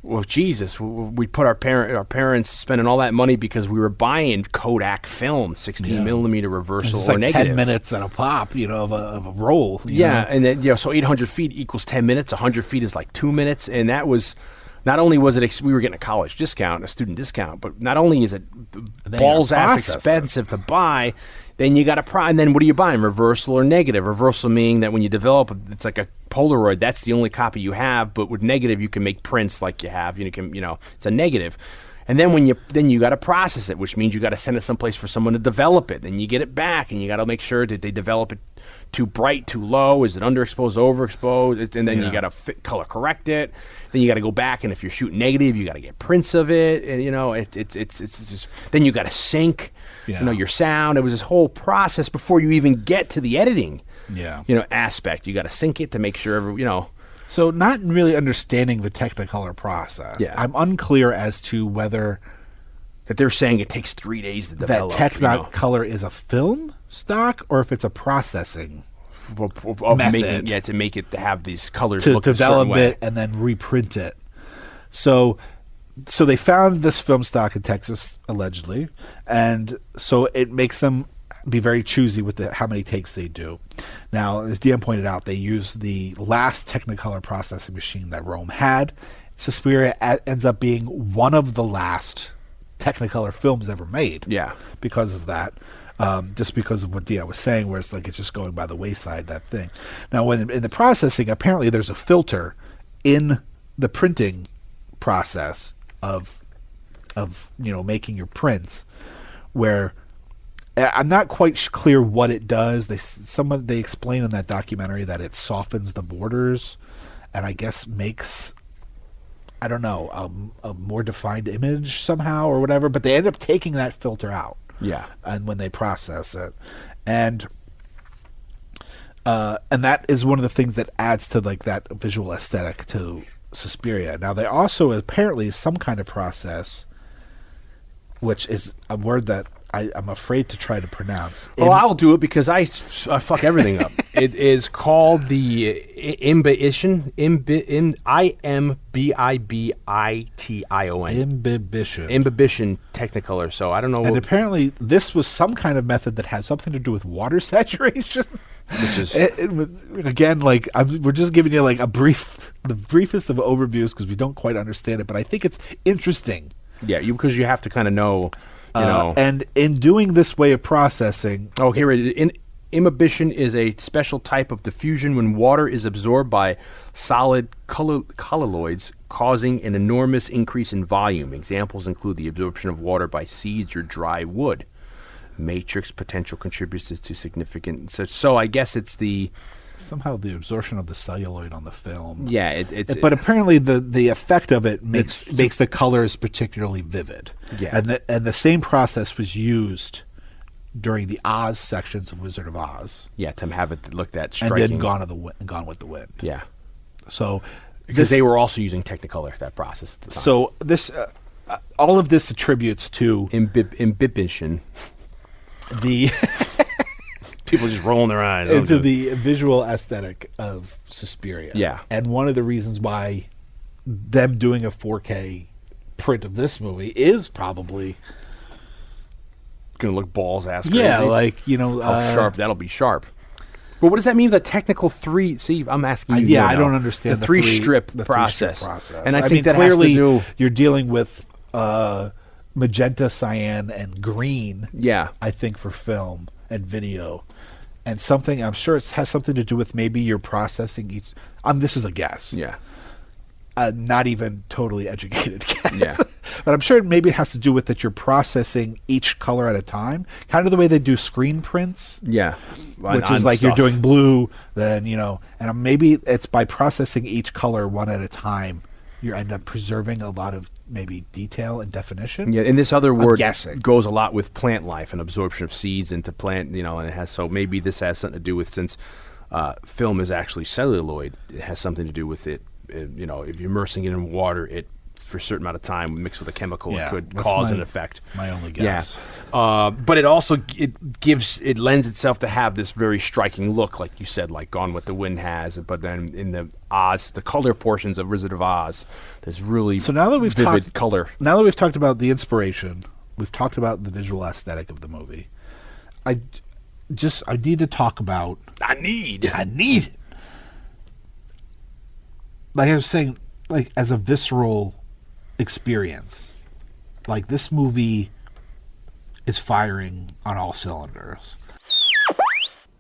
well, Jesus, we put our parents spending all that money because we were buying Kodak film, 16 millimeter reversal it's or negative. 10 minutes at a pop, of a roll. And then, so 800 feet equals 10 minutes. 100 feet is like 2 minutes. And that was, not only was it, we were getting a college discount, a student discount, but not only is it balls-ass expensive to buy, then you got to and then what are you buying? Reversal or negative? Reversal meaning that when you develop, it's like a Polaroid. That's the only copy you have. But with negative, you can make prints like you have. It's a negative. And then you got to process it, which means you got to send it someplace for someone to develop it. Then you get it back, and you got to make sure that they develop it too bright, too low. Is it underexposed, overexposed? And then you got to color correct it. Then you got to go back, and if you're shooting negative, you got to get prints of it. And it's just, then you got to sync, your sound. It was this whole process before you even get to the editing, aspect. You got to sync it to make sure So not really understanding the Technicolor process. I'm unclear as to whether that they're saying it takes 3 days to develop. That Technicolor is a film stock or if it's a processing of method. to make it to have these colors to look a certain develop way. it and then reprint it. So they found this film stock in Texas allegedly, and so it makes them be very choosy with how many takes they do. Now, as Dion pointed out, they use the last Technicolor processing machine that Rome had. Suspiria ends up being one of the last Technicolor films ever made. Because of that. Just because of what Dion was saying, where it's just going by the wayside, that thing. Now, when in the processing, apparently there's a filter in the printing process of making your prints, where I'm not quite clear what it does. They explain in that documentary that it softens the borders, and I guess makes, I don't know, a more defined image somehow or whatever. But they end up taking that filter out. And when they process it, and that is one of the things that adds to that visual aesthetic to Suspiria. Now, they also apparently some kind of process, which is a word that I'm afraid to try to pronounce. I'll do it because I fuck everything up. It is called the imbibition. Imbibition Technicolor. So I don't know. And apparently this was some kind of method that has something to do with water saturation. Which is again, we're just giving you the briefest of overviews because we don't quite understand it, but I think it's interesting. Because you have to kind of know. And in doing this way of processing... here it is. Imbibition is a special type of diffusion when water is absorbed by solid colloids, causing an enormous increase in volume. Examples include the absorption of water by seeds or dry wood. Matrix potential contributes to significant... So I guess it's the... Somehow the absorption of the celluloid on the film. But apparently the effect of it makes the colors particularly vivid. And the same process was used during the Oz sections of Wizard of Oz. To have it look that striking. And then Gone with the Wind. So because they were also using Technicolor, that process at the time. So this all of this attributes to imbibition. The people just rolling their eyes into the visual aesthetic of Suspiria. Yeah. And one of the reasons why them doing a 4K print of this movie is probably going to look balls ass crazy. Yeah, like, you know. How sharp that'll be sharp. But what does that mean? The technical three? See, I'm asking you. Yeah, I don't understand the three-strip process. And I think that clearly has to do. You're dealing with magenta, cyan, and green. Yeah, I think for film and video, and something. I'm sure it has something to do with maybe you're processing each. This is a guess. Yeah. Not even totally educated guess. Yeah. But I'm sure maybe it has to do with that you're processing each color at a time, kind of the way they do screen prints. Yeah. Which is like you're doing blue, then, you know, and maybe it's by processing each color one at a time, you end up preserving a lot of maybe detail and definition. Yeah, and this other word guessing. Goes a lot with plant life and absorption of seeds into plant, you know, and it has, so maybe this has something to do with, since film is actually celluloid, it has something to do with it. You know, if you're immersing it in water, it for a certain amount of time mixed with a chemical, it could cause an effect. My only guess. Yeah, but it also it lends itself to have this very striking look, like you said, like Gone with the Wind has. But then in the Oz, the color portions of Wizard of Oz, there's really now that we've vivid color. Now that we've talked about the inspiration, we've talked about the visual aesthetic of the movie. I need to talk about. I need. Like I was saying, like as a visceral experience, like this movie is firing on all cylinders.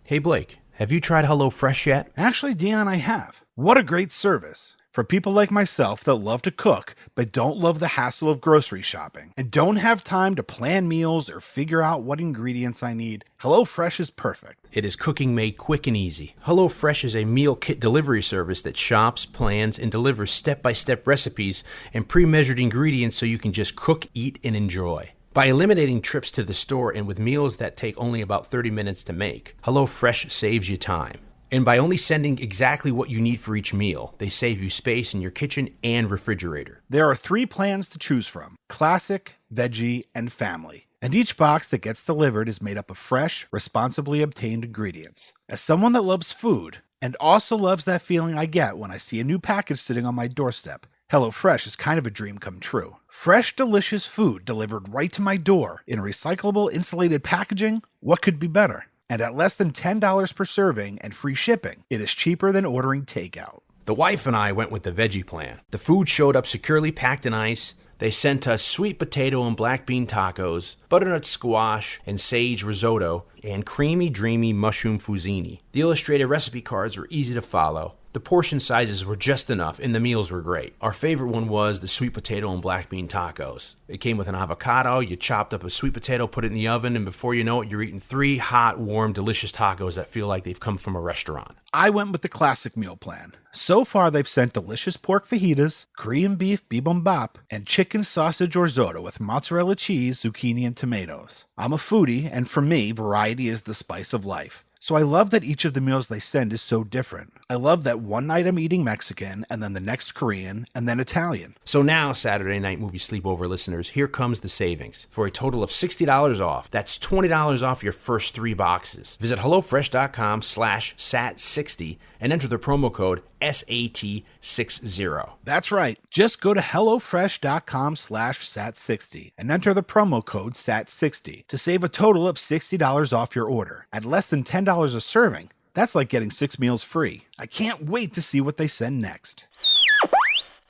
Hey Blake, have you tried HelloFresh yet? Actually, Dion, I have. What a great service. For people like myself that love to cook, but don't love the hassle of grocery shopping, and don't have time to plan meals or figure out what ingredients I need, HelloFresh is perfect. It is cooking made quick and easy. HelloFresh is a meal kit delivery service that shops, plans, and delivers step-by-step recipes and pre-measured ingredients so you can just cook, eat, and enjoy. By eliminating trips to the store and with meals that take only about 30 minutes to make, HelloFresh saves you time. And by only sending exactly what you need for each meal, they save you space in your kitchen and refrigerator. There are 3 plans to choose from: Classic, Veggie, and Family. And each box that gets delivered is made up of fresh, responsibly obtained ingredients. As someone that loves food, and also loves that feeling I get when I see a new package sitting on my doorstep, HelloFresh is kind of a dream come true. Fresh, delicious food delivered right to my door in recyclable, insulated packaging. What could be better? And at less than $10 per serving and free shipping, it is cheaper than ordering takeout. The wife and I went with the veggie plan. The food showed up securely packed in ice. They sent us sweet potato and black bean tacos, butternut squash and sage risotto, and creamy, dreamy mushroom fusilli. The illustrated recipe cards were easy to follow. The portion sizes were just enough, and the meals were great. Our favorite one was the sweet potato and black bean tacos. It came with an avocado. You chopped up a sweet potato, put it in the oven, and before you know it, you're eating 3 hot, warm, delicious tacos that feel like they've come from a restaurant. I went with the classic meal plan. So far, they've sent delicious pork fajitas, Korean beef bibimbap, and chicken sausage risotto with mozzarella cheese, zucchini, and tomatoes. I'm a foodie, and for me, variety is the spice of life. So I love that each of the meals they send is so different. I love that one night I'm eating Mexican, and then the next Korean, and then Italian. So now, Saturday Night Movie Sleepover listeners, here comes the savings. For a total of $60 off, that's $20 off your first 3 boxes. Visit HelloFresh.com/SAT60 and enter the promo code SAT60. That's right. Just go to HelloFresh.com/SAT60 and enter the promo code SAT60 to save a total of $60 off your order. At less than $10 a serving, that's like getting 6 meals free. I can't wait to see what they send next.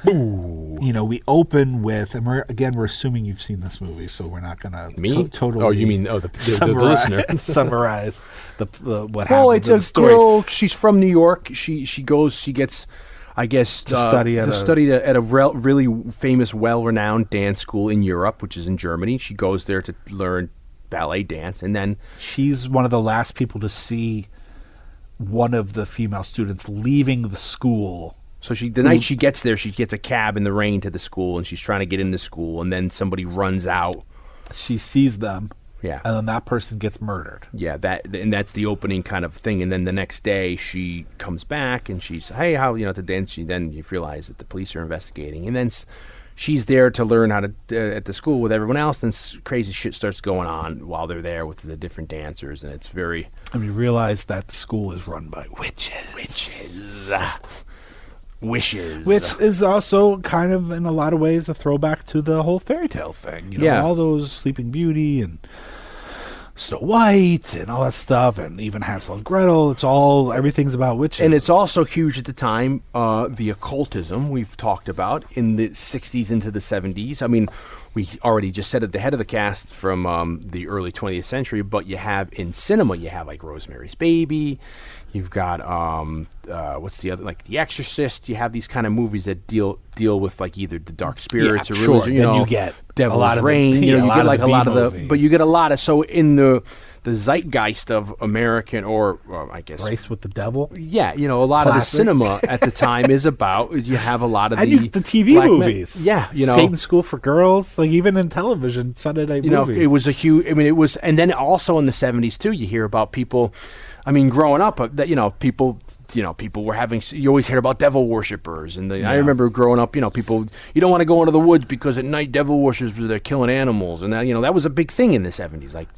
Ooh. You know, we open with, and we're assuming you've seen this movie, so we're not going to totally. Oh, you mean the listener? Summarize the what happened. Well, it's a girl. She's from New York. She gets, I guess, to study at a really famous, well-renowned dance school in Europe, which is in Germany. She goes there to learn ballet dance, and then she's one of the last people to see one of the female students leaving the school. So the night she gets there, she gets a cab in the rain to the school, and she's trying to get into school, and then somebody runs out. She sees them, yeah, and then that person gets murdered. Yeah, that's the opening kind of thing. And then the next day, she comes back, and she's, hey, how to dance? Then you realize that the police are investigating, and then she's there to learn how to at the school with everyone else, and crazy shit starts going on while they're there with the different dancers, and it's very. And you realize that the school is run by witches. Wishes. Which is also kind of, in a lot of ways, a throwback to the whole fairy tale thing. All those Sleeping Beauty and Snow White and all that stuff, and even Hansel and Gretel. Everything's about witches. And it's also huge at the time, the occultism we've talked about in the 60s into the 70s. I mean, we already just said at the head of the cast from the early 20th century, but you have in cinema, you have like Rosemary's Baby. You've got, what's the other, like The Exorcist. You have these kind of movies that deal with like either the dark spirits or religion. Then you get Devil's a lot of Rain. you get like a lot of B-movies. but you get a lot of, so in the zeitgeist of American, or I guess Race with the Devil. yeah, a lot of the Classic. cinema at the time is about, you have a lot of And the TV black men- movies. Yeah, Satan School for Girls, like even in television, Sunday night movies. it was a huge, and then also in the 70s too, you hear about people, growing up, that, people were having, you always hear about devil worshippers. And I remember growing up, people, you don't want to go into the woods because at night devil worshippers, they're killing animals. And that, that was a big thing in the 70s, like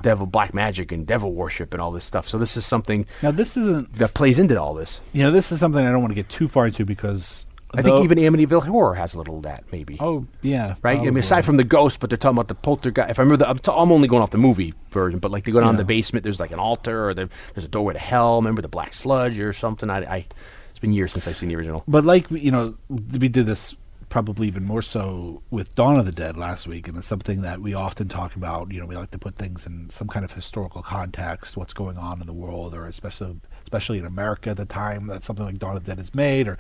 devil, black magic and devil worship and all this stuff. So this is something that plays into all this. This is something I don't want to get too far into because I think even Amityville Horror has a little of that, maybe. Oh, yeah. Right? Probably. Aside from the ghost, but they're talking about the poltergeist. If I remember, I'm only going off the movie version, but like they go down the basement, there's like an altar, or there's a doorway to hell. Remember the black sludge or something? It's been years since I've seen the original. But like, we did this probably even more so with Dawn of the Dead last week, and it's something that we often talk about. We like to put things in some kind of historical context, what's going on in the world, or especially in America at the time that something like Dawn of the Dead is made, or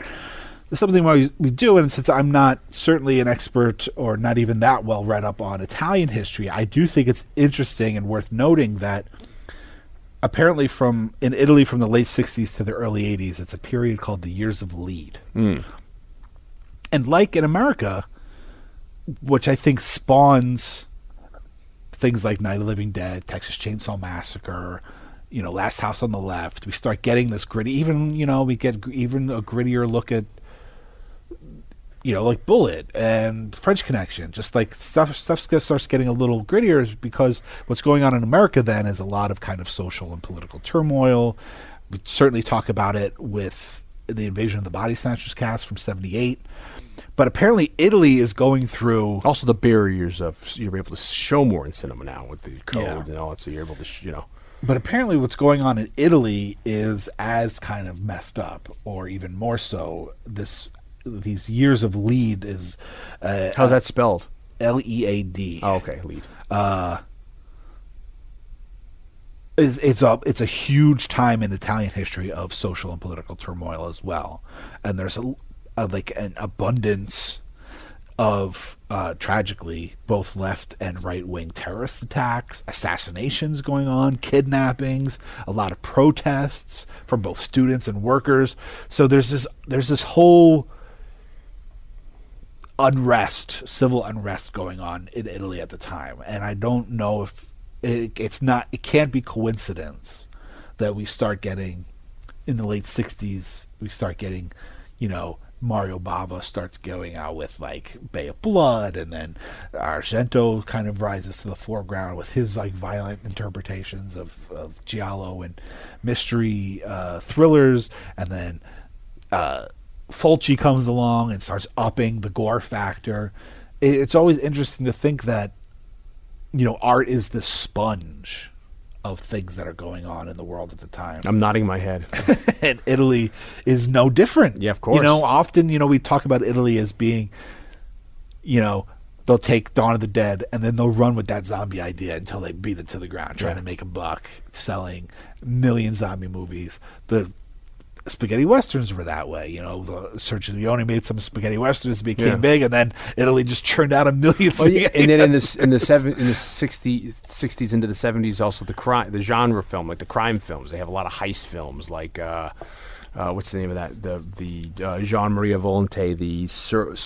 it's something we do. And since I'm not certainly an expert or not even that well read up on Italian history, I do think it's interesting and worth noting that apparently in Italy from the late 60s to the early 80s, it's a period called the Years of Lead. And like in America, which I think spawns things like Night of the Living Dead, Texas Chainsaw Massacre, Last House on the Left, we start getting this gritty, we get even a grittier look at, like Bullet and French Connection, just like stuff starts getting a little grittier because what's going on in America then is a lot of kind of social and political turmoil. We certainly talk about it with the Invasion of the Body Snatchers cast from 78. But apparently Italy is going through... Also the barriers of, you're able to show more in cinema now with the codes and all that, so you're able to, But apparently what's going on in Italy is as kind of messed up, or even more so. These Years of Lead is... how's that spelled? Lead. Oh, okay, lead. It's a huge time in Italian history of social and political turmoil as well. And there's like an abundance of tragically both left and right wing terrorist attacks, assassinations going on, kidnappings, a lot of protests from both students and workers. So there's this whole civil unrest going on in Italy at the time, and I don't know if it can't be coincidence that we start getting in the late 60s, we start getting, Mario Bava starts going out with like Bay of Blood, and then Argento kind of rises to the foreground with his like violent interpretations of giallo and mystery thrillers, and then Fulci comes along and starts upping the gore factor. It's always interesting to think that art is the sponge of things that are going on in the world at the time. I'm nodding my head. And Italy is no different. Yeah, of course. Often, we talk about Italy as being, they'll take Dawn of the Dead and then they'll run with that zombie idea until they beat it to the ground, trying to make a buck, selling a million zombie movies. The spaghetti westerns were that way. The Sergio Leone made some spaghetti westerns, became big, and then Italy just churned out a million. And then in the 60s into the 70s, also the genre film, like the crime films. They have a lot of heist films, like what's the name of that? The Jean Maria Volonté, the Circle,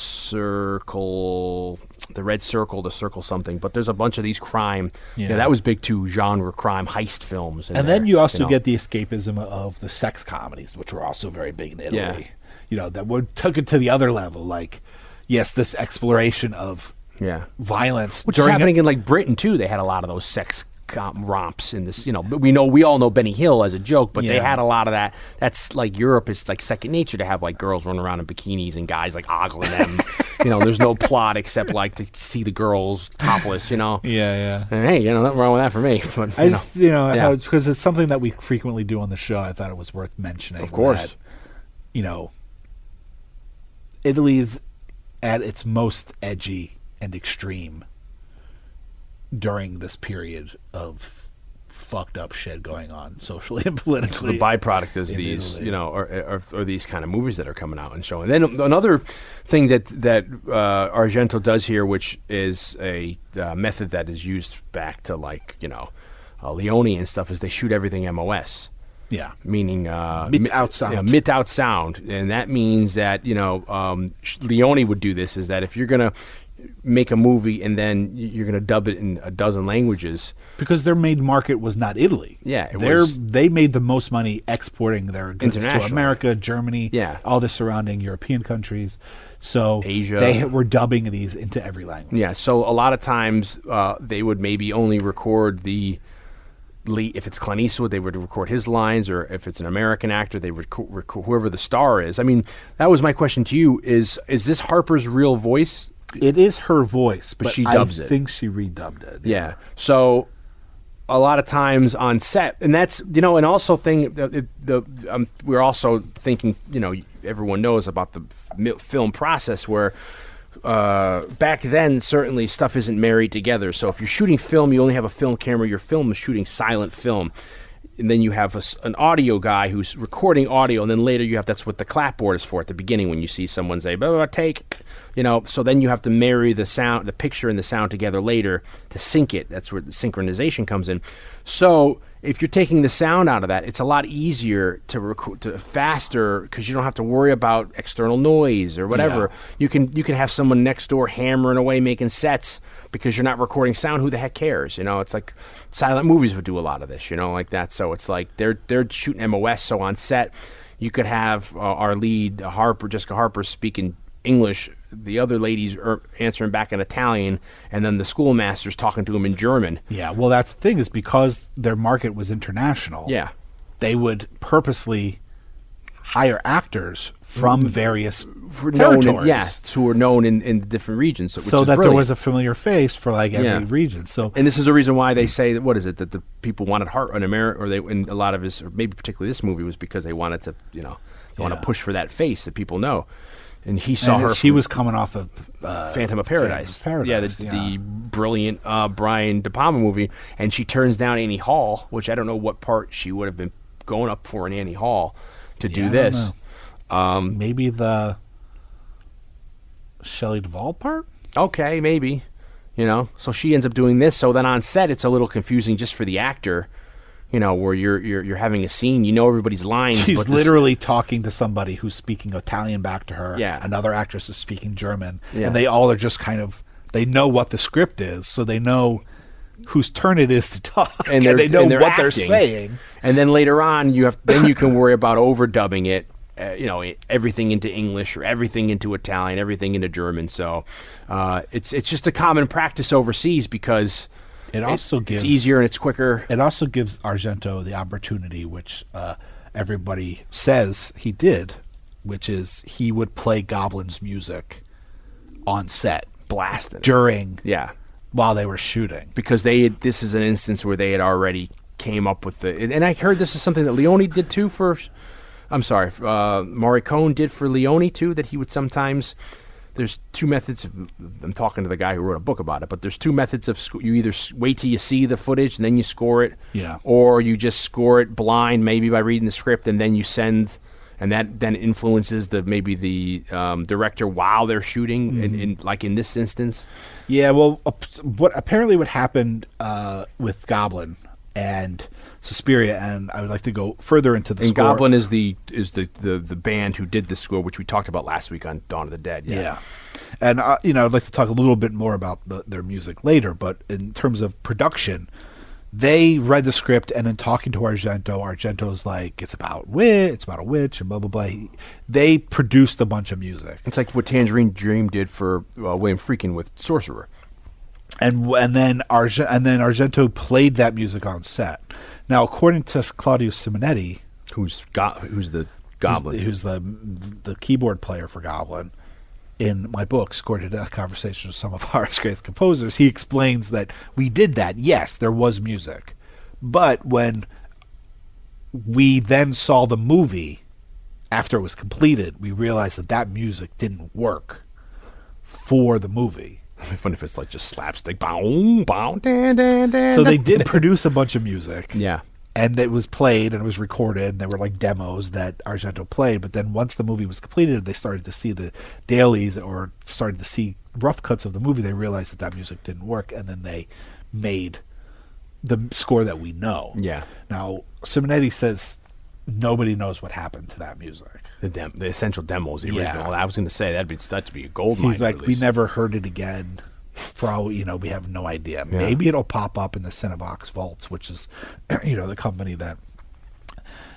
the Red Circle, the Circle something. But there's a bunch of these crime. Yeah, that was big too. Genre crime heist films. And then you also get the escapism of the sex comedies, which were also very big in Italy. Yeah. That took it to the other level. Like, yes, this exploration of violence, which is happening in like Britain too. They had a lot of those sex romps in this. But we all know Benny Hill as a joke, but they Yeah. had a lot of that. That's like Europe. It's like second nature to have like girls running around in bikinis and guys like ogling them. There's no plot except like to see the girls topless. Yeah. And hey, nothing wrong with that for me. But, I just, I Yeah. thought it's because it's something that we frequently do on the show. I thought it was worth mentioning. Of course. That, Italy's at its most edgy and extreme during this period of fucked up shit going on socially and politically. The byproduct is in these, Italy. or these kind of movies that are coming out and showing. Then another thing that Argento does here, which is a method that is used back to Leone and stuff, is they shoot everything MOS. Yeah. Meaning Mit-out sound. Mit-out sound, and that means that Leone would do this. Is that if you're gonna make a movie and then you're gonna dub it in a dozen languages, Because their main market was not Italy. Yeah, they made the most money exporting their goods to Internationally. America, Germany, Yeah. all the surrounding European countries. So Asia. they were dubbing these into every language. yeah. So a lot of times they would maybe only record the lead. If it's Clint Eastwood, they would record his lines, or if it's an American actor, they would record whoever the star is. I mean, that was my question to you: is this Harper's real voice? It is her voice, but she dubs I it. think she redubbed it. Yeah. So a lot of times on set, and that's and also we're also thinking, everyone knows about the film process where back then certainly stuff isn't married together. So if you're shooting film, you only have a film camera. Your film is shooting silent film. And then you have an audio guy who's recording audio, and then later that's what the clapboard is for at the beginning when you see someone say, blah, blah, blah, take, so then you have to marry the sound, the picture and the sound together later to sync it. That's where the synchronization comes in. So if you're taking the sound out of that, it's a lot easier to record, faster, because you don't have to worry about external noise or whatever. Yeah. You can have someone next door hammering away making sets because you're not recording sound. Who the heck cares? It's like silent movies would do a lot of this, like that. So it's like they're shooting MOS. So on set, you could have our lead Jessica Harper speaking English, the other ladies are answering back in Italian, and then the schoolmaster's talking to him in German. Yeah, well, that's the thing, is because their market was international. Yeah. They would purposely hire actors from various Known territories. who are known in different regions. Which So is that there brilliant. was a familiar face for every region. So And this is the reason why they say that, what is it, that the people wanted Hart in America, or they in a lot of his, or maybe particularly this movie, was because they wanted to, they want to push for that face that people know. And he saw her. She was coming off of Phantom of Paradise. Paradise, The brilliant Brian De Palma movie, and she turns down Annie Hall, which I don't know what part she would have been going up for in Annie Hall to do I don't this. maybe the Shelley Duvall part? Okay, maybe. So she ends up doing this. So then on set, it's a little confusing just for the actor. Where you're having a scene, everybody's lines. She's but literally talking to somebody who's speaking Italian back to her. Yeah. Another actress is speaking German. Yeah. And they all are just they know what the script is, so they know whose turn it is to talk. And they know what they're acting. saying. And then later on, you can worry about overdubbing it. Everything into English or everything into Italian, everything into German. So it's just a common practice overseas because it's easier and it's quicker. It also gives Argento the opportunity, which everybody says he did, which is he would play Goblin's music on set, blasting while they were shooting, because this is an instance where they had already came up with and I heard this is something that Leone did too Morricone did for Leone too, that he would sometimes. There's two methods. I'm talking to the guy who wrote a book about it, but there's two methods of you either wait till you see the footage and then you score it, or you just score it blind, maybe by reading the script, and then you send, and that then influences the director while they're shooting. In like in this instance, well, what happened with Goblin and Suspiria, and I would like to go further into the score. Goblin is the band who did the score, which we talked about last week on Dawn of the Dead. Yeah. And I'd like to talk a little bit more about their music later, but in terms of production, they read the script, and in talking to Argento's like, it's about a witch, and blah blah blah. They produced a bunch of music. It's like what Tangerine Dream did for William Friedkin with Sorcerer. And then Argento played that music on set. Now, according to Claudio Simonetti, who's the Goblin, who's the keyboard player for Goblin, in my book, Score to Death: Conversations with Some of Our Greatest Composers, he explains that we did that. Yes, there was music, but when we then saw the movie after it was completed, we realized that music didn't work for the movie. It'd be funny if it's like just slapstick. Bow, bow, dan, dan, dan. So they did produce a bunch of music. Yeah. And it was played and it was recorded. And there were like demos that Argento played. But then once the movie was completed, they started to see the dailies or started to see rough cuts of the movie. They realized that music didn't work. And then they made the score that we know. Yeah. Now, Simonetti says nobody knows what happened to that music. The essential demos, the original. Yeah. I was going to say that'd be a gold mine. He's like, release. we never heard it again. For all we have no idea. Yeah. Maybe it'll pop up in the Cinevox vaults, which is, the company that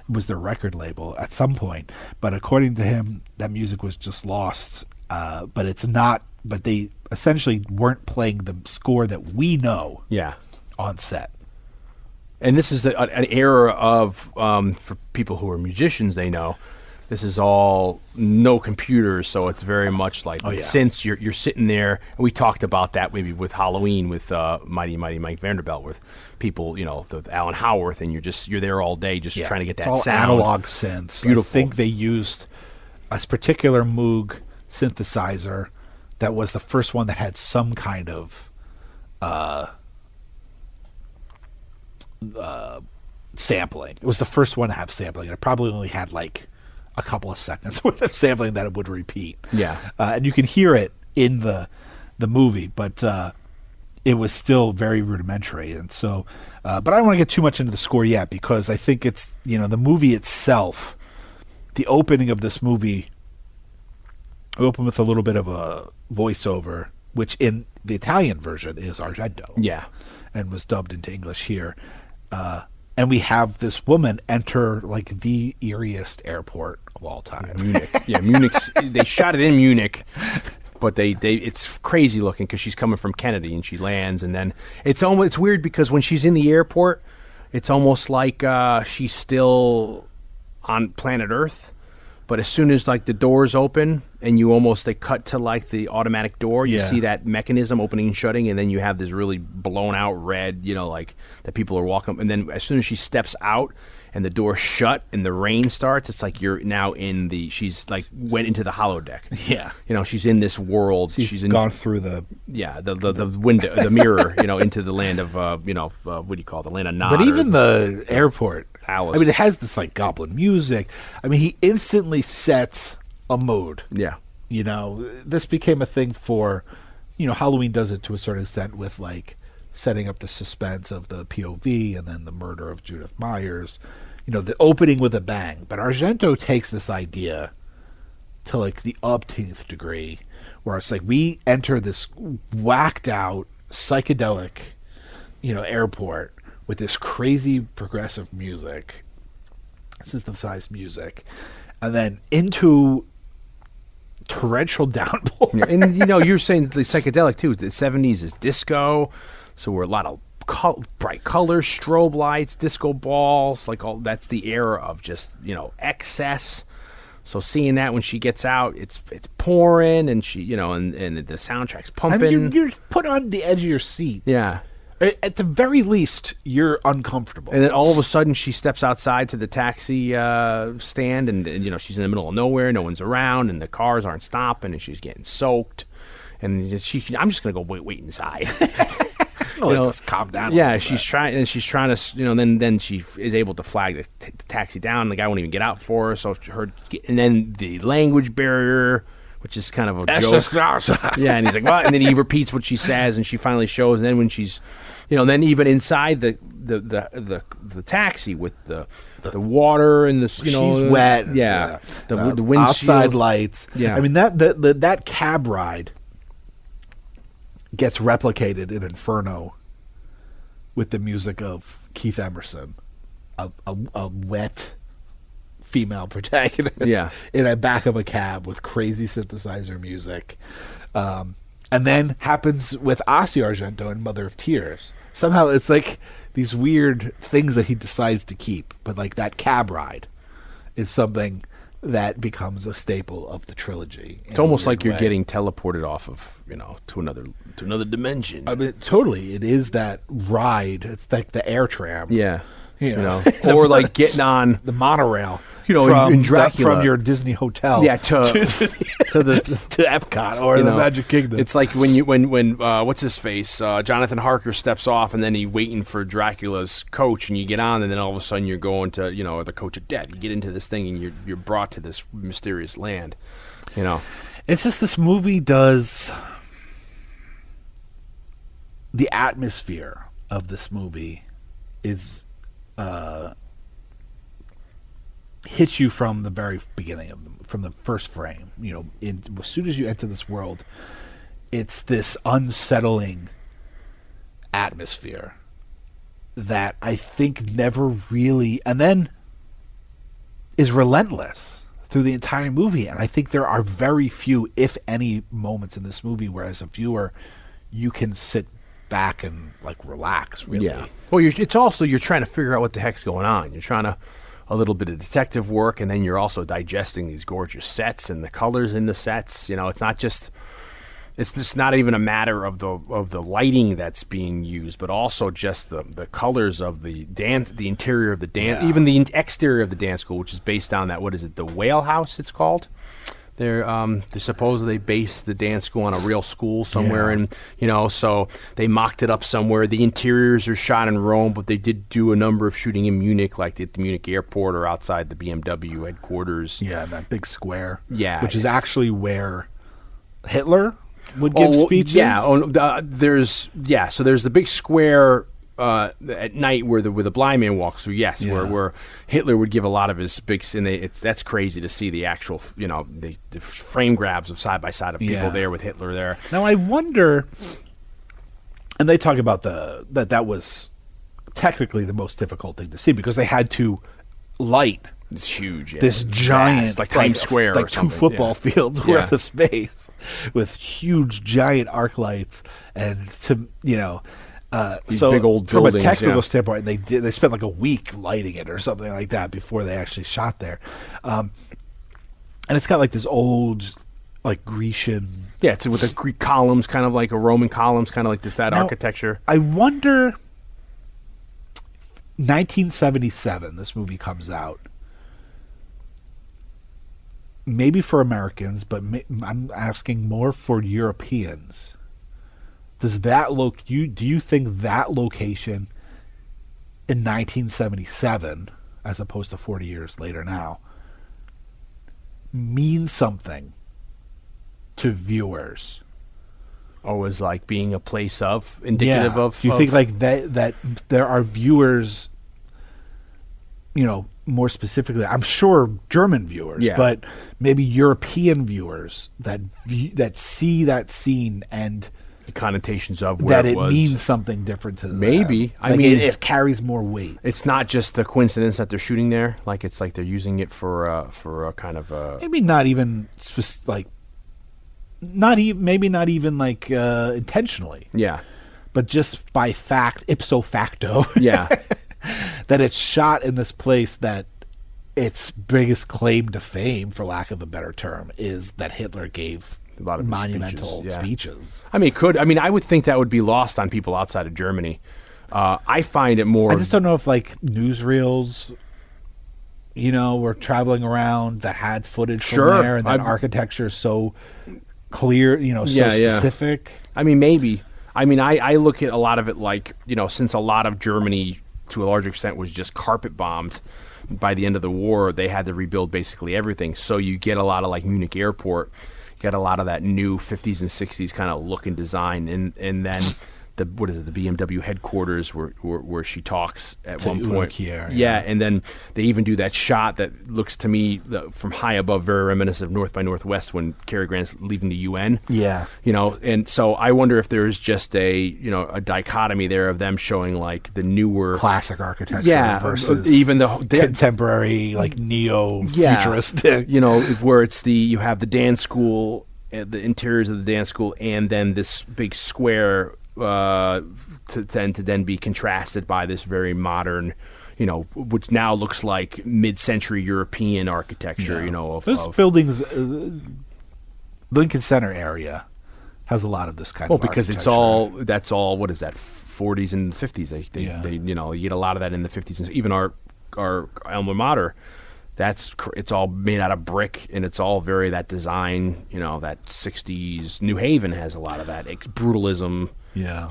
was their record label at some point. But according to him, that music was just lost. But it's not. But they essentially weren't playing the score that we know. Yeah. On set. And this is an era of for people who are musicians, they know. This is all no computers, so it's very much like since you're sitting there. And we talked about that maybe with Halloween with Mighty Mike Vanderbilt with people, the Alan Howarth, and you're there all day just trying to get that all sound. Analog synths. Beautiful. I think they used a particular Moog synthesizer that was the first one that had some kind of sampling. It was the first one to have sampling, and it probably only had like a couple of seconds worth of sampling that it would repeat. Yeah. And you can hear it in the movie, but it was still very rudimentary. And so, but I don't want to get too much into the score yet, because I think it's, the movie itself, the opening of this movie, opened with a little bit of a voiceover, which in the Italian version is Argento. Yeah. And was dubbed into English here. And we have this woman enter like the eeriest airport of all time. Munich. Yeah, Munich's. They shot it in Munich, but it's crazy looking because she's coming from Kennedy and she lands, and then it's weird because when she's in the airport, it's almost like she's still on planet Earth. But as soon as like the doors open and they cut to like the automatic door, you see that mechanism opening and shutting, and then you have this really blown out red, like that people are walking. And then as soon as she steps out and the door shut and the rain starts, it's like you're now she's like went into the holodeck. Yeah. She's in this world. She's gone through the window, the mirror, into the land of, what do you call it? The land of Nod. But even the airport, Alice. I mean, it has this like Goblin music. I mean, he instantly sets a mood. Yeah. This became a thing for, Halloween does it to a certain extent with like setting up the suspense of the POV and then the murder of Judith Myers, the opening with a bang. But Argento takes this idea to like the umpteenth degree, where it's like we enter this whacked out psychedelic, airport with this crazy progressive music, synthesized music, and then into torrential downpour. Yeah, and you're saying the psychedelic too. The 70s is disco, so we're a lot of bright colors, strobe lights, disco balls, like all that's the era of just excess. So seeing that when she gets out, it's pouring, and she and the soundtrack's pumping. I mean, you're put on the edge of your seat. Yeah. At the very least, you're uncomfortable. And then all of a sudden, she steps outside to the taxi stand, and she's in the middle of nowhere. No one's around, and the cars aren't stopping, and she's getting soaked. And I'm just gonna go wait inside. Just calm down. Yeah, she's trying to, then she is able to flag the taxi down. The guy won't even get out for her. So and then the language barrier, which is kind of a joke. Yeah, and he's like, what? And then he repeats what she says, and she finally shows. And then when she's, then even inside the taxi with the water and the, she's wet. Yeah, the windshield, outside lights. Yeah, I mean that cab ride gets replicated in Inferno with the music of Keith Emerson, a wet female protagonist in the back of a cab with crazy synthesizer music. And then happens with Dario Argento in Mother of Tears. Somehow it's like these weird things that he decides to keep, but like that cab ride is something that becomes a staple of the trilogy. It's almost like you're getting teleported off of, to another dimension. I mean, totally. It is that ride. It's like the air tram. Yeah. Or like getting on the monorail. In Dracula. From your Disney hotel. Yeah, to Epcot or the Magic Kingdom. It's like when what's his face? Jonathan Harker steps off and then he's waiting for Dracula's coach and you get on and then all of a sudden you're going to, the coach of death. You get into this thing and you're brought to this mysterious land. It's just this movie does the atmosphere of this movie is hits you from the very beginning from the first frame. As soon as you enter this world, it's this unsettling atmosphere that I think never really, and then is relentless through the entire movie. And I think there are very few, if any, moments in this movie where, as a viewer, you can sit back and like relax. Really, yeah. Well, it's also you're trying to figure out what the heck's going on. You're trying to. A little bit of detective work, and then you're also digesting these gorgeous sets and the colors in the sets. It's just not even a matter of the lighting that's being used, but also just the colors of the dance, the interior of the dance, even the exterior of the dance school, which is based on that. What is it? The Whale House, it's called. They're supposedly based the dance school on a real school somewhere, and so they mocked it up somewhere. The interiors are shot in Rome, but they did do a number of shooting in Munich, like at the Munich airport or outside the BMW headquarters. Yeah, that big square. Yeah, which is actually where Hitler would give speeches. Yeah, so there's the big square. At night where the blind man walks through, where Hitler would give a lot of his big, and that's crazy to see the actual, the frame grabs of side by side of people there with Hitler there. Now I wonder, and they talk about that was technically the most difficult thing to see because they had to light this huge, this giant, like Times Square, like or something. 2 football fields worth of space with huge giant arc lights, and so big old from buildings, a technical standpoint, they spent like a week lighting it or something like that before they actually shot there, and it's got like this old, like Grecian, it's with the Greek columns, kind of like a Roman columns, kind of like that architecture. I wonder, 1977, this movie comes out. Maybe for Americans, but I'm asking more for Europeans. Does that do you think that location in 1977, as opposed to 40 years later now, means something to viewers? Or was like being a place of indicative of? Do you think like that there are viewers, more specifically, I'm sure German viewers, but maybe European viewers that see that scene and connotations of where that it was. Means something different to them. Maybe. I mean, it carries more weight. It's not just a coincidence that they're shooting there. Like it's like they're using it for a kind of a maybe not even maybe not even like intentionally. Yeah, but just by fact, ipso facto. Yeah, that it's shot in this place that its biggest claim to fame, for lack of a better term, is that Hitler gave a lot of monumental speeches. I mean, I would think that would be lost on people outside of Germany. I find it more. I just don't know if like newsreels, were traveling around that had footage from there, and that architecture is so clear, so specific. I mean, maybe. I mean, I look at a lot of it like, since a lot of Germany, to a large extent, was just carpet bombed. By the end of the war, they had to rebuild basically everything. So you get a lot of like Munich airport. Got a lot of that new 50s and 60s kind of look and design, and then the BMW headquarters where she talks at one point. Yeah, and then they even do that shot that looks to me from high above very reminiscent of North by Northwest when Cary Grant's leaving the UN. Yeah, and so I wonder if there's just a dichotomy there of them showing like the newer classic architecture versus even the contemporary like neo futuristic. Where it's you have the dance school the interiors of the dance school, and then this big square to then be contrasted by this very modern, which now looks like mid-century European architecture. Those buildings, Lincoln Center area has a lot of this kind of because architecture. that's all what is that 40s and 50s. They you get a lot of that in the 50s, and even our alma mater. It's all made out of brick, and it's all very that design, that 60s. New Haven has a lot of that brutalism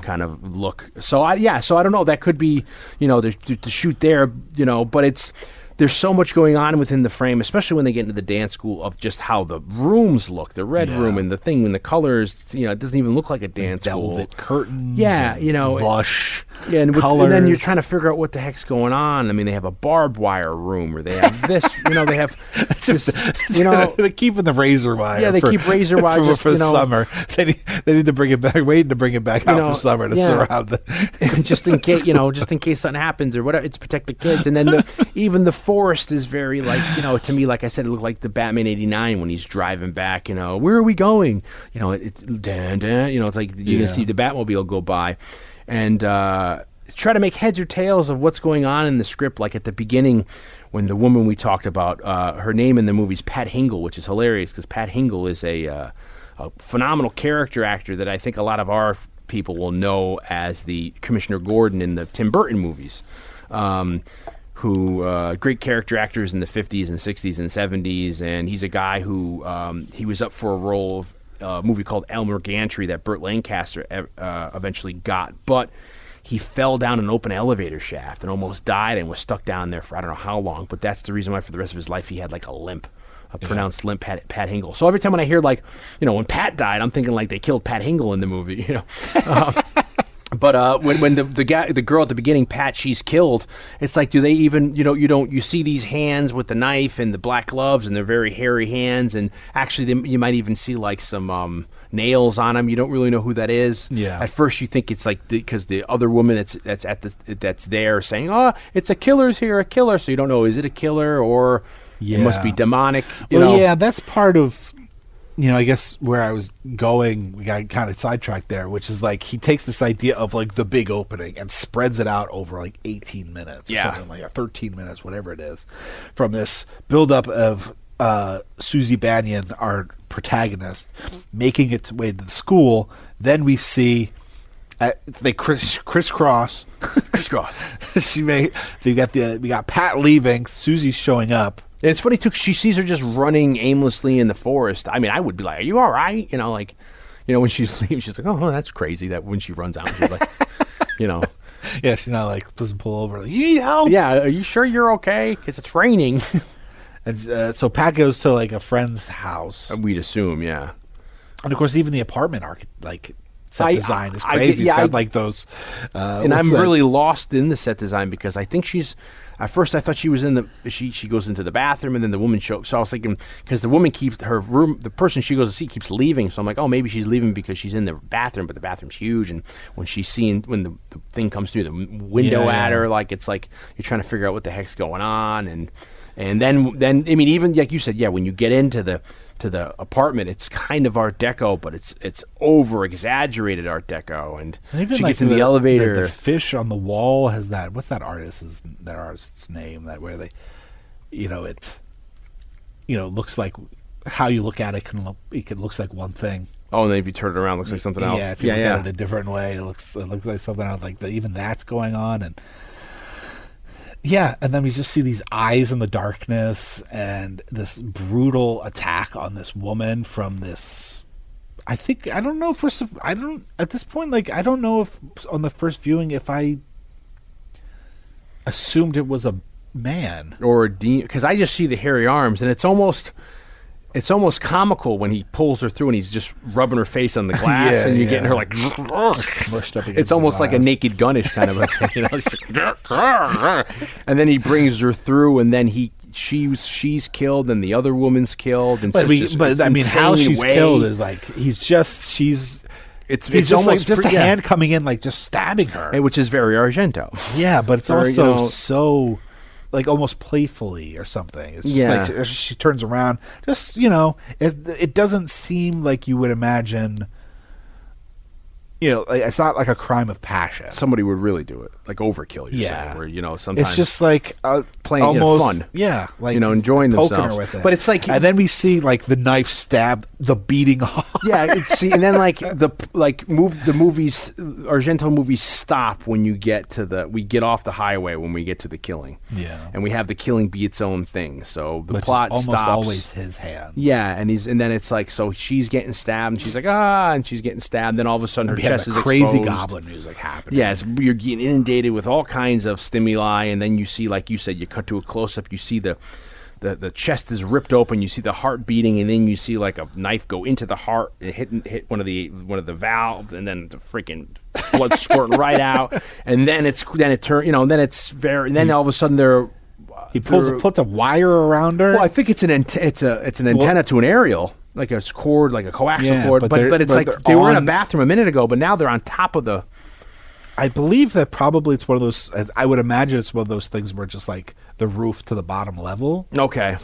kind of look. So I don't know. That could be, to shoot there, but there's so much going on within the frame, especially when they get into the dance school, of just how the rooms look, the red room and the thing, when the colors, it doesn't even look like a dance school. Velvet curtains. Yeah, lush colors. And then you're trying to figure out what the heck's going on. I mean, they have a barbed wire room, or they have this, they have this, They're keeping the razor wire. Yeah, they keep razor wire for the summer. They need to bring it back, waiting to bring it back out for summer to surround the... just in case, just in case something happens or whatever. It's to protect the kids. And then even the forest is very to me, like I said, it looked like the Batman '89 when he's driving back. Where are we going? It's it's like you can see the Batmobile go by, and try to make heads or tails of what's going on in the script. Like at the beginning, when the woman we talked about, her name in the movie is Pat Hingle, which is hilarious because Pat Hingle is a phenomenal character actor that I think a lot of our people will know as the Commissioner Gordon in the Tim Burton movies. Who great character actors in the 50s and 60s and 70s, and he's a guy who he was up for a role of a movie called Elmer Gantry that Burt Lancaster eventually got, but he fell down an open elevator shaft and almost died and was stuck down there for I don't know how long, but that's the reason why for the rest of his life he had like a limp, a pronounced limp, Pat Hingle. So every time when I hear when Pat died, I'm thinking like they killed Pat Hingle in the movie, But when the girl at the beginning, Pat, she's killed. It's like, do they even you see these hands with the knife and the black gloves and they're very hairy hands, and actually you might even see like some nails on them. You don't really know who that is. Yeah. At first you think it's like because the other woman that's there saying, oh, it's a killer's here, a killer. So you don't know, is it a killer or it must be demonic. Yeah, that's part of. I guess where I was going, we got kind of sidetracked there, which is like he takes this idea of like the big opening and spreads it out over like 18 minutes, or something like 13 minutes, whatever it is, from this buildup of Susie Bannion, our protagonist, making its way to the school. Then we see they crisscross. We got Pat leaving, Susie's showing up. And it's funny, too, 'cause she sees her just running aimlessly in the forest. I mean, I would be like, are you all right? When she's leaving, she's like, oh, that's crazy that when she runs out, she's like, Yeah, she's not like, doesn't pull over. Like, you need help? Yeah, are you sure you're okay? Because it's raining. And so Pat goes to like a friend's house. We'd assume, yeah. And of course, even the apartment set design is crazy. It's got like those. And I'm really lost in the set design because I think at first I thought she was she goes into the bathroom and then the woman shows. So I was thinking, because the woman keeps her room, the person she goes to see keeps leaving. So I'm like, oh, maybe she's leaving because she's in the bathroom, but the bathroom's huge. And when the thing comes through the window at her, like it's like you're trying to figure out what the heck's going on. And then I mean, even like you said, when you get into the apartment, it's kind of Art Deco, but it's over exaggerated Art Deco, and she gets in the elevator. The fish on the wall has that. What's that artist's name? That where they, it looks like how you look at it it looks like one thing. Oh, and then if you turn it around, it looks like something else. Yeah, if you look at it a different way, it looks like something else. Like even that's going on, and. Yeah, and then we just see these eyes in the darkness and this brutal attack on this woman from this. At this point, like, I don't know if on the first viewing if I assumed it was a man or a demon, because I just see the hairy arms, and it's almost comical when he pulls her through and he's just rubbing her face on the glass, and you're getting her like smushed up. It's almost like a Naked Gun-ish kind of a thing, and then he brings her through, and then she's killed, and the other woman's killed, and but I mean, how she's killed is like it's almost like just a hand coming in, like just stabbing her, which is very Argento. Yeah, but it's also so like almost playfully or something. It's just Yeah. like she turns around. Just, you know, it doesn't seem like you would imagine. You know, like, it's not like a crime of passion. Somebody would really do it, like overkill. You're Yeah. saying, where you know sometimes It's just like playing almost fun. Yeah, like You know, enjoying poking themselves. her with it. But it's like, and then we see like the knife stab the beating heart. yeah. See, and then like the movies, Argento movies stop when you get to we get off the highway when we get to the killing. Yeah. and we have the killing be its own thing. So the Which plot is almost stops. always his hand. Yeah, and then it's like, so she's getting stabbed, and she's like, and she's getting stabbed. Then all of a sudden her We have chest the is crazy exposed. goblin music happening. Yeah, you're getting inundated with all kinds of stimuli, and then you see, like you said, you cut to a close-up, you see the chest is ripped open, you see the heart beating, and then you see like a knife go into the heart, and hit one of the valves, and then the freaking blood squirting right out, and then it's then all of a sudden He puts a wire around her. well, I think it's an antenna to an aerial, like a cord, like a coaxial Yeah, cord. but But it's they're like they were in a on- bathroom a minute ago, but now they're on top of the. I believe that probably it's one of those. I would imagine it's one of those things where just like the roof to the bottom level Okay.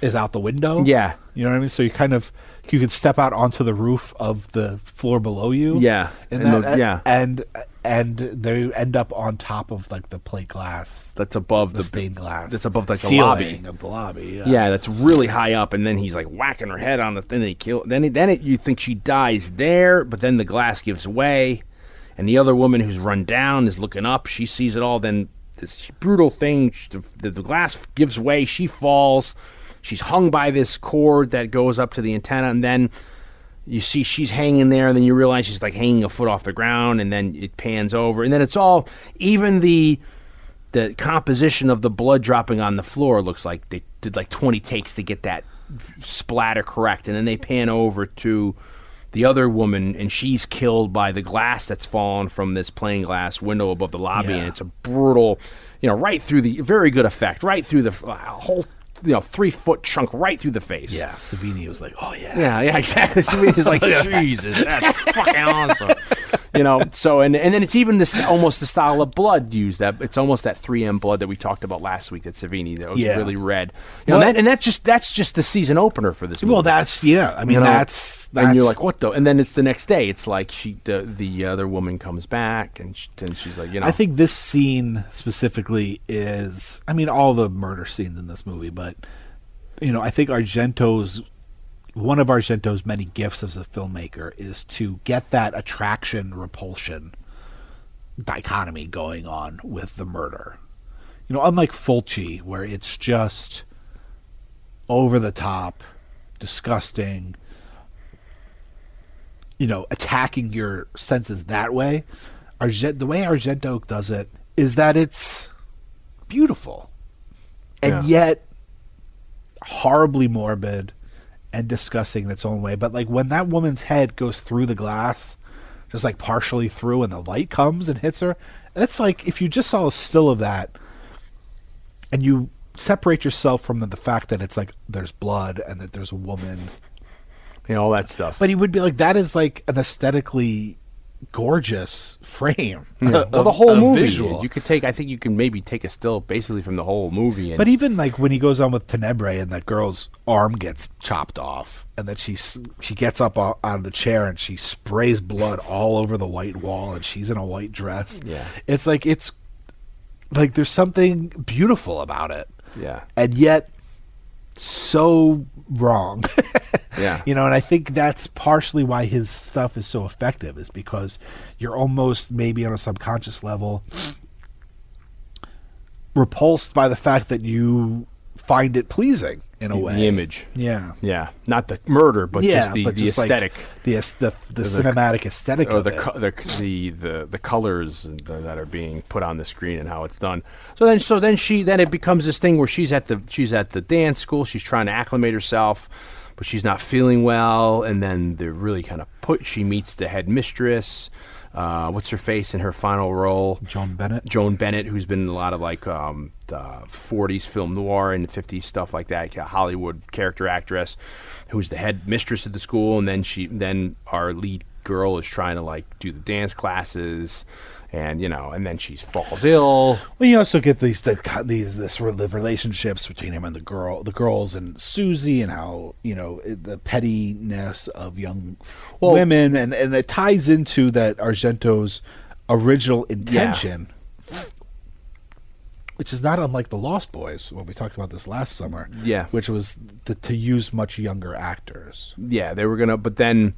is out the window. Yeah. You know what I mean? So you can step out onto the roof of the floor below you. Yeah. And Yeah. and they end up on top of like the plate glass. That's above the stained glass. That's above like the ceiling lobby. of the lobby. Yeah, that's really high up, and then he's like whacking her head on the thing. You think she dies there, but then the glass gives way, and the other woman who's run down is looking up. She sees it all. Then this brutal thing, the glass gives way. She falls. She's hung by this cord that goes up to the antenna, and then you see she's hanging there, and then you realize she's like hanging a foot off the ground, and then it pans over, and then it's all, even the composition of the blood dropping on the floor looks like they did like 20 takes to get that splatter correct, and then they pan over to the other woman, and she's killed by the glass that's fallen from this plain glass window above the lobby, Yeah. and it's a brutal, right through the, very good effect, right through the whole 3-foot chunk right through the face. Yeah. Savini was like, oh yeah. Yeah, exactly. Savini's like, Jesus, that's fucking awesome. So and then it's even this almost the style of blood used, that it's almost that 3M blood that we talked about last week, that Savini, that was really red. That's just the season opener for this movie. Well, that's I mean, that's and you're like, what the? And then it's the next day. It's like the other woman comes back, and she's like, I think this scene specifically is, I mean, all the murder scenes in this movie, but I think one of Argento's many gifts as a filmmaker is to get that attraction repulsion dichotomy going on with the murder. Unlike Fulci, where it's just over the top, disgusting, attacking your senses that way. The way Argento does it is that it's beautiful and yet horribly morbid and disgusting in its own way. But like when that woman's head goes through the glass, just like partially through, and the light comes and hits her, that's like, if you just saw a still of that and you separate yourself from the fact that it's like there's blood and that there's a woman, all that stuff. but he would be like, that is like an aesthetically gorgeous frame. Well, the whole movie. Visual. I think you can maybe take a still basically from the whole movie. But even like when he goes on with Tenebrae and that girl's arm gets chopped off, and that she gets up out of the chair and she sprays blood all over the white wall, and she's in a white dress. Yeah. It's like there's something beautiful about it. Yeah. And yet so wrong. Yeah. And I think that's partially why his stuff is so effective, is because you're almost maybe on a subconscious level repulsed by the fact that you find it pleasing in a way. The image. Yeah. Yeah. Not the murder, but just the aesthetic. Like the cinematic aesthetic or of the colors that are being put on the screen and how it's done. So then it becomes this thing where she's at the dance school, she's trying to acclimate herself, but she's not feeling well, and then they're really kind of she meets the headmistress. What's her face in her final role? Joan Bennett, who's been in a lot of like 40s film noir and 50s stuff like that. A Hollywood character actress who's the head mistress of the school, and then our lead girl is trying to like do the dance classes, and and then she falls ill. Well, you also get these relationships between him and the girls and Susie, and how the pettiness of young women, and it ties into that Argento's original intention. Yeah. Which is not unlike The Lost Boys, when we talked about this last summer. Yeah. Which was to use much younger actors. Yeah, they were going to... But then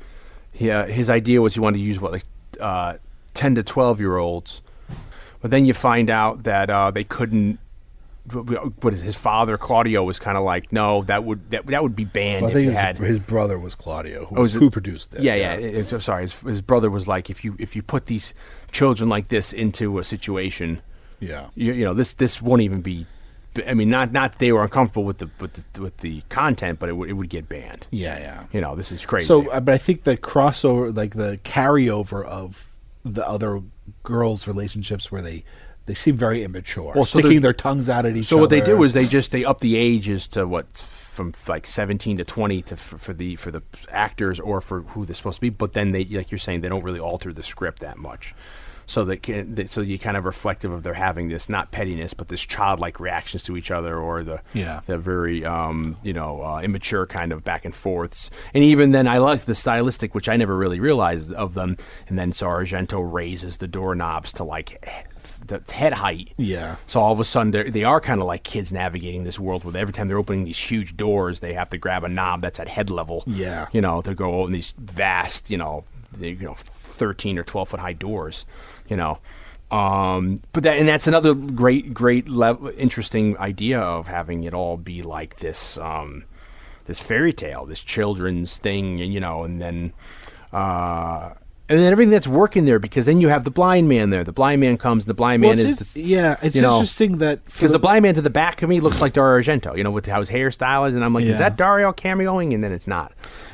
his idea was he wanted to use, 10 to 12-year-olds. But then you find out that they couldn't... What is his father, Claudio, was kind of like, no, that would be banned. Well, I think his brother was Claudio, who produced it. Yeah. Sorry, his brother was like, if you put these children like this into a situation... Yeah, this won't even be. I mean, not they were uncomfortable with the content, but it would get banned. Yeah. This is crazy. So, but I think the crossover, like the carryover of the other girls' relationships, where they seem very immature, sticking their tongues out at each other. So what they do is they up the ages to from like 17 to 20 for the actors or for who they're supposed to be. But then they, like you're saying, they don't really alter the script that much. So so you kind of reflective of their having this, not pettiness, but this childlike reactions to each other, or the very immature kind of back and forths. And even then, I like the stylistic, which I never really realized of them. And then so Argento raises the doorknobs to like the head height. Yeah. So all of a sudden they are kind of like kids navigating this world, where every time they're opening these huge doors, they have to grab a knob that's at head level. Yeah. To go in these vast, 13 or 12 foot high doors. But that's another great interesting idea of having it all be like this fairy tale, this children's thing, and then everything that's working there, because then you have the blind man there. The blind man comes. The blind man it's interesting that because the blind man to the back of me looks like Dario Argento, with how his hairstyle is, and I'm like, is that Dario cameoing? And then it's not.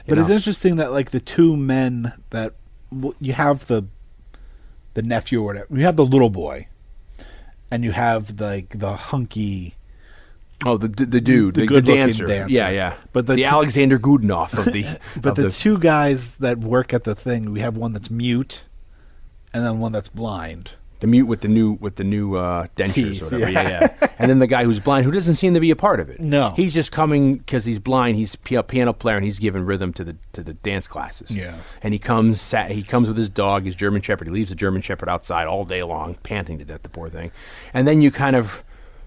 But it's interesting that like the two men that you have the nephew or whatever. You have the little boy, and you have the hunky. Oh, the dude, the dancer. Yeah. But the Alexander Goodenough of the. But the two guys that work at the thing, we have one that's mute, and then one that's blind. The mute with the new dentures teeth, or whatever. Yeah. And then the guy who's blind, who doesn't seem to be a part of it. No, he's just coming because he's blind. He's a piano player, and he's giving rhythm to the dance classes. Yeah. And he comes with his dog, his German Shepherd. He leaves the German Shepherd outside all day long, panting to death, the poor thing. And then you kind of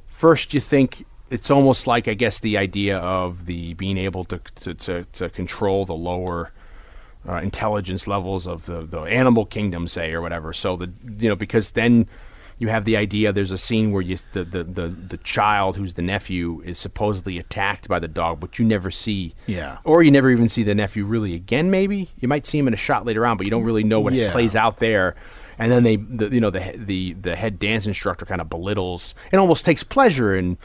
first you think it's almost like, I guess, the idea of the being able to control the lower. Intelligence levels of the animal kingdom, say, or whatever. So because then you have the idea. There's a scene where the child who's the nephew is supposedly attacked by the dog, but you never see. Yeah. Or you never even see the nephew really again. Maybe you might see him in a shot later on, but you don't really know what plays out there. And then the head dance instructor kind of belittles and almost takes pleasure in.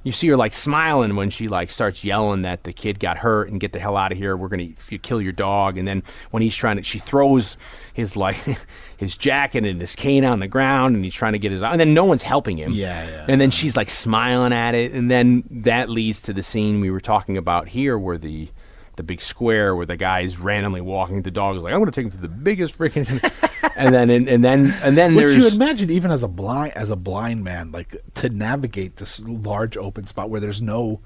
You see her like smiling when she like starts yelling that the kid got hurt and get the hell out of here. We're gonna kill your dog. And then when he's she throws his his jacket and his cane on the ground, and he's trying to get and then no one's helping him. Yeah. And then she's like smiling at it, and then that leads to the scene we were talking about here, where the big square where the guy's randomly walking. The dog is like, I'm going to take him to the biggest freaking, and then Which there's. you imagine even as a blind man, like to navigate this large open spot where there's no.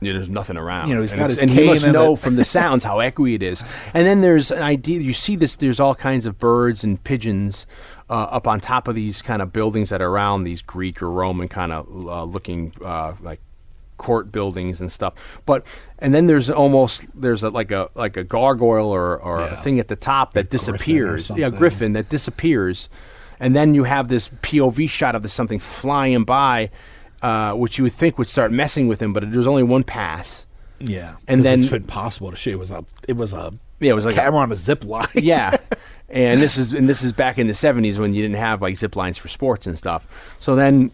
Yeah, there's nothing around. He's got his and he must cane know from the sounds how echoey it is. And then there's an idea. You see this. There's all kinds of birds and pigeons up on top of these kind of buildings that are around these Greek or Roman kind of looking like court buildings and stuff. And then there's like a gargoyle or a thing at the top that disappears. Griffin that disappears. And then you have this POV shot of something flying by. Which you would think would start messing with him, but there was only one pass. Yeah, and then it's impossible to shoot. It was a like camera on a zip line. Yeah, and this is back in the 70s when you didn't have like zip lines for sports and stuff. So then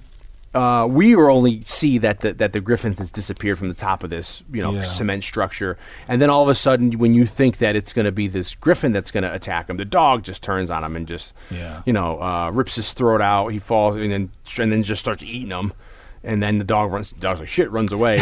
we only see that the griffin has disappeared from the top of this cement structure, and then all of a sudden when you think that it's going to be this griffin that's going to attack him, the dog just turns on him and just rips his throat out. He falls and then just starts eating him. and then the dog's like shit, runs away.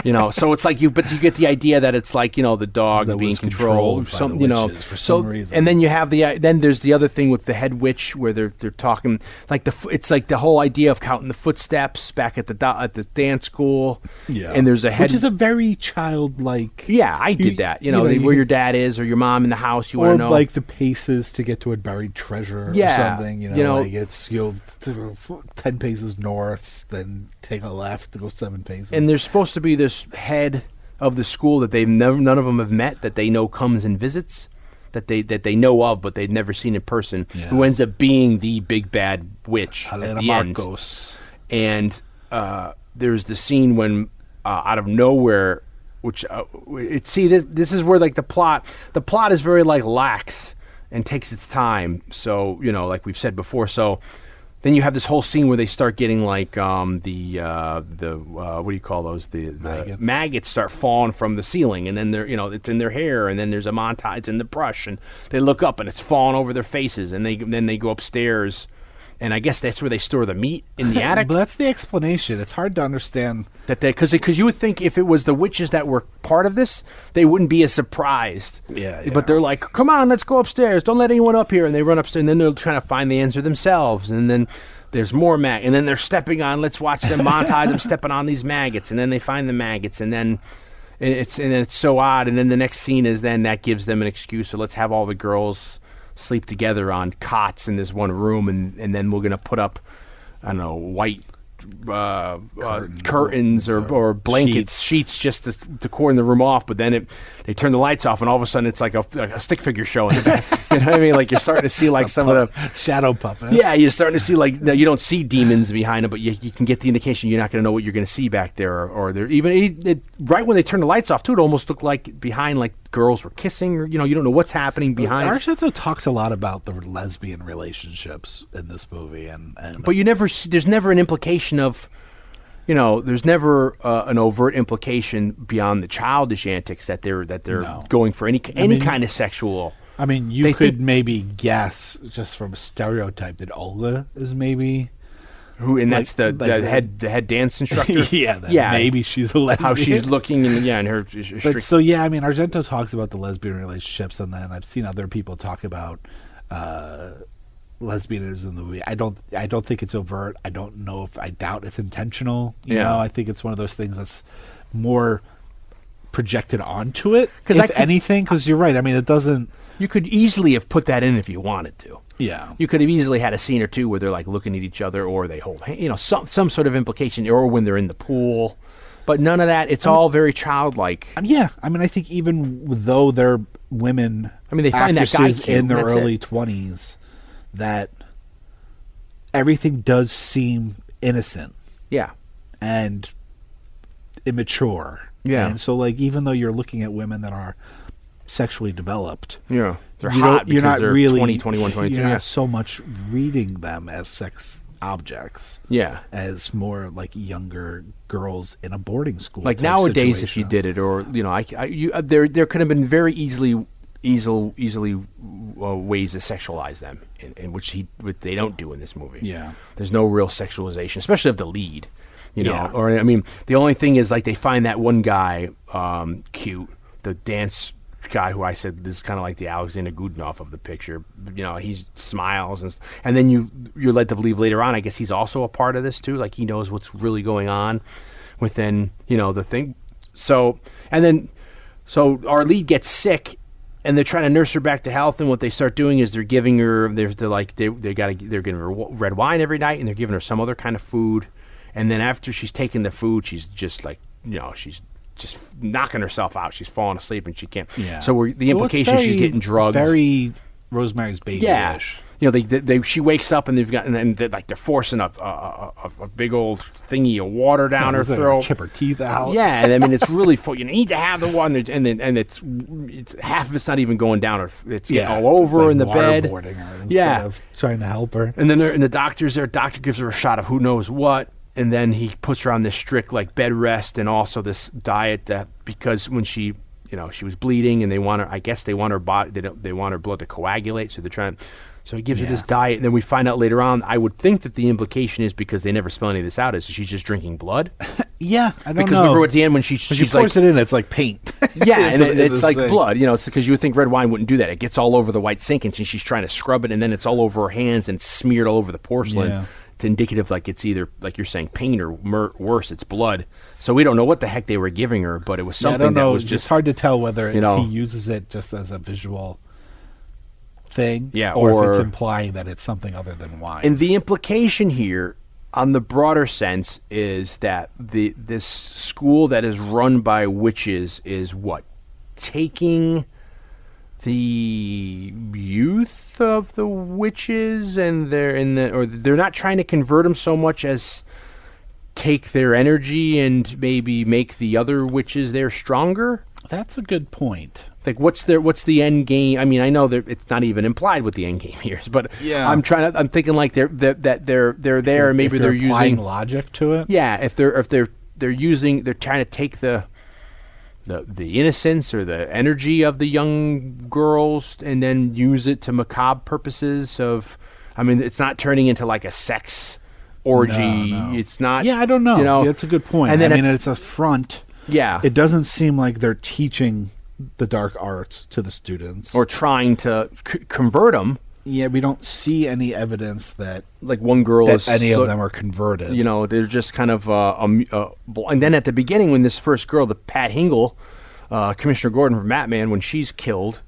So it's like but you get the idea that it's like, the dog That being was controlled, controlled by the witches for some reason. and then you have then there's the other thing with the head witch where they're talking like it's like the whole idea of counting the footsteps back at the dance school. Yeah, and there's a head, which is a very childlike. Yeah, I did that. Where your dad is or your mom in the house. You or want to know like the paces to get to a buried treasure or something. Like it's 10 paces north, then take a left to go 7 paces. And there's supposed to be this head of the school that none of them have met, that they know comes and visits, that they know of, but they've never seen in person, who ends up being the big bad witch at the Marcos. end. And there's the scene when out of nowhere, which this is where like the plot is very like lax and takes its time. So like we've said before, so. Then you have this whole scene where they start getting like what do you call those? The maggots start falling from the ceiling, and then they're it's in their hair, and then there's a montage, it's in the brush, and they look up and it's falling over their faces, and then they go upstairs, and I guess that's where they store the meat in the attic. But that's the explanation. It's hard to understand that because you would think if it was the witches that were part of this, they wouldn't be as surprised. Yeah. But they're like, come on, let's go upstairs. Don't let anyone up here. And they run upstairs, and then they're trying to find the answer themselves. And then there's more and then they're stepping on. Let's watch them montage them stepping on these maggots, and then they find the maggots, and then it's so odd. And then the next scene is then that gives them an excuse. So let's have all the girls sleep together on cots in this one room, and then we're gonna put up, I don't know, white curtains or blankets, sheets just to cordon the room off. But then they turn the lights off, and all of a sudden it's like a stick figure show in the back. You know what I mean? Like you're starting to see like some of the shadow puppets. Yeah, you're starting to see like you don't see demons behind them, but you can get the indication you're not going to know what you're going to see back there, or they're even right when they turn the lights off too. It almost looked like behind like girls were kissing, or you don't know what's happening behind. Argento talks a lot about the lesbian relationships in this movie, but there's never an implication of, there's never an overt implication beyond the childish antics that they're going for any kind of sexual. I mean, you could maybe guess just from a stereotype that Olga is maybe. And that's the head dance instructor. Maybe she's a lesbian. How she's looking, and her. But so I mean, Argento talks about the lesbian relationships, and then I've seen other people talk about lesbianism in the movie. I don't think it's overt. I doubt it's intentional. You know, I think it's one of those things that's more projected onto it. Because you're right. I mean, it doesn't. You could easily have put that in if you wanted to. Yeah, you could have easily had a scene or two where they're like looking at each other, or they hold, some sort of implication, or when they're in the pool. But none of that. It's all very childlike. Yeah, I mean, I think even though they're women, they find that guy cute, in their early 20s, that everything does seem innocent. Yeah, and immature. Yeah, and so like even though you're looking at women that are sexually developed, they're hot because they're really 20, 21, 22. You're not so much reading them as sex objects, as more like younger girls in a boarding school. Like nowadays, situation. If you did it, or there could have been very easily ways to sexualize them, in which they don't do in this movie. Yeah, there's no real sexualization, especially of the lead. Or I mean, the only thing is like they find that one guy cute, the dance guy who I said is kind of like the Alexander Godunov of the picture. He smiles, and then you're led to believe later on, I guess he's also a part of this too. Like he knows what's really going on within the thing. So our lead gets sick, and they're trying to nurse her back to health. And what they start doing is they're giving her they're giving her red wine every night, and they're giving her some other kind of food. And then after she's taken the food, she's just like she's just knocking herself out. She's falling asleep and she can't. Yeah. So the implication she's getting drugged. Very Rosemary's Baby. Yeah. She wakes up and they're forcing a big old thingy of water down her throat. Chip her teeth out. Yeah, and I mean it's really full. You need to have the one, and it's half of it's not even going down. It's all over in the bed. Her instead of trying to help her. And then the doctor's there. Doctor gives her a shot of who knows what. And then he puts her on this strict like bed rest and also this diet because when she was bleeding and they want her body, they want her blood to coagulate. So they're trying. So he gives her this diet, and then we find out later on, I would think that the implication is because they never spell any of this out, is she's just drinking blood. Yeah, I don't know. Because remember at the end when she's pours it in, it's like paint. Yeah, and it's like sink. blood. It's because you would think red wine wouldn't do that. It gets all over the white sink, and she's trying to scrub it, and then it's all over her hands and smeared all over the porcelain. Yeah. It's indicative like it's either, like you're saying, paint or worse, it's blood. So we don't know what the heck they were giving her, but it was something that was just... It's hard to tell whether if he uses it just as a visual thing, yeah, or if it's implying that it's something other than wine. And the implication here, on the broader sense, is that this school that is run by witches is what? Taking the youth of the witches, and they're not trying to convert them so much as take their energy and maybe make the other witches there stronger. That's a good point. Like, what's the end game? I mean, I know that it's not even implied what the end game here is, but yeah. I'm thinking like they're there, and maybe they're applying using logic to it. Yeah, if they're trying to take the innocence or the energy of the young girls and then use it to macabre purposes of, I mean, it's not turning into like a sex orgy. No. It's not. Yeah, I don't know. Yeah, that's a good point. And then it's a front. Yeah. It doesn't seem like they're teaching the dark arts to the students. Or trying to convert them. Yeah, we don't see any evidence that like one girl of them are converted. They're just kind of and then at the beginning when this first girl, the Pat Hingle, Commissioner Gordon from Batman, when she's killed,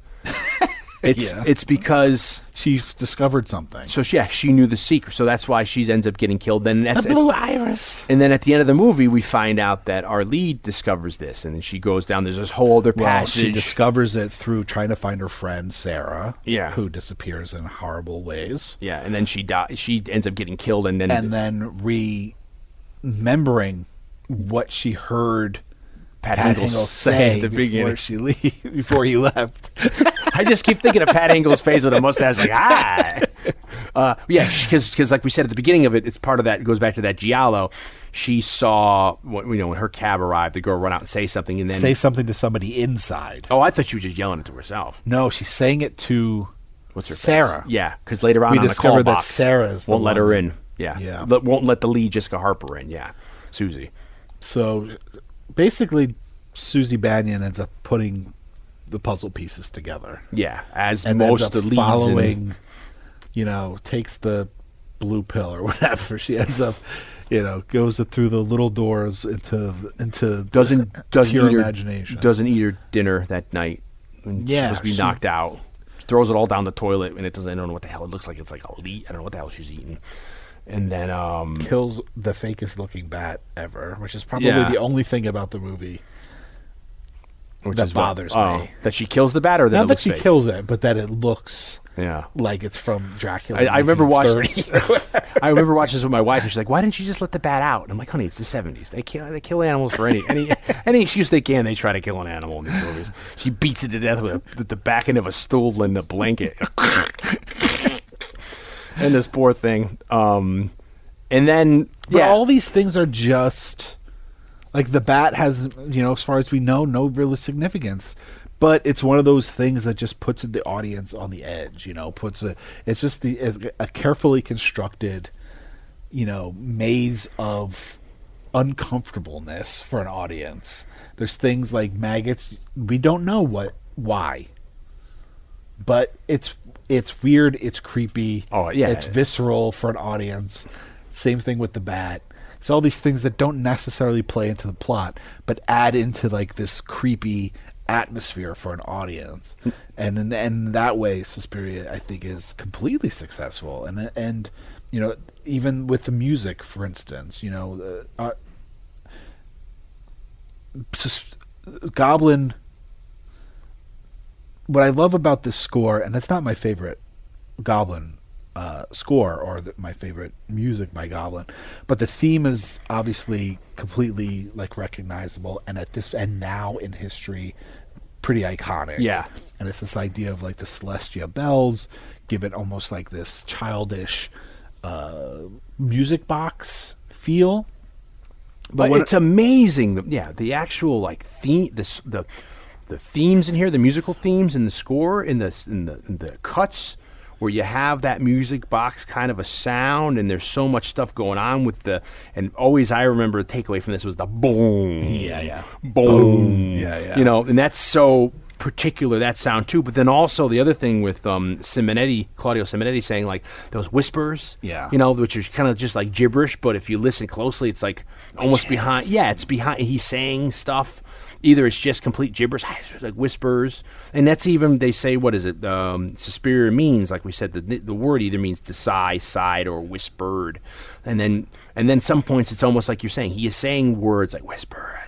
it's because she's discovered something. So she knew the secret. So that's why she ends up getting killed. Then that's the blue iris. And then at the end of the movie, we find out that our lead discovers this, and then she goes down. There's this whole other passage. She discovers it through trying to find her friend Sarah, yeah, who disappears in horrible ways. Yeah, and then she ends up getting killed, and then remembering what she heard Pat Hingle say at the beginning before he left. I just keep thinking of Pat Hingle's face with a mustache, like because like we said at the beginning of it, it's part of that. It goes back to that giallo. She saw when her cab arrived, the girl run out and say something, and then say something to somebody inside. Oh, I thought she was just yelling it to herself. No, she's saying it to Sarah. Face? Yeah, because later on we on the discover call box, that Sarah's won't let her in. Yeah. Won't let the lead Jessica Harper in. Yeah, Susie. So basically, Susie Bannion ends up putting the puzzle pieces together. Yeah, as and most of the leads following, takes the blue pill or whatever. She ends up, goes through the little doors into doesn't pure eat imagination. Doesn't eat her dinner that night. She's supposed to be knocked out. Throws it all down the toilet, and I don't know what the hell it looks like. It's like a leaf. I don't know what the hell she's eating. And then kills the fakest looking bat ever, which is probably the only thing about the movie that bothers me. That she kills the bat, or that not it that looks she fake? Kills it, but that it looks like it's from Dracula. I remember watching. I remember watching this with my wife, and she's like, "Why didn't you just let the bat out?" And I'm like, "Honey, it's the '70s. They kill animals for any excuse they can. They try to kill an animal in these movies." She beats it to death with the back end of a stool and a blanket. And this poor thing. And then all these things are just like the bat has, as far as we know, no real significance. But it's one of those things that just puts the audience on the edge. It's just a carefully constructed, maze of uncomfortableness for an audience. There's things like maggots. We don't know why, but it's weird. It's creepy. Oh yeah, it's visceral for an audience. Same thing with the bat. It's all these things that don't necessarily play into the plot, but add into like this creepy atmosphere for an audience. And in that way, Suspiria, I think, is completely successful. And even with the music, for instance, Goblin. What I love about this score, and it's not my favorite Goblin score or my favorite music by Goblin, but the theme is obviously completely like recognizable, and now in history, pretty iconic. Yeah, and it's this idea of like the Celestia bells, give it almost like this childish music box feel. But it's amazing. Yeah, the actual like theme, the themes in here, the musical themes in the score, in the cuts, where you have that music box kind of a sound, and there's so much stuff going on with and always I remember the takeaway from this was the boom. Yeah. Boom. Yeah. You know, and that's so particular, that sound too. But then also the other thing with Claudio Simonetti saying like those whispers, you know, which is kind of just like gibberish, but if you listen closely, it's like almost behind. Yeah, it's behind. He's saying stuff. Either it's just complete gibberish, like whispers, and that's even, they say, what is it? Suspiria means, like we said, the word either means to sigh, sighed, or whispered, and then some points it's almost like you're saying he is saying words like whisper,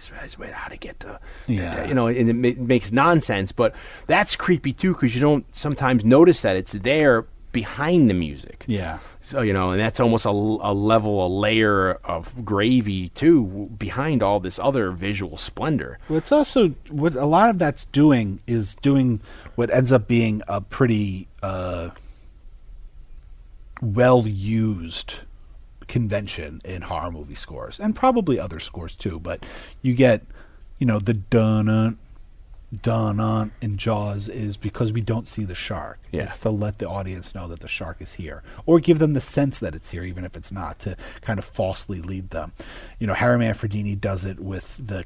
how to get to, you know, and it makes nonsense, but that's creepy too because you don't sometimes notice that it's there behind the music. Yeah. So, you know, and that's almost a layer of gravy, too, behind all this other visual splendor. Well, it's also, what a lot of that's doing is doing what ends up being a pretty well-used convention in horror movie scores, and probably other scores, too. But you get, you know, the dun-dun in Jaws is because we don't see the shark. Yeah. It's to let the audience know that the shark is here, or give them the sense that it's here, even if it's not, to kind of falsely lead them. You know, Harry Manfredini does it with the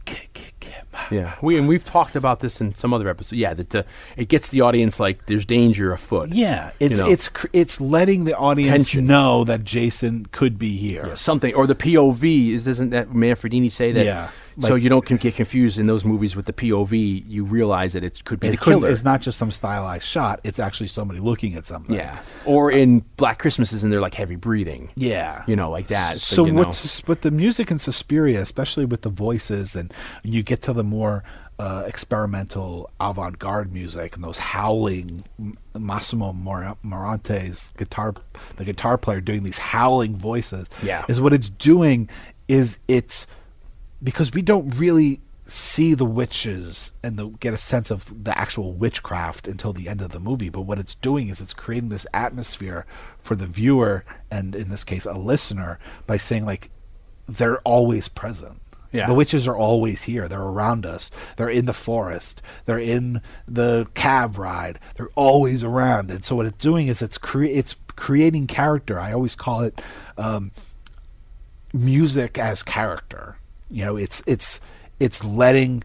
yeah. We've talked about this in some other episodes. Yeah, that it gets the audience like there's danger afoot. Yeah, it's letting the audience Tension. know that Jason could be here. Yeah, something, or the POV. Doesn't that Manfredini say that? Yeah. So you don't get confused in those movies with the POV. You realize that it could be the killer. It's not just some stylized shot. It's actually somebody looking at something. Yeah. Or in Black Christmases, and they're like heavy breathing. Yeah. You know, like that. So you know. with the music in Suspiria, especially with the voices, and you get to the more experimental avant-garde music and those howling, Massimo Morante's the guitar player doing these howling voices. Yeah. Is what it's doing is it's because we don't really see the witches and get a sense of the actual witchcraft until the end of the movie. But what it's doing is it's creating this atmosphere for the viewer, and in this case, a listener, by saying like they're always present. Yeah. The witches are always here. They're around us. They're in the forest. They're in the cab ride. They're always around. And so what it's doing is it's creating character. I always call it music as character. You know, it's letting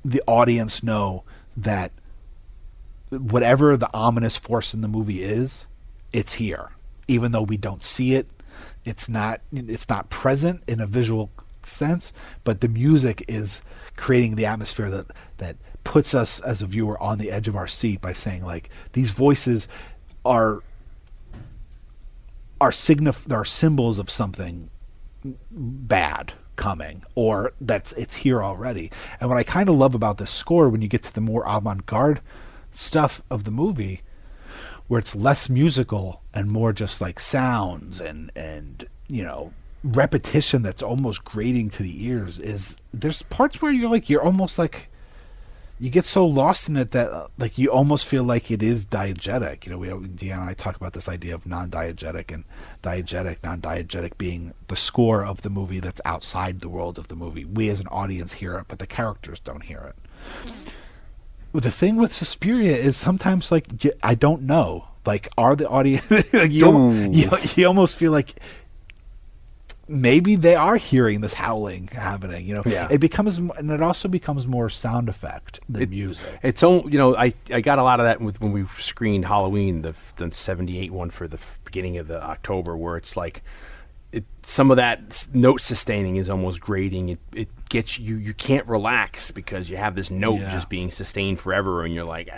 the audience know that whatever the ominous force in the movie is, it's here. Even though we don't see it, it's not present in a visual sense, but the music is creating the atmosphere that puts us as a viewer on the edge of our seat by saying like these voices are symbols of something bad coming, or it's here already. And what I kind of love about this score, when you get to the more avant-garde stuff of the movie, where it's less musical and more just like sounds and you know, repetition that's almost grating to the ears, is there's parts where you're almost like you get so lost in it that like you almost feel like it is diegetic. You know, Dion and I talk about this idea of non-diegetic and diegetic. Non-diegetic being the score of the movie that's outside the world of the movie. We as an audience hear it, but the characters don't hear it. The thing with Suspiria is sometimes like I don't know. Like, are the audience like you almost feel like maybe they are hearing this howling happening, you know. Yeah. It also becomes more sound effect than music. It's you know, I got a lot of that when we screened Halloween, the 78 one for the beginning of the October, where it's like some of that note sustaining is almost grating. It gets you can't relax because you have this note just being sustained forever, and you're like,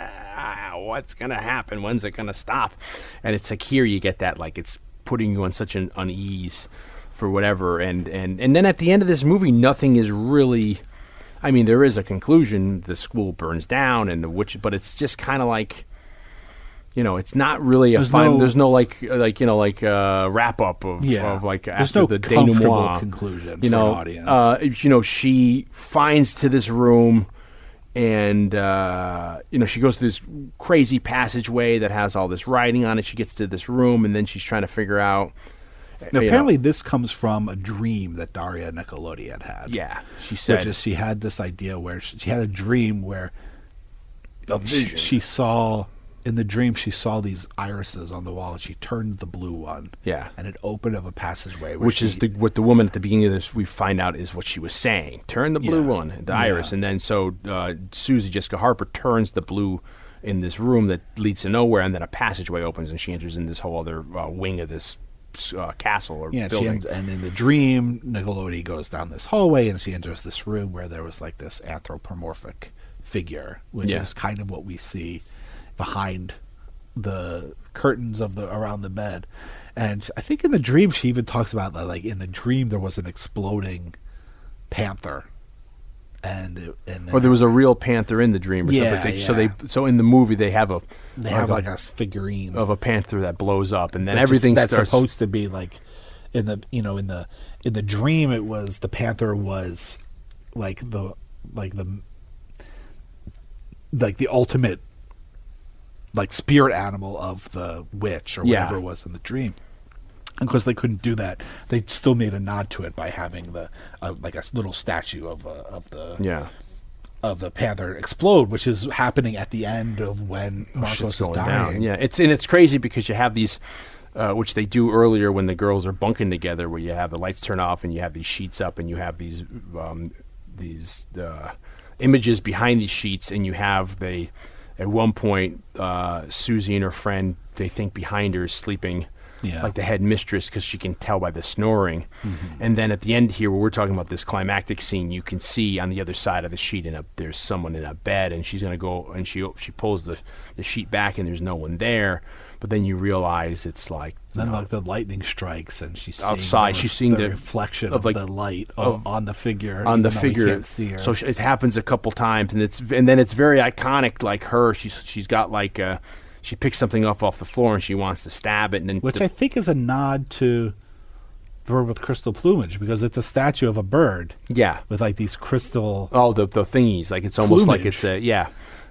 what's gonna happen? When's it gonna stop? And it's like here you get that, like it's putting you on such an unease for whatever, and then at the end of this movie, nothing is really. I mean, there is a conclusion. The school burns down, and the witch, but it's just kind of like, you know, it's not really there's no like wrap up of like after the denouement conclusion. You know, for an audience. You know, she finds to this room, and you know, she goes through this crazy passageway that has all this writing on it. She gets to this room, and then she's trying to figure out. Now, apparently, this comes from a dream that Daria Nicolodi had. Yeah, she said. Which is, she had this idea where she had a dream where a vision. She saw in the dream, she saw these irises on the wall, and she turned the blue one. Yeah. And it opened up a passageway. Which is what the woman at the beginning of this, we find out, is what she was saying. Turn the blue one, the iris. And then so Susie Jessica Harper turns the blue in this room that leads to nowhere, and then a passageway opens, and she enters in this whole other wing of this castle or building. And in the dream, Nicolodi goes down this hallway, and she enters this room where there was like this anthropomorphic figure, which is kind of what we see behind the curtains of around the bed. And I think in the dream she even talks about that, like in the dream there was an exploding panther, or there was a real panther in the dream or something. So in the movie they have a figurine of a panther that blows up, and then everything that's starts supposed to be like in the dream it was the panther was like the ultimate like spirit animal of the witch or whatever it was in the dream. And because they couldn't do that, they still made a nod to it by having the like a little statue of the panther explode, which is happening at the end of when Marcos is dying. Yeah, it's crazy because you have these, which they do earlier when the girls are bunking together, where you have the lights turn off and you have these sheets up and you have these images behind these sheets, and you have at one point Susie and her friend, they think behind her is sleeping. Yeah. Like the head mistress, because she can tell by the snoring. Mm-hmm. And then at the end here, where we're talking about this climactic scene, you can see on the other side of the sheet there's someone in a bed, and she's going to go, and she pulls the sheet back, and there's no one there. But then you realize it's like... Then like the lightning strikes, and she's outside. She's seeing the reflection of the light on the figure. On the figure. Can't see her. So it happens a couple times, and then it's very iconic, like her. She's got like... she picks something up off the floor and she wants to stab it, and then which I think is a nod to Bird with Crystal Plumage, because it's a statue of a bird. Yeah, with like these crystal. Oh, the thingies, like it's almost plumage. Like it's a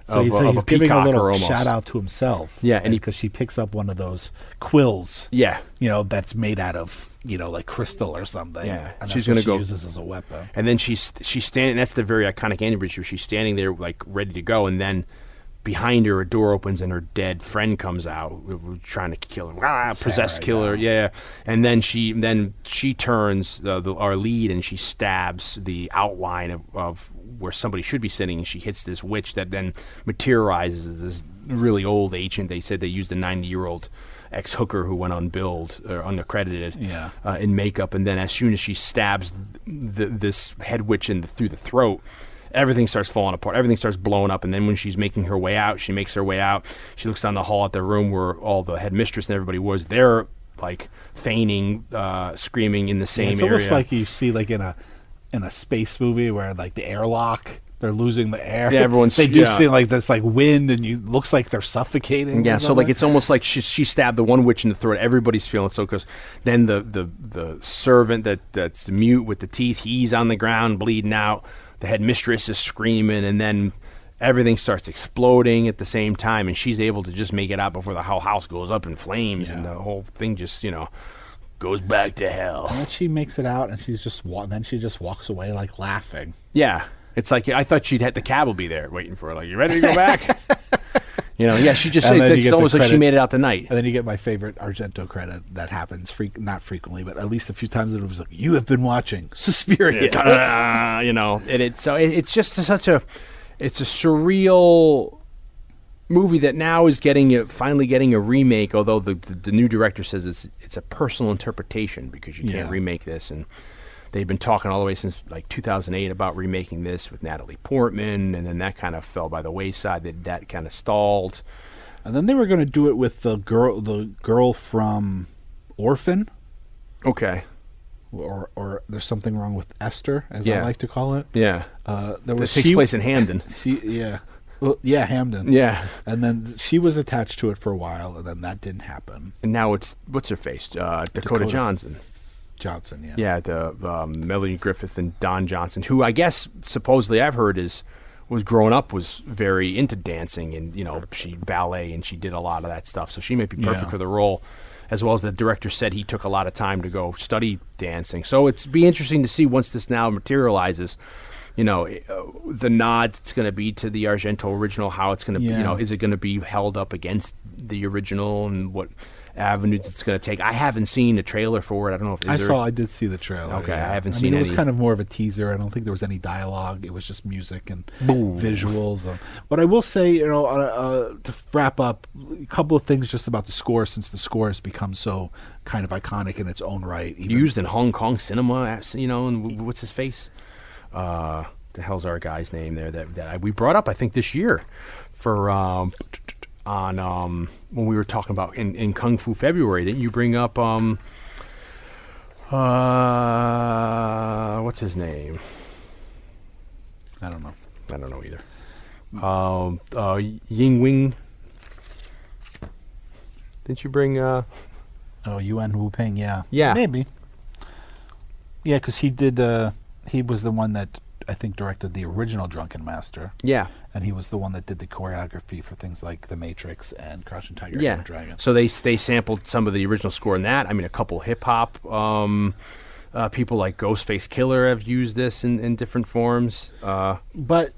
So he's giving a little shout out to himself. Yeah, and because she picks up one of those quills. Yeah, that's made out of like crystal or something. Yeah, and she's going to go use this as a weapon. And then she's standing. That's the very iconic image where she's standing there like ready to go, and then behind her, a door opens and her dead friend comes out. We're trying to kill her. Possessed killer. Yeah. And then she turns our lead, and she stabs the outline of where somebody should be sitting, and she hits this witch that then materializes as this really old ancient. They said they used a 90-year-old ex-hooker who went unbilled or unaccredited in makeup. And then as soon as she stabs this head witch through the throat, everything starts falling apart. Everything starts blowing up. And then when she's making her way out, she looks down the hall at the room where all the headmistress and everybody was. They're like feigning, screaming in the same area. It's almost like you see like in a space movie where like the airlock, they're losing the air. Yeah, they do see like this like wind, and looks like they're suffocating. Yeah, so like it's almost like she stabbed the one witch in the throat. Everybody's feeling so, because then the servant that's mute with the teeth, he's on the ground bleeding out. The headmistress is screaming, and then everything starts exploding at the same time, and she's able to just make it out before the whole house goes up in flames, and the whole thing just goes back to hell. And then she makes it out, and she just walks away like laughing. Yeah, it's like I thought the cab will be there waiting for her. Like, you ready to go back? She just it's almost like she made it out tonight. And then you get my favorite Argento credit that happens not frequently, but at least a few times. It was like, "You have been watching Suspiria," and it's just such a surreal movie that now is finally getting a remake. Although the new director says it's a personal interpretation, because you can't remake this, and they've been talking all the way since like 2008 about remaking this with Natalie Portman, and then that kind of fell by the wayside. That kind of stalled. And then they were going to do it with the girl from Orphan. Okay. Or there's something wrong with Esther, as I like to call it. Yeah. That takes place in Hamden. Hamden. Yeah. And then she was attached to it for a while, and then that didn't happen. And now it's what's her face, Dakota Johnson. Yeah, the Melanie Griffith and Don Johnson, who I guess supposedly I've heard was growing up, was very into dancing, and she ballet, and she did a lot of that stuff, so she might be perfect for the role, as well as the director said he took a lot of time to go study dancing. So it's be interesting to see once this now materializes, the nod it's going to be to the Argento original, how it's going to be, is it going to be held up against the original and what avenues it's going to take. I haven't seen a trailer for it. I don't know if I did see the trailer. Okay, yeah. I haven't seen it any. was kind of more of a teaser. I don't think there was any dialogue. It was just music and visuals. But I will say, to wrap up, a couple of things just about the score, since the score has become so kind of iconic in its own right. Used in Hong Kong cinema, and what's his face? The hell's our guy's name there that we brought up, I think, this year for when we were talking about in Kung Fu February. Didn't you bring up what's his name? I don't know either. Ying Wing. Didn't you bring Yuan Wu Ping? Yeah, maybe. Yeah, because he did. He was the one that I think directed the original Drunken Master. Yeah. And he was the one that did the choreography for things like The Matrix and Crouching Tiger, Hidden Hidden Dragon. So they sampled some of the original score in that. I mean, a couple hip-hop people like Ghostface Killer have used this in different forms. But,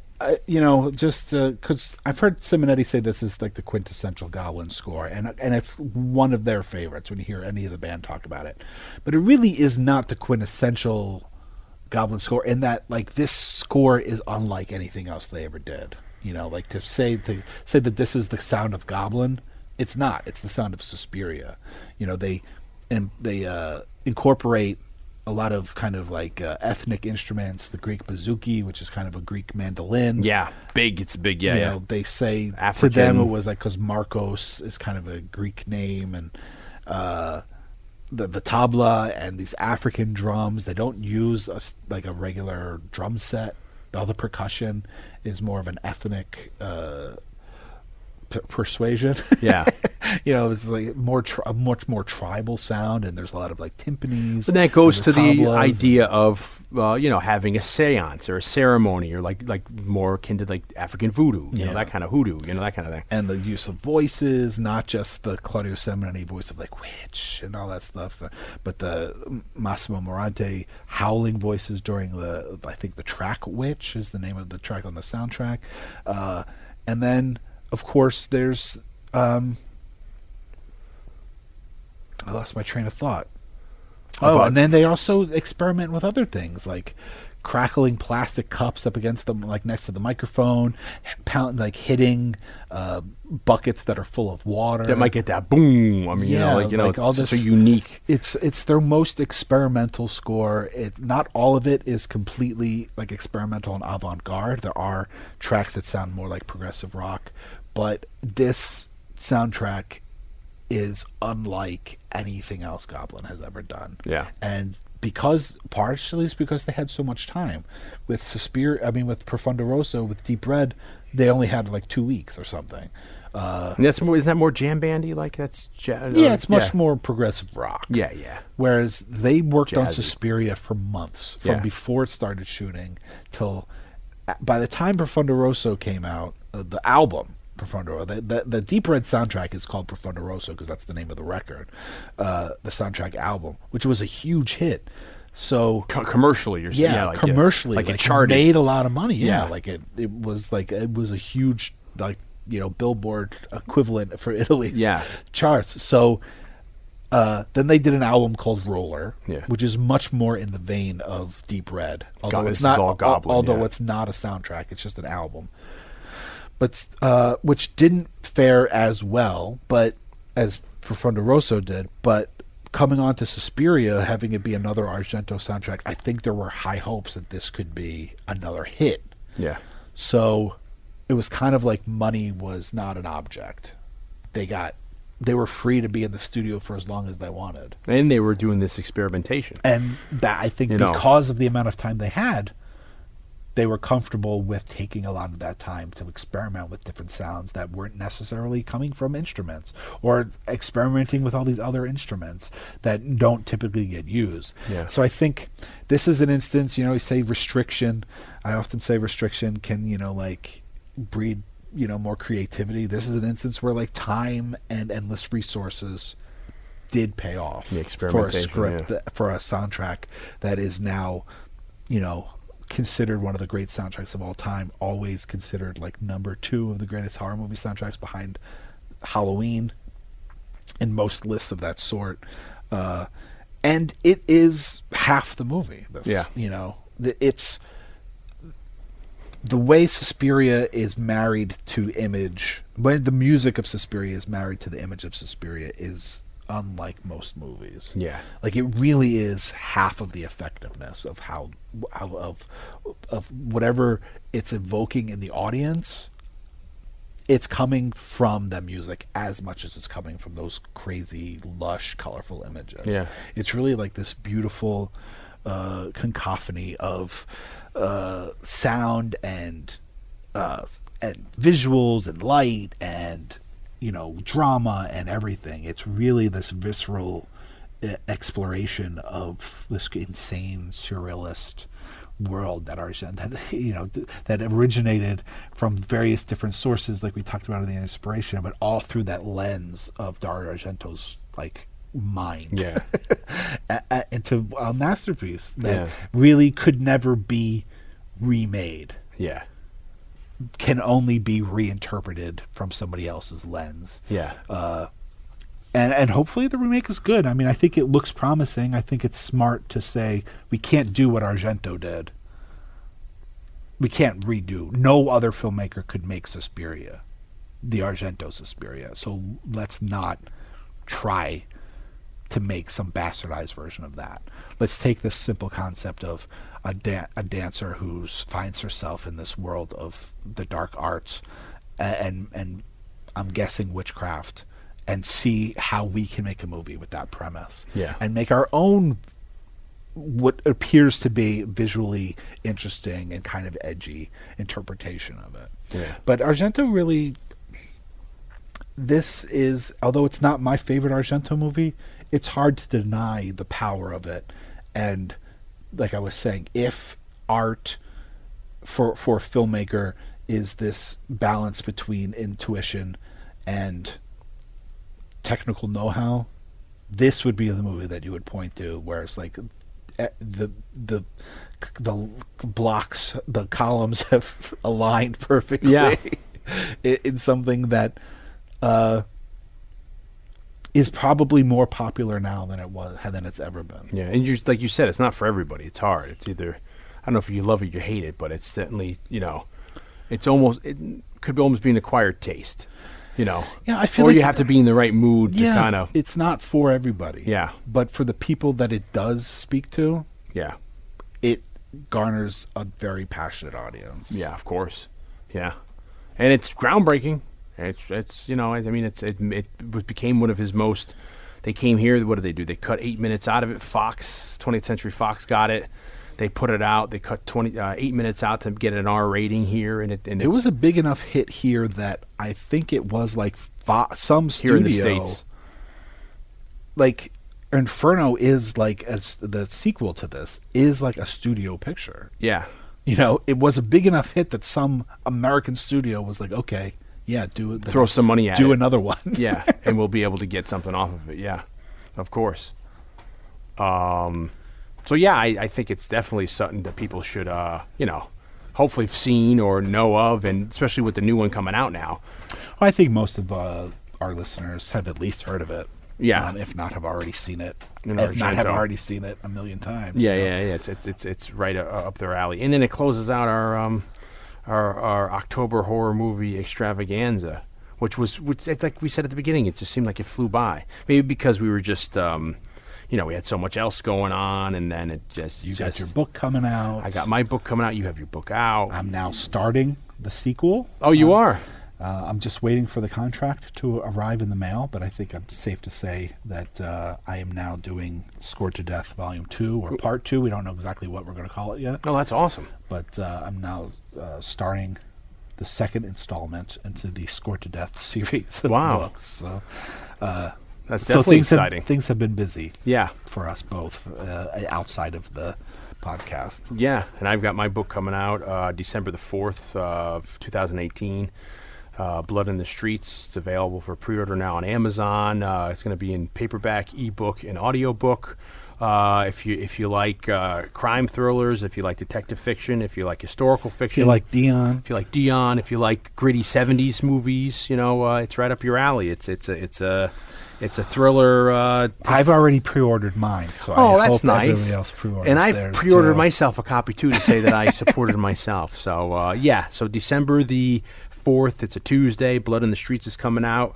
just because I've heard Simonetti say this is like the quintessential Goblin score, and it's one of their favorites when you hear any of the band talk about it. But it really is not the quintessential Goblin score in that, like, this score is unlike anything else they ever did. Like to say that this is the sound of Goblin, it's not. It's the sound of Suspiria. They incorporate a lot of kind of like ethnic instruments, the Greek bouzouki, which is kind of a Greek mandolin. Yeah, big. It's big. Yeah, They say African. To them it was like because Marcos is kind of a Greek name, and the tabla and these African drums. They don't use a regular drum set. All the percussion is more of an ethnic persuasion. Yeah. It's like a much more tribal sound, and there's a lot of like timpanis. And that goes to the tablas idea of having a seance or a ceremony, or like more akin to like African voodoo, that kind of hoodoo, that kind of thing. And the use of voices, not just the Claudio Simonetti voice of like witch and all that stuff, but the Massimo Morante howling voices during I think the track Witch is the name of the track on the soundtrack. And then, of course, there's I lost my train of thought. And then they also experiment with other things, like crackling plastic cups up against them, like next to the microphone, hitting buckets that are full of water. That might get that boom. I mean, all it's this, so unique. It's their most experimental score. Not all of it is completely like experimental and avant-garde. There are tracks that sound more like progressive rock, but this soundtrack is unlike anything else Goblin has ever done. Yeah. And partially it's because they had so much time. With with Profondo Rosso, with Deep Red, they only had like 2 weeks or something. That's more. Is that more jam bandy? Like that's it's much more progressive rock. Yeah. Whereas they worked on Jazzy. Suspiria for months, from before it started shooting till by the time Profondo Rosso came out, the album Profondo. The Deep Red soundtrack is called Profondo Rosso because that's the name of the record, the soundtrack album, which was a huge hit. So commercially, you're saying, commercially, like it charted, made a lot of money. Yeah. Like it was a huge Billboard equivalent for Italy's charts. So then they did an album called Roller, which is much more in the vein of Deep Red, although it's not all Goblin, it's not a soundtrack. It's just an album. But which didn't fare as well, but as Profondo Rosso did. But coming on to Suspiria, having it be another Argento soundtrack, I think there were high hopes that this could be another hit. Yeah. So it was kind of like money was not an object. They were free to be in the studio for as long as they wanted, and they were doing this experimentation. And that, I think, because of the amount of time they had, they were comfortable with taking a lot of that time to experiment with different sounds that weren't necessarily coming from instruments, or experimenting with all these other instruments that don't typically get used. Yeah. So I think this is an instance, you say restriction. I often say restriction can, breed, more creativity. This is an instance where like time and endless resources did pay off The for a experimentation, script, for a soundtrack that is now, considered one of the great soundtracks of all time, always considered like number 2 of the greatest horror movie soundtracks behind Halloween in most lists of that sort. And it is half the movie. It's the way Suspiria is married to image, when the music of Suspiria is married to the image of Suspiria, is unlike most movies. Yeah. Like, it really is half of the effectiveness of how of whatever it's evoking in the audience. It's coming from the music as much as it's coming from those crazy, lush, colorful images. Yeah. It's really like this beautiful cacophony of sound and visuals and light and, drama and everything. It's really this visceral exploration of this insane surrealist world that that originated from various different sources, like we talked about in the inspiration, but all through that lens of Dario Argento's mind. Yeah. Into a masterpiece that really could never be remade. Yeah. Can only be reinterpreted from somebody else's lens. Yeah. And hopefully the remake is good. I mean, I think it looks promising. I think it's smart to say we can't do what Argento did. We can't redo. No other filmmaker could make Suspiria, the Argento Suspiria. So let's not try to make some bastardized version of that. Let's take this simple concept of a dancer who finds herself in this world of the dark arts and I'm guessing witchcraft, and see how we can make a movie with that premise. Yeah. And make our own, what appears to be visually interesting and kind of edgy interpretation of it. Yeah. But Argento really, this is, although it's not my favorite Argento movie, it's hard to deny the power of it. And like I was saying, if art for a filmmaker is this balance between intuition and technical know-how, this would be the movie that you would point to, where it's like the blocks, the columns have aligned perfectly. Yeah. in something that is probably more popular now than it's ever been. Yeah, and like you said, it's not for everybody. It's hard. It's either, I don't know if you love it or you hate it, but it's certainly, it could almost be an acquired taste. Yeah, I feel or like you have to be in the right mood to kind of. It's not for everybody. Yeah. But for the people that it does speak to, yeah, it garners a very passionate audience. Yeah, of course. Yeah, and it's groundbreaking. It's it became one of his most. They came here. What did they do? They cut 8 minutes out of it. 20th Century Fox got it. They put it out. They cut 8 minutes out to get an R rating here, and it was a big enough hit here that I think it was like some studio here in the States. Like Inferno is like the sequel to this is like a studio picture. Yeah, it was a big enough hit that some American studio was like, okay, yeah, do it. Throw some money at it. Do another one. Yeah, and we'll be able to get something off of it. Yeah, of course. So yeah, I think it's definitely something that people should, hopefully have seen or know of, and especially with the new one coming out now. Well, I think most of our listeners have at least heard of it. Yeah, if not, have already seen it. If not, have already seen it a million times. Yeah, yeah. It's right up their alley, and then it closes out our October horror movie Extravaganza, which like we said at the beginning, it just seemed like it flew by. Maybe because we were just. We had so much else going on, and then it just... You got your book coming out. I got my book coming out. You have your book out. I'm now starting the sequel. Oh, you are? I'm just waiting for the contract to arrive in the mail, but I think I'm safe to say that I am now doing Scored to Death Volume 2 or Part 2. We don't know exactly what we're going to call it yet. Oh, that's awesome. But I'm now starting the second installment into the Scored to Death series of books. So... that's definitely exciting. Things have been busy. Yeah. For us both, outside of the podcast. Yeah, and I've got my book coming out December the 4th of 2018. Blood in the Streets. It's available for pre-order now on Amazon. It's going to be in paperback, ebook, and audiobook. If you like crime thrillers, if you like detective fiction, if you like historical fiction, If you like Dion. if you like gritty 70s movies, it's right up your alley. It's a thriller. I've already pre-ordered mine, so I that's hope nice. everybody else pre-orders And I've theirs, pre-ordered too. myself a copy too to say that I supported myself. So so December the 4th, it's a Tuesday. Blood in the Streets is coming out.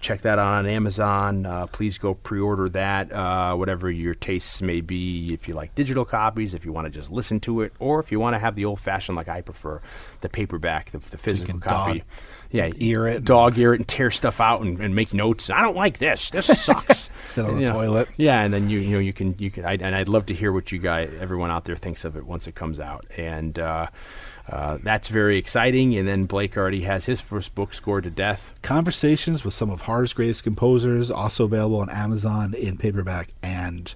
Check that out on Amazon. Please go pre-order that. Whatever your tastes may be, if you like digital copies, if you want to just listen to it, or if you want to have the old-fashioned, like I prefer, the paperback, the physical copy. Dog ear it and tear stuff out and make notes. I don't like this. This sucks. Sit on the toilet. Yeah, and then you can and I'd love to hear what everyone out there thinks of it once it comes out. And that's very exciting. And then Blake already has his first book, Scored to Death. Conversations with some of horror's greatest composers, also available on Amazon in paperback and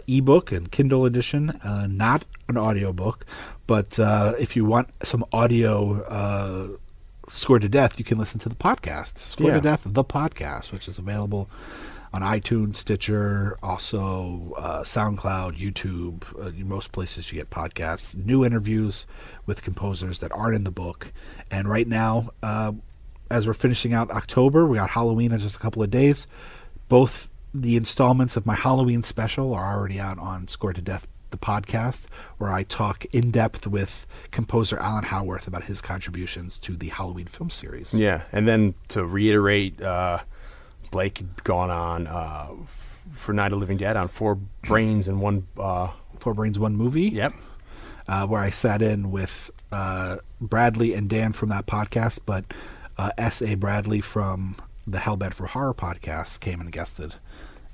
ebook and Kindle edition. Not an audiobook, but if you want some audio Scored to Death, you can listen to the podcast, Scored to Death, the podcast, which is available on iTunes, Stitcher, also SoundCloud, YouTube, most places you get podcasts. New interviews with composers that aren't in the book. And right now, as we're finishing out October, we got Halloween in just a couple of days. Both the installments of my Halloween special are already out on Scored to Death, the podcast, where I talk in depth with composer Alan Howarth about his contributions to the Halloween film series. Yeah, and then to reiterate, Blake had gone on for Night of the Living Dead on Four Brains and One Movie. Yep. Where I sat in with Bradley and Dan from that podcast, but S.A. Bradley from the Hellbent for Horror podcast came and guested.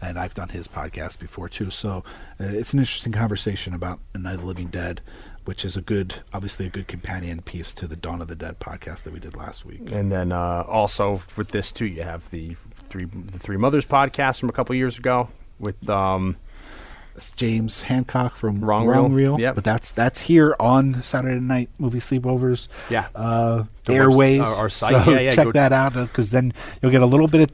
And I've done his podcast before, too. So it's an interesting conversation about Night of the Living Dead, which is obviously a good companion piece to the Dawn of the Dead podcast that we did last week. And then also with this, too, you have the Three Mothers podcast from a couple years ago with James Hancock from Wrong Reel. Yep. But that's here on Saturday Night Movie Sleepovers. Yeah. Airways. Our site. So yeah. check that out, because then you'll get a little bit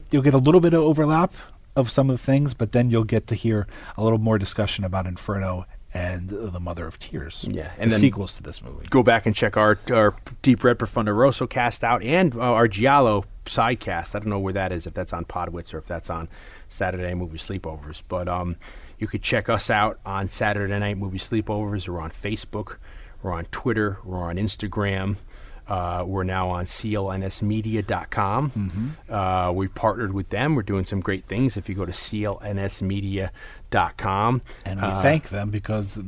of overlap of some of the things, but then you'll get to hear a little more discussion about Inferno and The Mother of Tears. Yeah, and the then sequels to this movie. Go back and check our Deep Red Profundo Rosso cast out and our Giallo side cast. I don't know where that is, if that's on Podwits or if that's on Saturday Movie Sleepovers. But you could check us out on Saturday Night Movie Sleepovers. We're on Facebook. We're on Twitter. We're on Instagram. We're now on clnsmedia.com. Mm-hmm. We've partnered with them. We're doing some great things. If you go to clnsmedia.com. And we thank them, because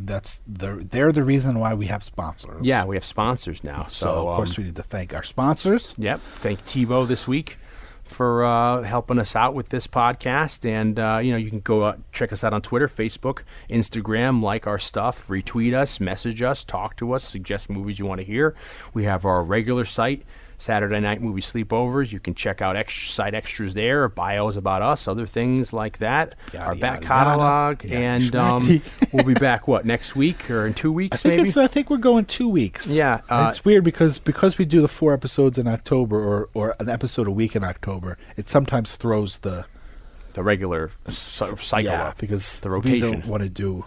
they're the reason why we have sponsors. Yeah, we have sponsors now. So of course, we need to thank our sponsors. Yep. Thank TiVo this week for helping us out with this podcast. And, you can go check us out on Twitter, Facebook, Instagram, like our stuff, retweet us, message us, talk to us, suggest movies you want to hear. We have our regular site, Saturday Night Movie Sleepovers. You can check out site extras there, bios about us, other things like that. Our back catalog. And we'll be back, next week or in 2 weeks, maybe? I think we're going 2 weeks. Yeah. It's weird because we do the 4 episodes in October or an episode a week in October, it sometimes throws the regular cycle up. Because the rotation. We don't want to do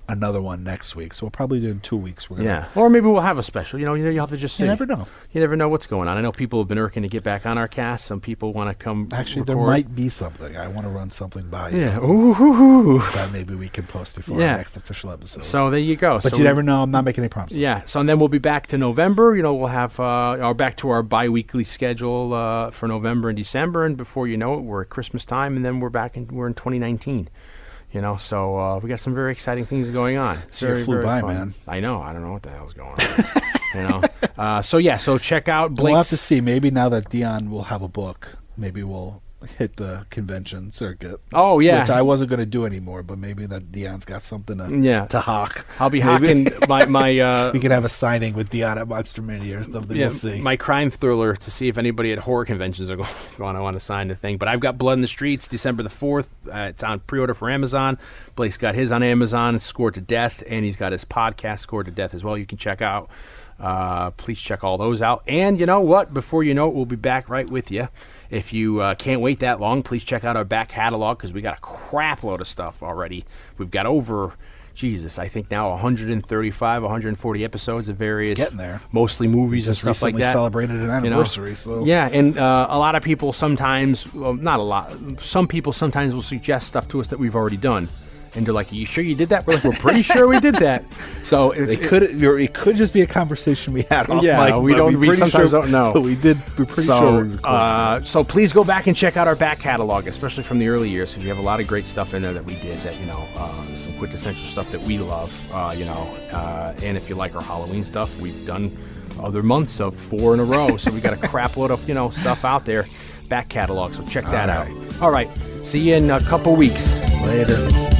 another one next week, so we'll probably do in 2 weeks. Or maybe we'll have a special. You have to just see. You never know. You never know what's going on. I know people have been irking to get back on our cast. Some people want to come. Actually, record. there might be something. I want to run something by you. Yeah. Ooh. That maybe we can post before our next official episode. So there you go. But you never know. I'm not making any promises. Yeah. So and then we'll be back to November. We'll have back to our bi-weekly schedule for November and December, and before you know it, we're at Christmas time, and then we're in 2019. So we got some very exciting things going on. It flew by, fun. man. I know. I don't know what the hell's going on. So check out Blake's. We'll have to see. Maybe now that Dion will have a book, maybe we'll hit the convention circuit. Oh, yeah. Which I wasn't going to do anymore, but maybe that Dion's got something to hawk. I'll be hawking my we could have a signing with Dion at Monster Mini or something. We'll see. My crime thriller to see if anybody at horror conventions are going to want to sign the thing. But I've got Blood in the Streets, December the 4th. It's on pre-order for Amazon. Blake's got his on Amazon, Scored to Death, and he's got his podcast, Scored to Death, as well. You can check out Please check all those out. And you know what? Before you know it, we'll be back right with you. If you can't wait that long, please check out our back catalog because we got a crap load of stuff already. We've got over, I think now 135, 140 episodes of various, getting there, mostly movies and stuff like that. Celebrated an anniversary, so yeah. And a lot of people sometimes, well, not a lot, some people sometimes will suggest stuff to us that we've already done. And they're like, "Are you sure you did that?" We're like, "We're pretty sure we did that." So it could just be a conversation we had off mic. We sometimes don't know. But we're pretty sure we recorded. So please go back and check out our back catalog, especially from the early years. So we have a lot of great stuff in there that we did that, some quintessential stuff that we love, and if you like our Halloween stuff, we've done other months of 4 in a row. So we got a crap load of, stuff out there, back catalog. So check that out. All right. See you in a couple weeks. Later.